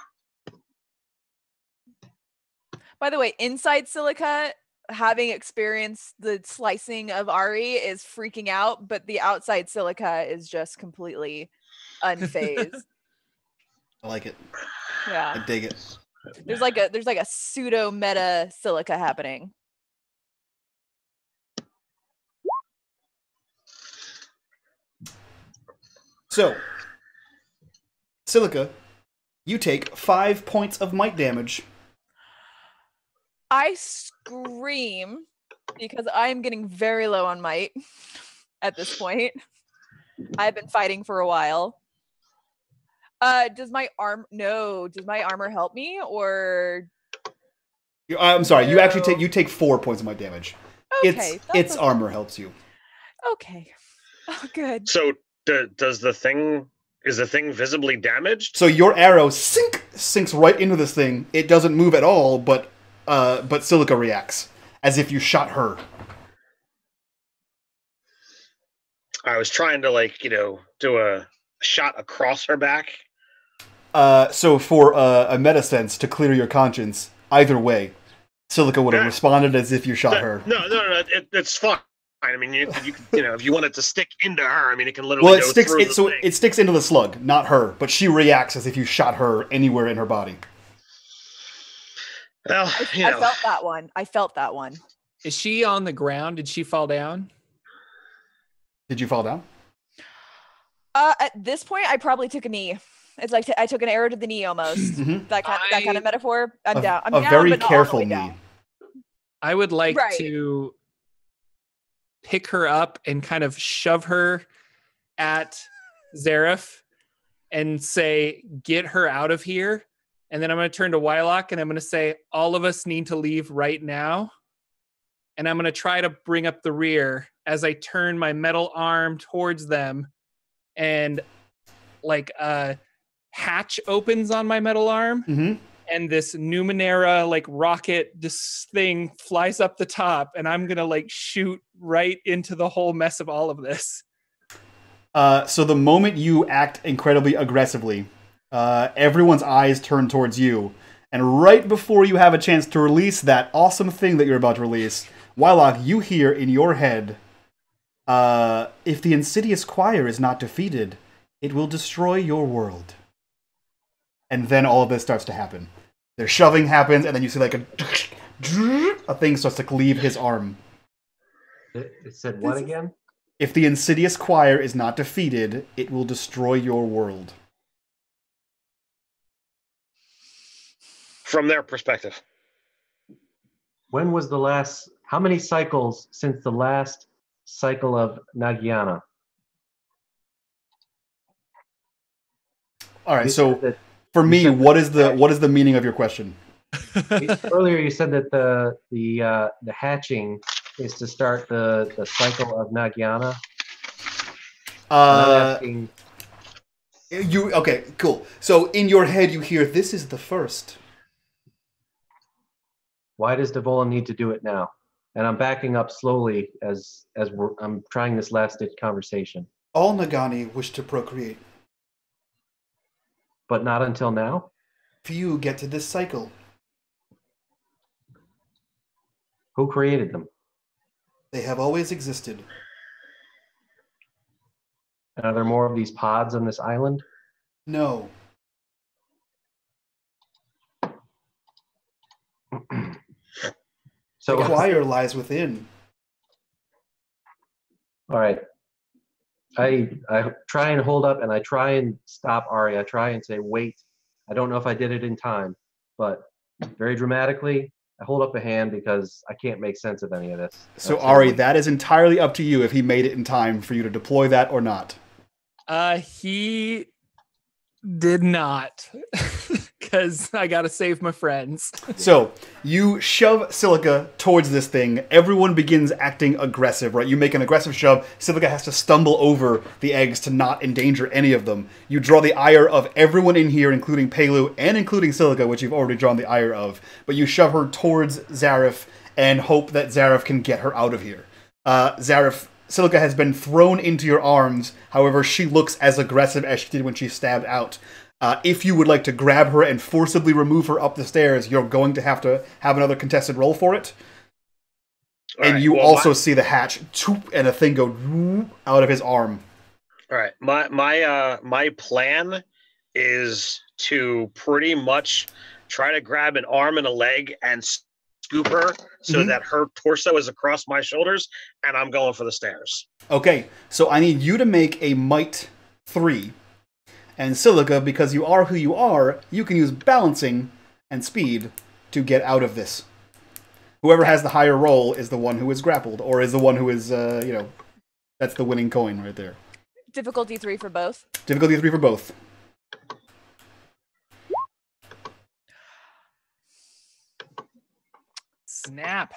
By the way, inside Silica, having experienced the slicing of Arri, is freaking out, but the outside Silica is just completely unfazed. I like it. Yeah, I dig it. there's like a pseudo meta Silica happening. So, Silica, you take 5 points of might damage. I scream because I'm getting very low on might at this point. I've been fighting for a while. Does my armor help me, or? I'm sorry. No. You actually take 4 points of might damage. Okay, its armor helps you. Okay. Oh, good. So is the thing visibly damaged? So your arrow sinks right into this thing. It doesn't move at all, but Silica reacts as if you shot her. I was trying to do a shot across her back. So for a meta sense, to clear your conscience, either way, Silica would have responded as if you shot her. No, it's fine. I mean, you if you want it to stick into her, I mean, it can literally go through the thing. It sticks into the slug, not her, but she reacts as if you shot her anywhere in her body. Well, I felt that one. Is she on the ground? Did she fall down? Did you fall down? At this point, I probably took a knee. It's like I took an arrow to the knee almost. Mm-hmm. That kind of metaphor. I'm down. I'm a down, very but not careful all the way knee. down. I would like to pick her up and kind of shove her at Zariff and say, get her out of here. And then I'm going to turn to Wyloch and I'm going to say, all of us need to leave right now. And I'm going to try to bring up the rear as I turn my metal arm towards them. And like a hatch opens on my metal arm. Mm-hmm. And this Numenera like rocket, this thing flies up the top, and I'm gonna like shoot right into the whole mess of all of this. So the moment you act incredibly aggressively, everyone's eyes turn towards you, and right before you have a chance to release that awesome thing that you're about to release, Wyloch, you hear in your head, if the insidious choir is not defeated, it will destroy your world. And then all of this starts to happen. Their shoving happens, and then you see like a thing starts to leave his arm. It said what again? If the insidious choir is not defeated, it will destroy your world. From their perspective. When was how many cycles since the last cycle of Nagyana? All right, so for me, what is the meaning of your question? Earlier, you said that the hatching is to start the cycle of Nagyana. Okay, cool. So in your head, you hear this is the first. Why does Devola need to do it now? And I'm backing up slowly as I'm trying this last-ditch conversation. All Nagani wish to procreate. But not until now? Few get to this cycle. Who created them? They have always existed. And are there more of these pods on this island? No. So the choir lies within. All right. I try and hold up, and I try and stop Arri. I try and say, wait. I don't know if I did it in time, but very dramatically, I hold up a hand because I can't make sense of any of this. So Arri, that is entirely up to you if he made it in time for you to deploy that or not. He did not, because I gotta save my friends. So you shove Silica towards this thing. Everyone begins acting aggressive, right? You make an aggressive shove. Silica has to stumble over the eggs to not endanger any of them. You draw the ire of everyone in here, including Pelu and including Silica, which you've already drawn the ire of. But you shove her towards Zariff and hope that Zariff can get her out of here. Silica has been thrown into your arms. However, she looks as aggressive as she did when she stabbed out. If you would like to grab her and forcibly remove her up the stairs, you're going to have another contested roll for it. And you also see the hatch, and a thing go out of his arm. All right. My plan is to pretty much try to grab an arm and a leg and scoop her so that her torso is across my shoulders, and I'm going for the stairs. Okay, so I need you to make a might 3. And Silica, because you are who you are, you can use balancing and speed to get out of this. Whoever has the higher roll is the one who is grappled, or is the one who is, that's the winning coin right there. Difficulty 3 for both. Difficulty 3 for both. Snap.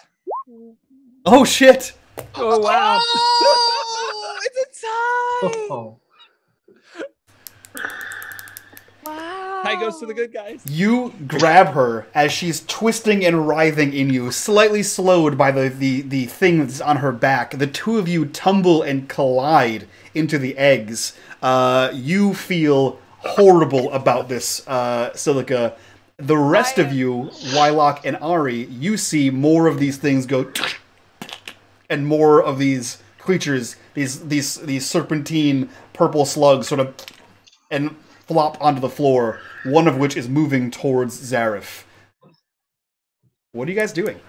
Oh, shit! Oh, wow. Oh, it's a tie! Oh. Wow. Tie goes to the good guys. You grab her as she's twisting and writhing in you, slightly slowed by the thing that's on her back. The two of you tumble and collide into the eggs. You feel horrible about this, Silica. The rest of you, Wyloch and Arri, you see more of these things go, and more of these creatures, these serpentine purple slugs, sort of, and flop onto the floor. One of which is moving towards Zariff. What are you guys doing?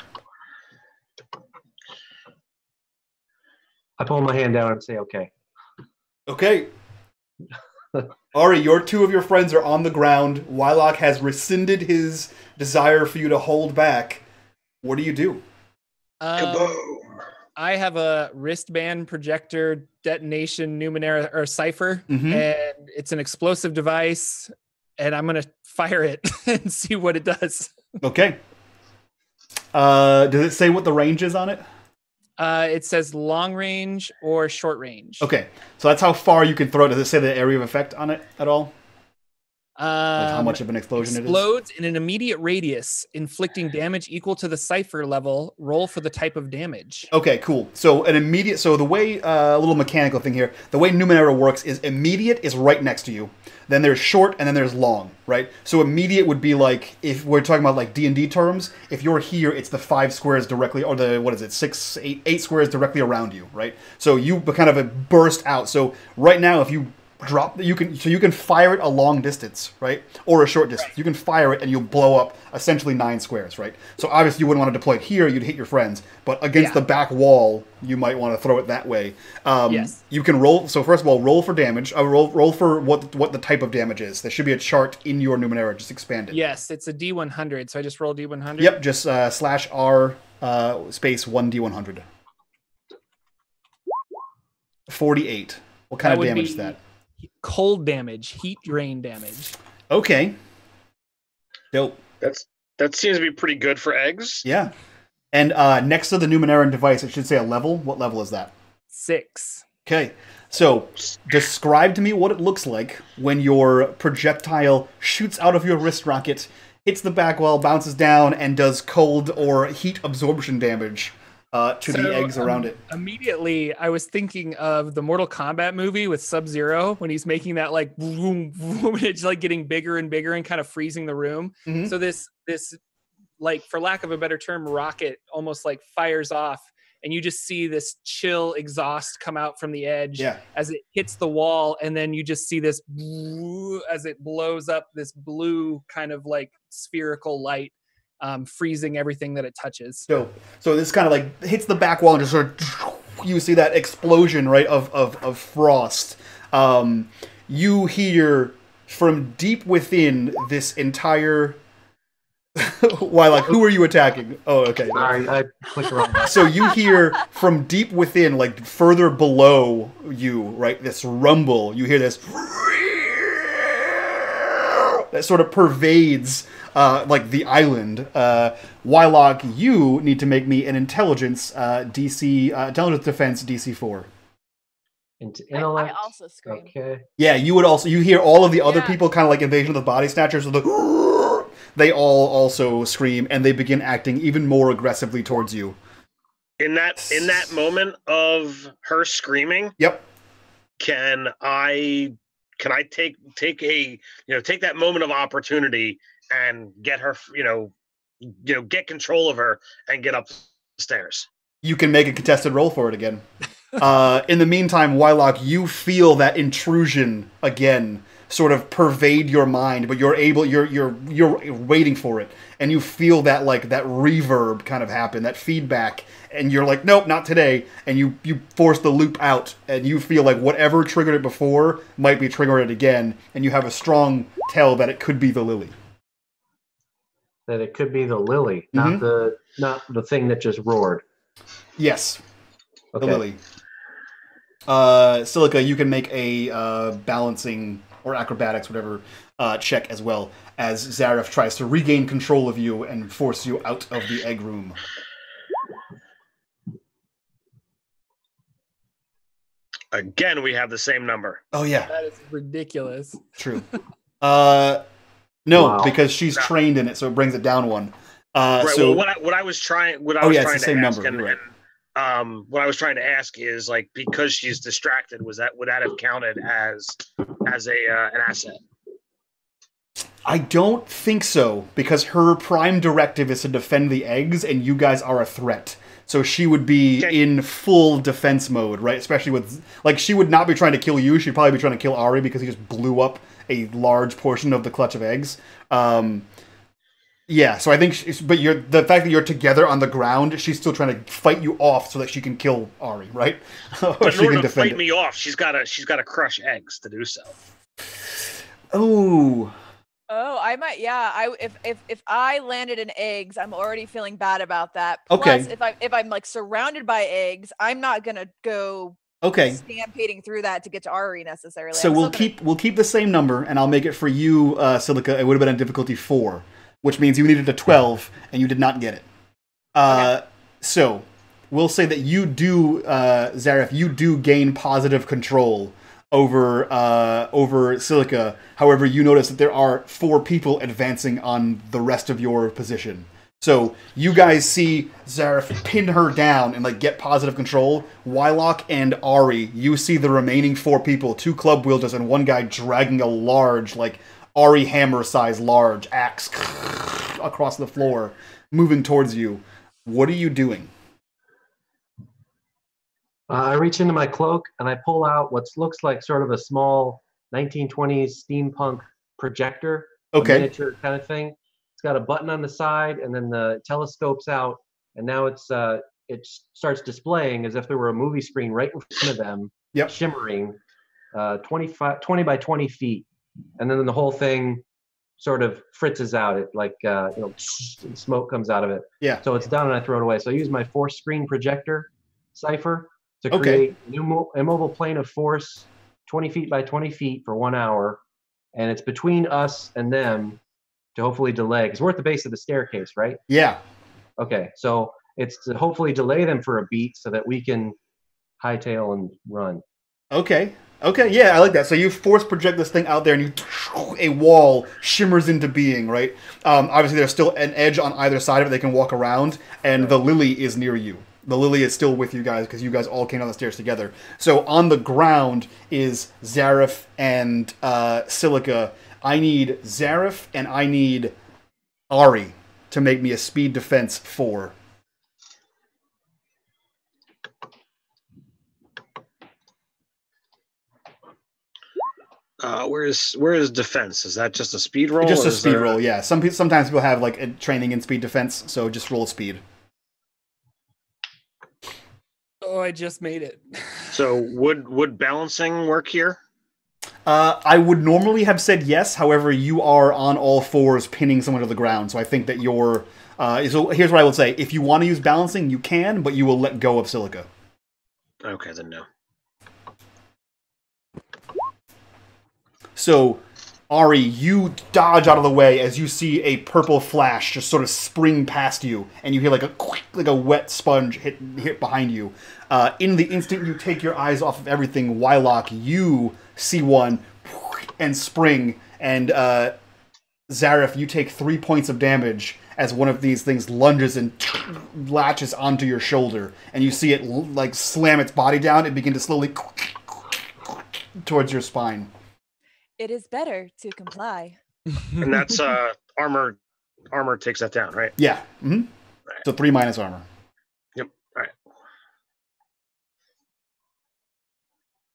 I pull my hand down and say, okay. Okay. Arri, your two of your friends are on the ground. Wyloch has rescinded his desire for you to hold back. What do you do? I have a wristband projector detonation Numenera or cipher, and it's an explosive device, and I'm gonna fire it and see what it does. Okay. Does it say what the range is on it? It says long range or short range. Okay, so that's how far you can throw it. Does it say the area of effect on it at all? Like how much of an explosion it is? Explodes in an immediate radius, inflicting damage equal to the cipher level. Roll for the type of damage. Okay, cool. So the way, a little mechanical thing here, the way Numenera works is immediate is right next to you. Then there's short, and then there's long, right? So immediate would be like, if we're talking about like D&D terms, if you're here, it's the 5 squares directly, or the, 8 squares directly around you, right? So you kind of burst out. So right now, if you drop, you can fire it a long distance, right? Or a short distance. You can fire it and you'll blow up essentially 9 squares, right? So obviously you wouldn't want to deploy it here, you'd hit your friends. But against the back wall, you might want to throw it that way. Yes. You can roll, so first of all, roll for damage. Roll for what the type of damage is. There should be a chart in your Numenera, just expand it. Yes, it's a D100, so I just roll D100? Yep, just /R space 1D100. 48. What kind of damage is that? Cold damage, heat drain damage. Okay. Dope. That seems to be pretty good for eggs. Yeah. And next to the Numeneran device, it should say a level. What level is that? 6. Okay. So, describe to me what it looks like when your projectile shoots out of your wrist rocket, hits the back wall, bounces down, and does cold or heat absorption damage to the eggs around it. Immediately, I was thinking of the Mortal Kombat movie with Sub-Zero when he's making that like boom, boom, it's like getting bigger and bigger and kind of freezing the room. Mm-hmm. So this like, for lack of a better term, rocket almost like fires off, and you just see this chill exhaust come out from the edge as it hits the wall, and then you just see this as it blows up this blue kind of like spherical light. freezing everything that it touches. So this kind of like hits the back wall and just sort of, you see that explosion, right, of frost. You hear from deep within this entire... Why, like, who are you attacking? Oh, okay. Sorry, I clicked the wrong button. So you hear from deep within, like further below you, right, this rumble. You hear this that sort of pervades like the island. Wyloch, you need to make me an intelligence intelligence defense DC 4. Intellect. I also scream. Okay. Yeah, you hear all of the other people kind of like Invasion of the Body Snatchers. They all also scream and they begin acting even more aggressively towards you. In that moment of her screaming, yep. Can I take that moment of opportunity and get her, get control of her and get upstairs? You can make a contested roll for it again. In the meantime, Wyloch, you feel that intrusion again sort of pervade your mind, but you're waiting for it, and you feel that like that reverb kind of happen, that feedback, and you're like, nope, not today, and you force the loop out, and you feel like whatever triggered it before might be triggering it again, and you have a strong tell that it could be the lily. That it could be the lily, not the thing that just roared. Yes, okay. The lily. Silica, you can make a balancing or acrobatics, whatever, check as well, as Zariff tries to regain control of you and force you out of the egg room. Again, we have the same number. Oh, yeah. That is ridiculous. True. No, wow. Because she's trained in it, so it brings it down one. Right, so well, what I was trying to ask, what I was trying to ask is, like, because she's distracted, would that have counted as an asset? I don't think so, because her prime directive is to defend the eggs, and you guys are a threat. So she would be in full defense mode, right? Especially with, like, she would not be trying to kill you. She'd probably be trying to kill Arri because he just blew up a large portion of the clutch of eggs. Yeah, so I think, the fact that you're together on the ground, she's still trying to fight you off so that she can kill Arri, right? But in order to fight me off, she's got to crush eggs to do so. Oh. Oh, I might. Yeah, if I landed in eggs, I'm already feeling bad about that. Plus, if I'm like surrounded by eggs, I'm not gonna go stampeding through that to get to Arri necessarily. So we'll keep the same number, and I'll make it for you, Silica. It would have been a difficulty 4. Which means you needed a 12, and you did not get it. So, we'll say that you do, Zariff, you do gain positive control over Silica. However, you notice that there are 4 people advancing on the rest of your position. So, you guys see Zariff pin her down and like get positive control. Wyloch and Arri, you see the remaining 4 people, 2 club wielders and 1 guy dragging a large, like, Arri hammer-size large axe across the floor, moving towards you. What are you doing? I reach into my cloak and I pull out what looks like sort of a small 1920s steampunk projector, a miniature kind of thing. It's got a button on the side, and then the telescope's out, and now it starts displaying as if there were a movie screen right in front of them, shimmering, 20 by 20 feet. And then the whole thing sort of fritzes out. It like smoke comes out of it. Yeah. So it's done, and I throw it away. So I use my force screen projector cipher to create a new immobile plane of force, 20 feet by 20 feet for 1 hour, and it's between us and them to hopefully delay, because we're at the base of the staircase, right? Yeah. Okay. So it's to hopefully delay them for a beat so that we can hightail and run. Okay, yeah, I like that. So you force project this thing out there, and a wall shimmers into being, right? Obviously, there's still an edge on either side of it they can walk around, and the lily is near you. The lily is still with you guys, because you guys all came down the stairs together. So on the ground is Zariff and Silica. I need Zariff, and I need Arri to make me a speed defense 4. Where is defense? Is that just a speed roll? Just a speed roll, yeah. Sometimes people have like a training in speed defense, so just roll speed. Oh, I just made it. So would balancing work here? I would normally have said yes. However, you are on all fours pinning someone to the ground, so I think that you're... so here's what I would say. If you want to use balancing, you can, but you will let go of Silica. Okay, then no. So, Arri, you dodge out of the way as you see a purple flash just sort of spring past you, and you hear like a wet sponge hit behind you. In the instant you take your eyes off of everything, Wyloch, you see one and spring, and Zariff, you take 3 points of damage as one of these things lunges and latches onto your shoulder, and you see it like slam its body down and begin to slowly towards your spine. It is better to comply. And that's armor. Armor takes that down, right? Yeah. Mm-hmm. Right. So 3 minus armor. Yep. All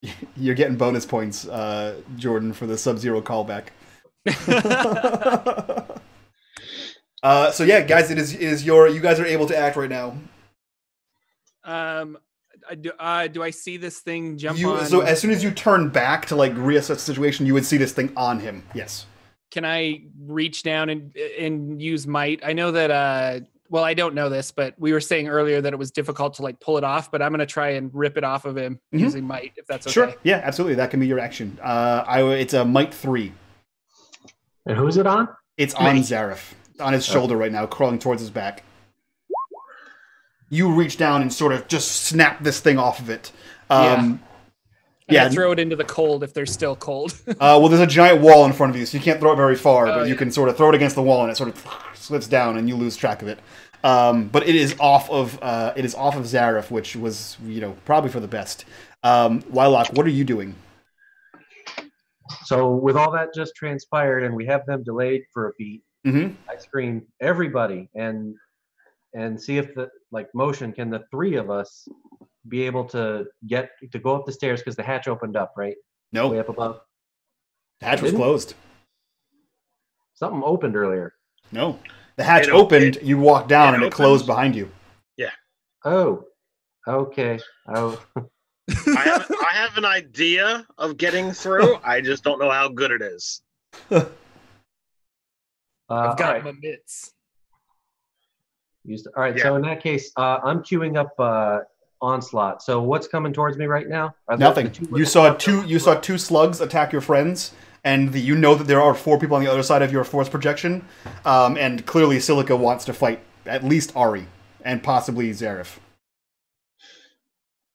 right. You're getting bonus points, Jordan, for the Sub-Zero callback. So yeah, guys, it is you guys are able to act right now. Do I see this thing jump on? So as soon as you turn back to like reassess the situation, you would see this thing on him. Yes. Can I reach down and use might? I know that well, I don't know this, but we were saying earlier that it was difficult to like pull it off, but I'm going to try and rip it off of him using might, if that's okay. Sure. Yeah, absolutely. That can be your action. It's a might 3. And who's it on? It's on Zariff. It's on his shoulder right now, crawling towards his back. You reach down and sort of just snap this thing off of it. Yeah, throw it into the cold if they're still cold. Well, there's a giant wall in front of you, so you can't throw it very far, but you can sort of throw it against the wall and it sort of slips down and you lose track of it. But it is off of Zariff, which was, probably for the best. Wyloch, what are you doing? So with all that just transpired and we have them delayed for a beat, I scream, everybody, and see if the motion, can the 3 of us be able to go up the stairs, because the hatch opened up, right? No. Way up above. The hatch was closed. Something opened earlier. No. The hatch opened, you walked down, and it closed behind you. Yeah. Oh. Okay. Oh. I have an idea of getting through. I just don't know how good it is. I've got my mitts. All right, so in that case, I'm queuing up Onslaught. So what's coming towards me right now? Nothing. You saw two slugs attack your friends, and you know that there are 4 people on the other side of your force projection, and clearly Silica wants to fight at least Arri, and possibly Zariff.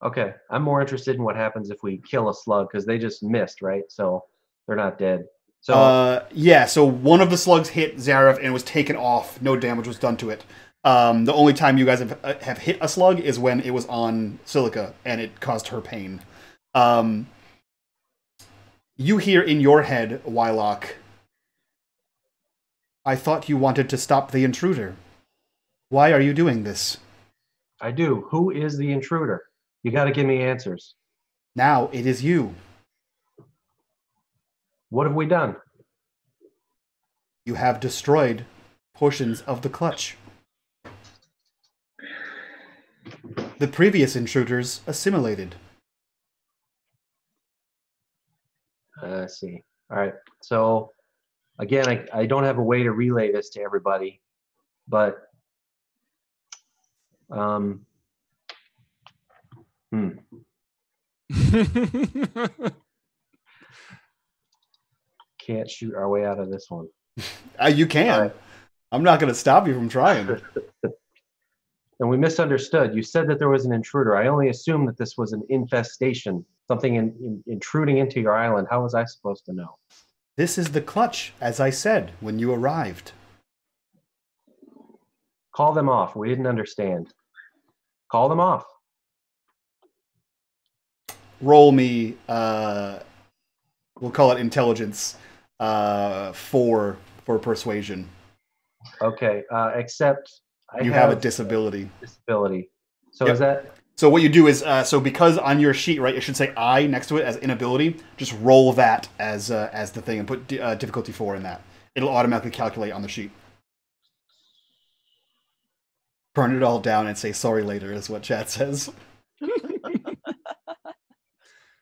Okay, I'm more interested in what happens if we kill a slug, because they just missed, right? So they're not dead. So yeah, so one of the slugs hit Zariff and was taken off. No damage was done to it. The only time you guys have hit a slug is when it was on Silica and it caused her pain. You hear in your head, Wyloch, I thought you wanted to stop the intruder. Why are you doing this? I do. Who is the intruder? You got to give me answers. Now it is you. What have we done? You have destroyed portions of the clutch. The previous intruders assimilated. I see. All right. So, again, I don't have a way to relay this to everybody, but can't shoot our way out of this one. You can. Right. I'm not going to stop you from trying. And we misunderstood. You said that there was an intruder. I only assumed that this was an infestation, something intruding into your island. How was I supposed to know? This is the clutch, as I said when you arrived. Call them off. We didn't understand. Call them off. Roll me, we'll call it intelligence, for persuasion. Okay, except... You have a disability. Disability. So is that So what you do is, so because on your sheet, right, it should say I next to it as inability. Just roll that as the thing and put difficulty 4 in that. It'll automatically calculate on the sheet. Burn it all down and say sorry later is what chat says.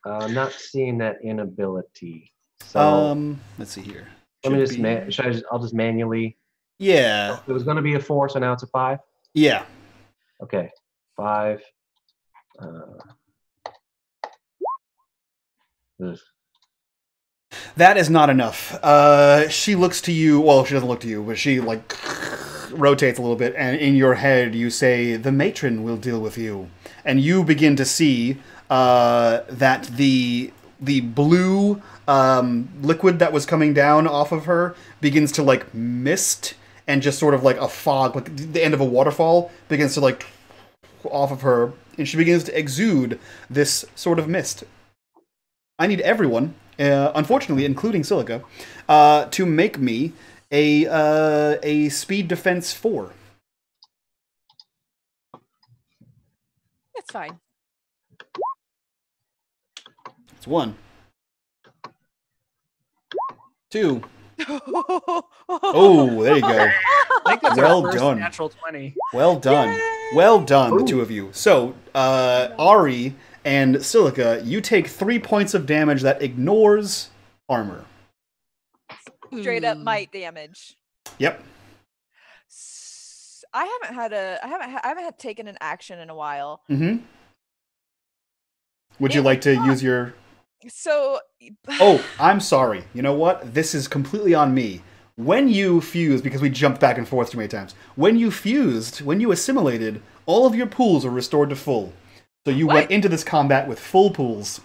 Not seeing that inability. So let's see here. Let me just I'll just manually. Yeah. It was going to be a 4, so now it's a 5. Yeah. Okay, 5. That is not enough. She looks to you. Well, she doesn't look to you, but she like rotates a little bit, and in your head you say, "The matron will deal with you," and you begin to see that the blue liquid that was coming down off of her begins to like mist, and just sort of like a fog, like the end of a waterfall, begins to like off of her, and she begins to exude this sort of mist. I need everyone, unfortunately, including Silica, to make me a speed defense 4. It's fine. It's 1. 2. Oh, there you go. I think that's Well our first done. natural 20. Well done. Yay! Well done, the two of you. So, Arri and Silica, you take 3 points of damage that ignores armor. Straight up might damage. Yep. I haven't had taken an action in a while. Mm-hmm. Would you like to use your... So... Oh, I'm sorry. You know what? This is completely on me. When you fused, because we jumped back and forth too many times, when you fused, when you assimilated, all of your pools are restored to full. So you went into this combat with full pools.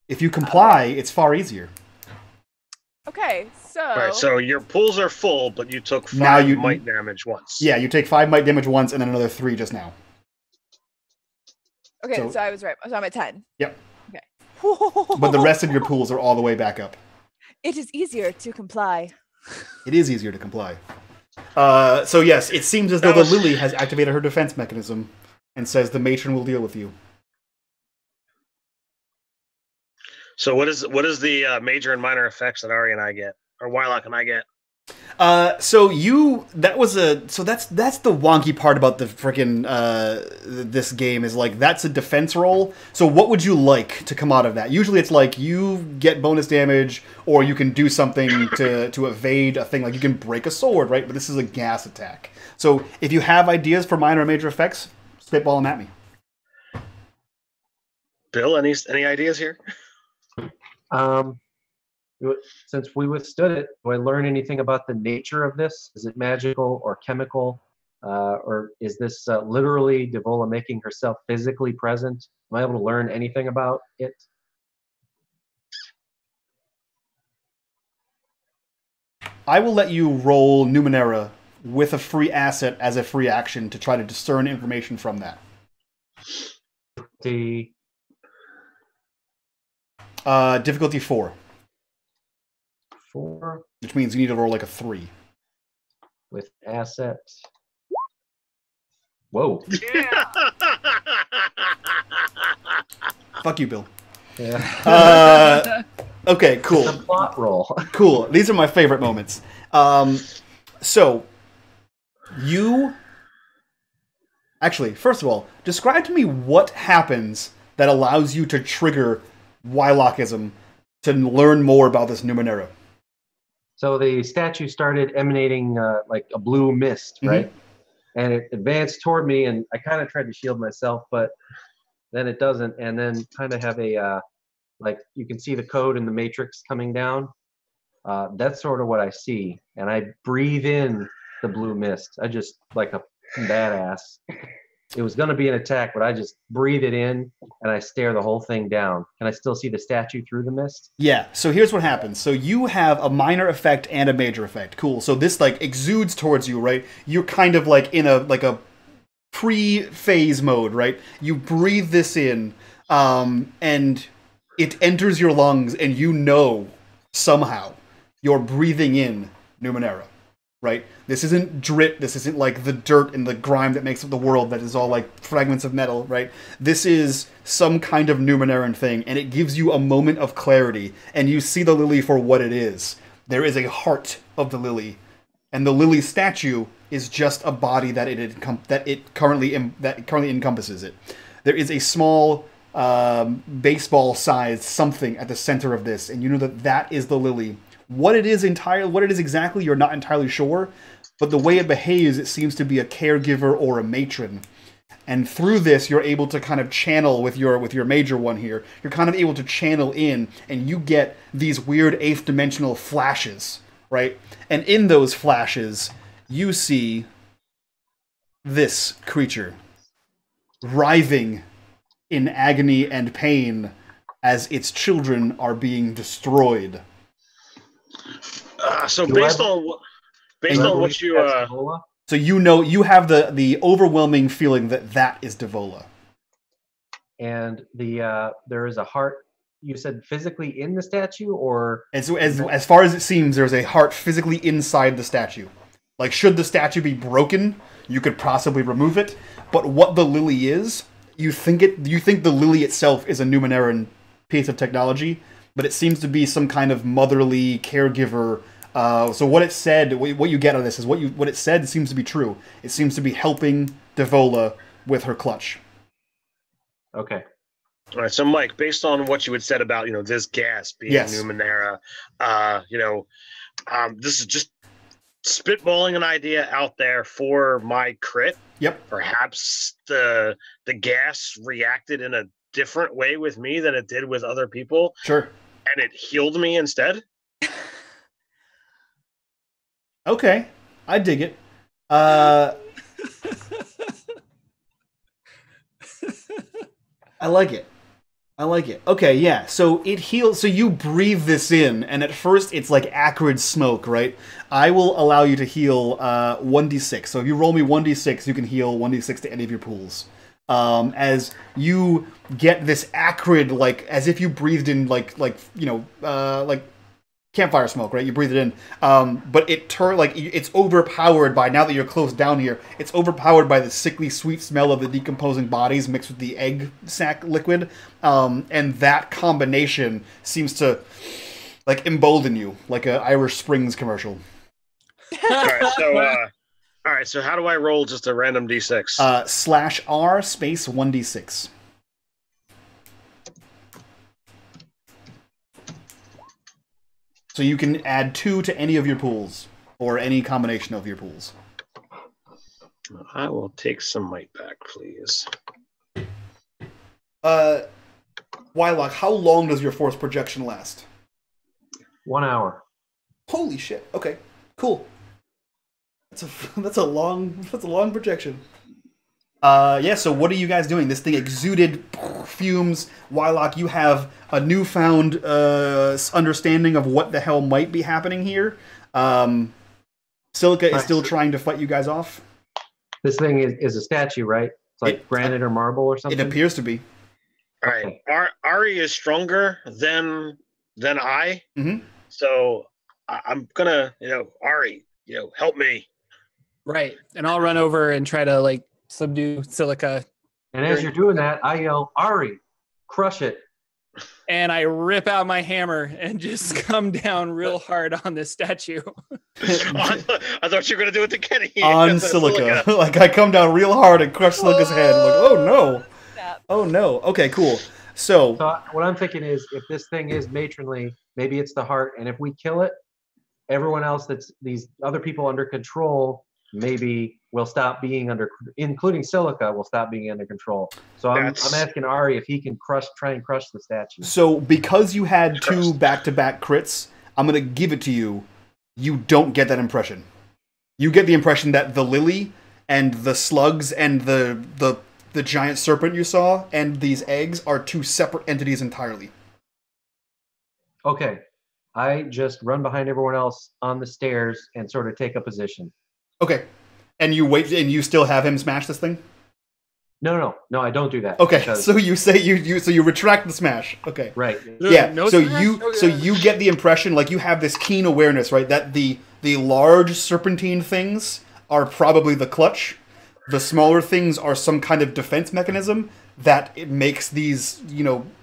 If you comply, it's far easier. Okay, so... All right, so your pools are full, but you took 5 might damage once. Yeah, you take 5 might damage once, and then another 3 just now. Okay, so I was right. So I'm at 10. Yep. Okay. But the rest of your pools are all the way back up. It is easier to comply. It is easier to comply. So yes, it seems as though the Lily has activated her defense mechanism and says the matron will deal with you. So what is the major and minor effects that Arri and I get, or Wyloch and I get? That's the wonky part about the freaking this game is like that's a defense roll. So what would you like to come out of that? Usually it's like you get bonus damage, or you can do something to evade a thing, like you can break a sword, right? But this is a gas attack. So if you have ideas for minor or major effects, spitball them at me. Bill, any ideas here? Since we withstood it, do I learn anything about the nature of this? Is it magical or chemical? Or is this literally Devola making herself physically present? Am I able to learn anything about it? I will let you roll Numenera with a free asset as a free action to try to discern information from that. Difficulty 4. 4. Which means you need to roll like a 3. With asset. Whoa. Yeah. Fuck you, Bill. Yeah. Okay, cool. It's a plot roll. Cool. These are my favorite moments. So, you... Actually, first of all, describe to me what happens that allows you to trigger Wylochism to learn more about this Numenera. So the statue started emanating like a blue mist, right? Mm-hmm. And it advanced toward me, and I kind of tried to shield myself, but then it doesn't. And then kind of have a, like you can see the code in the matrix coming down. That's sort of what I see. And I breathe in the blue mist. I just, like a badass. It was going to be an attack, but I just breathe it in, and I stare the whole thing down. Can I still see the statue through the mist? Yeah, so here's what happens. So you have a minor effect and a major effect. Cool. So this, like, exudes towards you, right? You're kind of, like, in a pre-phase mode, right? You breathe this in, and it enters your lungs, and you know, somehow, you're breathing in Numenera. right? This isn't drit. This isn't like the dirt and the grime that makes up the world that is all like fragments of metal, right? This is some kind of Numeneran thing, and it gives you a moment of clarity, and you see the lily for what it is. There is a heart of the lily, and the lily statue is just a body that it currently encompasses it. There is a small baseball-sized something at the center of this, and you know that is the lily. What it is exactly, you're not entirely sure, but the way it behaves, it seems to be a caregiver or a matron. And through this, you're able to kind of channel with your major one here. You're kind of able to channel in, and you get these weird 8th dimensional flashes, right? And in those flashes, you see this creature writhing in agony and pain as its children are being destroyed. So based on what you so you have the overwhelming feeling that is Devola. And there is a heart. You said physically in the statue, or as far as it seems, there's a heart physically inside the statue. Like, should the statue be broken, you could possibly remove it. But what the lily is, you think the lily itself is a Numeneran piece of technology, but it seems to be some kind of motherly caregiver. So what it said, what you get out of this is what it said seems to be true. It seems to be helping Devola with her clutch. Okay. All right. So Mike, based on what you had said about this gas being Numenera, this is just spitballing an idea out there for my crit. Yep. Perhaps the gas reacted in a different way with me than it did with other people. Sure. And it healed me instead. Okay, I dig it. I like it. Okay, yeah. So it heals. So you breathe this in, and at first it's like acrid smoke, right? I will allow you to heal 1d6. So if you roll me 1d6, you can heal 1d6 to any of your pools. As you get this acrid, like as if you breathed in like campfire smoke, right? You breathe it in, but it's overpowered by, now that you're close down here, it's overpowered by the sickly sweet smell of the decomposing bodies mixed with the egg sac liquid, and that combination seems to like embolden you, like a Irish Springs commercial. All right, so how do I roll just a random d6? /R space 1d6. So you can add 2 to any of your pools, or any combination of your pools. I will take some might back, please. Wyloch, how long does your force projection last? 1 hour. Holy shit! Okay, cool. That's a long projection. Yeah, so what are you guys doing? This thing exuded fumes. Wyloch, you have a newfound understanding of what the hell might be happening here. Silica is still trying to fight you guys off. This thing is a statue, right? It's like granite or marble or something? It appears to be. All right. Arri is stronger than I. Mm-hmm. So I'm going to, Arri, help me. Right. And I'll run over and try to, like, subdue Silica. And as you're doing that, I yell, Arri, crush it. And I rip out my hammer and just come down real hard on this statue. I thought you were going to do it to KENI. On Silica. Like, I come down real hard and crush Silica's head. Like, oh no. Oh no. Okay, cool. So what I'm thinking is, if this thing is matronly, maybe it's the heart, and if we kill it, everyone else that's these other people under control maybe will stop being including Silica, will stop being under control. So I'm asking Arri if he can try and crush the statue. So because you had 2 back-to-back crits, I'm going to give it to you. You don't get that impression. You get the impression that the lily and the slugs and the giant serpent you saw and these eggs are 2 separate entities entirely. Okay. I just run behind everyone else on the stairs and sort of take a position. Okay. And you wait, and you still have him smash this thing? No, I don't do that. Okay, so you say you retract the smash. Okay. Right. Yeah. So you get the impression, like, you have this keen awareness, right, that the The large serpentine things are probably the clutch. The smaller things are some kind of defense mechanism that it makes these,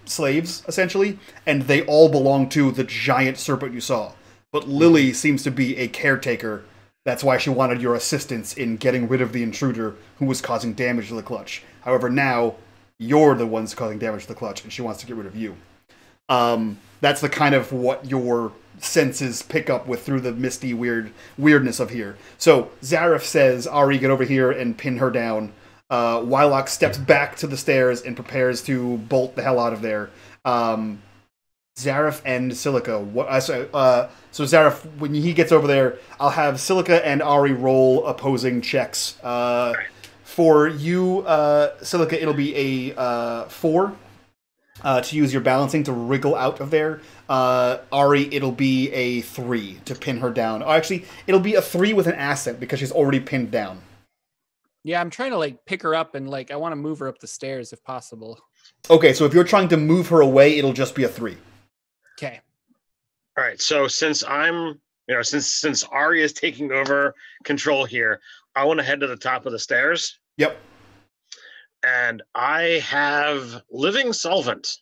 slaves, essentially, and they all belong to the giant serpent you saw. But Lily seems to be a caretaker. That's why she wanted your assistance in getting rid of the intruder who was causing damage to the clutch. However, now, you're the ones causing damage to the clutch, and she wants to get rid of you. That's the kind of what your senses pick up with through the misty weirdness of here. So Zariff says, Arri, get over here and pin her down. Wyloch steps back to the stairs and prepares to bolt the hell out of there. Zariff and Silica. So Zariff, when he gets over there, I'll have Silica and Arri roll opposing checks. For you, Silica, it'll be a 4 to use your balancing to wriggle out of there. Arri, it'll be a 3 to pin her down. Oh, actually, it'll be a 3 with an ascent because she's already pinned down. Yeah, I'm trying to pick her up and I want to move her up the stairs if possible. Okay, so if you're trying to move her away, it'll just be a 3. Okay. All right. So since I'm, since Arri is taking over control here, I want to head to the top of the stairs. Yep. And I have living solvent.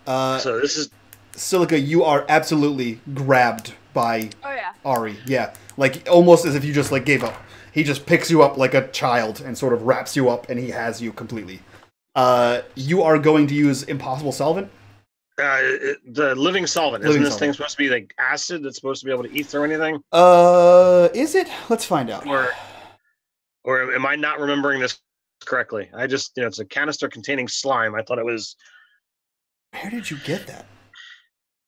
So this is Silica. You are absolutely grabbed by Arri. Yeah, almost as if you just gave up. He just picks you up like a child and sort of wraps you up, and he has you completely. You are going to use impossible solvent. The living solvent. Isn't this thing supposed to be acid that's supposed to be able to eat through anything? Is it? Let's find out. Or am I not remembering this correctly? I just, it's a canister containing slime. I thought it was. Where did you get that?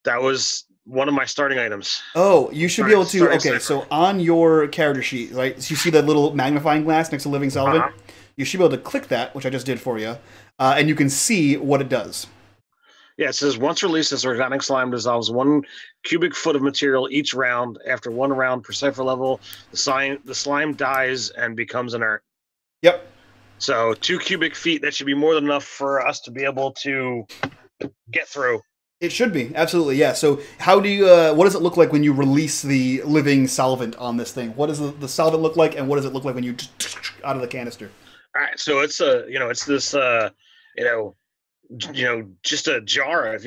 That was one of my starting items. Oh, you should be able to. Okay, so on your character sheet, right? So you see that little magnifying glass next to living solvent. You should be able to click that, which I just did for you, and you can see what it does. Yeah, it says once released, this organic slime dissolves 1 cubic foot of material each round. After 1 round per cipher level, the slime dies and becomes inert. Yep. So 2 cubic feet, that should be more than enough for us to be able to get through. It should be, absolutely, yeah. So how do you, what does it look like when you release the living solvent on this thing? What does the solvent look like, and what does it look like when you out of the canister? All right, so it's it's this, just a jar of,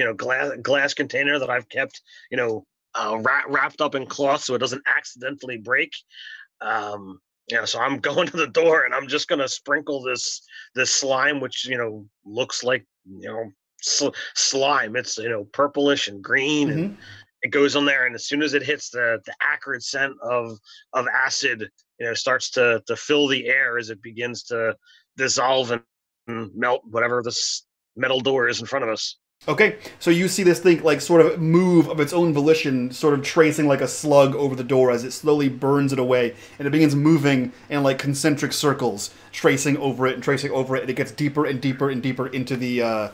glass container that I've kept, wrapped up in cloth so it doesn't accidentally break. So I'm going to the door and I'm just going to sprinkle this slime, which, looks like, slime. It's, purplish and green, and it goes on there. And as soon as it hits the acrid scent of acid, starts to fill the air as it begins to dissolve and melt whatever this metal door is in front of us. Okay, so you see this thing sort of move of its own volition, sort of tracing like a slug over the door as it slowly burns it away, and it begins moving in concentric circles, tracing over it, and it gets deeper and deeper and deeper into the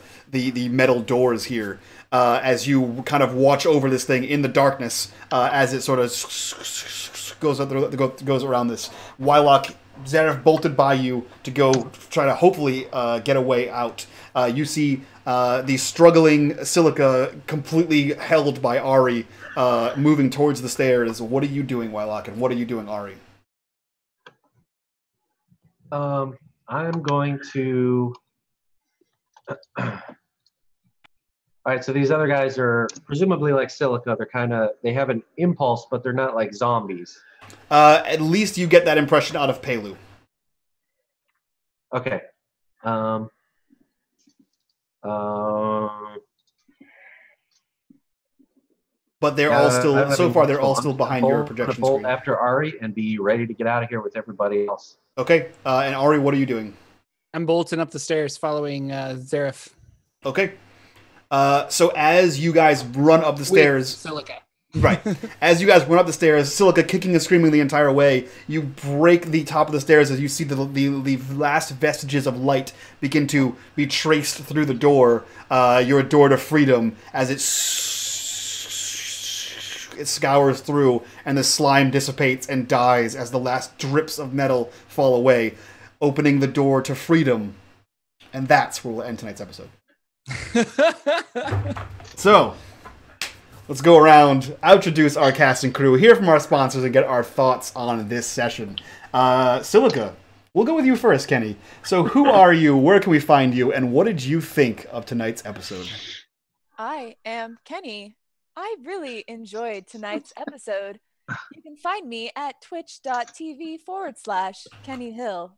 metal doors here. As you kind of watch over this thing in the darkness, as it sort of goes around this. Wyloch, Zariff bolted by you to go try to hopefully get a way out. You see the struggling Silica completely held by Arri moving towards the stairs. What are you doing, Wyloch, and what are you doing, Arri? I'm going to... All right, so these other guys are presumably like Silica. They have an impulse, but they're not like zombies. At least you get that impression out of Pelu. Okay. But they're all still, so far, they're all still behind your projection screen. After Arri and be ready to get out of here with everybody else. Okay. And Arri, what are you doing? I'm bolting up the stairs following Zariff. Okay. So as you guys run up the stairs... Silica. Right. As you guys run up the stairs, Silica kicking and screaming the entire way, you break the top of the stairs as you see the last vestiges of light begin to be traced through the door, your door to freedom, as it scours through, and the slime dissipates and dies as the last drips of metal fall away, opening the door to freedom. And that's where we'll end tonight's episode. So... let's go around, introduce our cast and crew, hear from our sponsors, and get our thoughts on this session. Silica, we'll go with you first, Kenny. So who are you, where can we find you, and what did you think of tonight's episode? I am Kenny. I really enjoyed tonight's episode. You can find me at twitch.tv/Kenny Hill.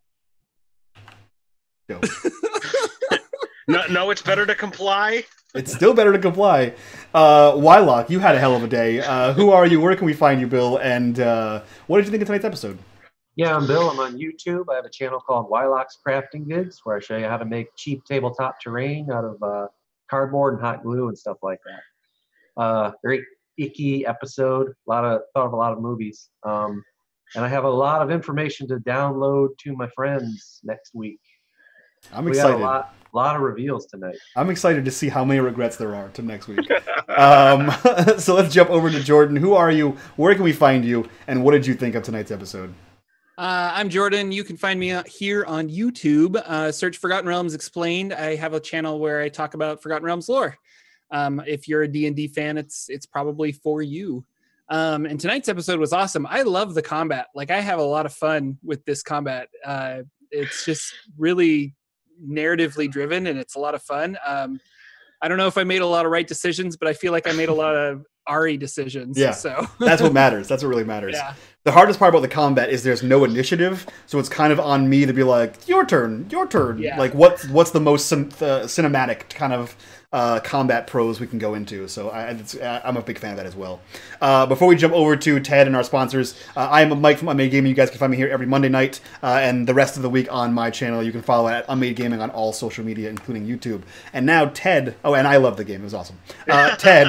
No, it's better to comply. It's still better to comply. Wyloch, you had a hell of a day. Who are you? Where can we find you, Bill? And what did you think of tonight's episode? Yeah, I'm Bill. I'm on YouTube. I have a channel called Wyloch's Crafting Vids, where I show you how to make cheap tabletop terrain out of cardboard and hot glue and stuff like that. Very icky episode. Thought of a lot of movies. And I have a lot of information to download to my friends next week. I'm excited. We got a lot of reveals tonight. I'm excited to see how many regrets there are to next week. So let's jump over to Jordan. Who are you? Where can we find you? And what did you think of tonight's episode? I'm Jordan. You can find me here on YouTube. Search Forgotten Realms Explained. I have a channel where I talk about Forgotten Realms lore. If you're a D&D fan, it's probably for you. And tonight's episode was awesome. I love the combat. Like, I have a lot of fun with this combat. It's just really narratively driven, and it's a lot of fun. I don't know if I made a lot of right decisions, but I feel like I made a lot of Arri decisions. Yeah, so that's what matters. That's what really matters. Yeah. The hardest part about the combat is there's no initiative, so it's kind of on me to be like, your turn. Yeah. Like, what's the most cinematic kind of combat pros we can go into. So I'm a big fan of that as well. Before we jump over to Ted and our sponsors, I am Mike from Unmade Gaming. You guys can find me here every Monday night, and the rest of the week on my channel. You can follow at Unmade Gaming on all social media, including YouTube. And now Ted. Oh, and I love the game. It was awesome. Ted,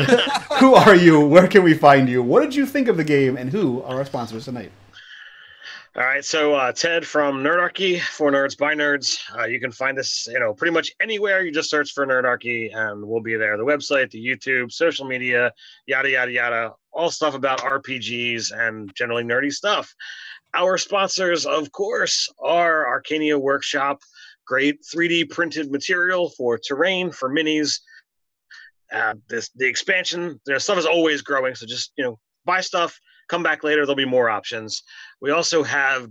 who are you? Where can we find you? What did you think of the game? And who are our sponsors tonight? All right, so Ted from Nerdarchy, for nerds by nerds. You can find us, pretty much anywhere. You just search for Nerdarchy, and we'll be there. The website, the YouTube, social media, yada yada yada, all stuff about RPGs and generally nerdy stuff. Our sponsors, of course, are Archania Workshop, great 3D printed material for terrain, for minis. The expansion, their stuff is always growing, so just buy stuff. Come back later, there'll be more options. We also have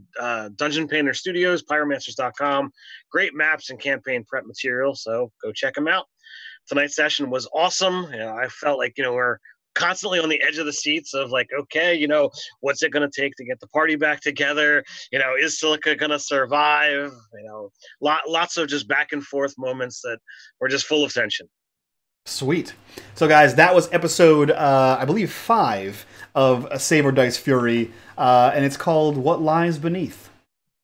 Dungeon Painter Studios, pyromancers.com. Great maps and campaign prep material, so go check them out. Tonight's session was awesome. I felt like, we're constantly on the edge of the seats of like, okay, what's it going to take to get the party back together? Is Silica going to survive? Lots of just back and forth moments that were just full of tension. Sweet. So, guys, that was episode, I believe, 5 of Saber Dice Fury, and it's called What Lies Beneath.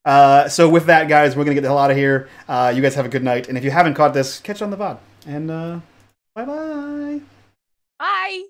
So with that, guys, we're going to get the hell out of here. You guys have a good night, and if you haven't caught this, catch on the VOD. And bye-bye. Bye.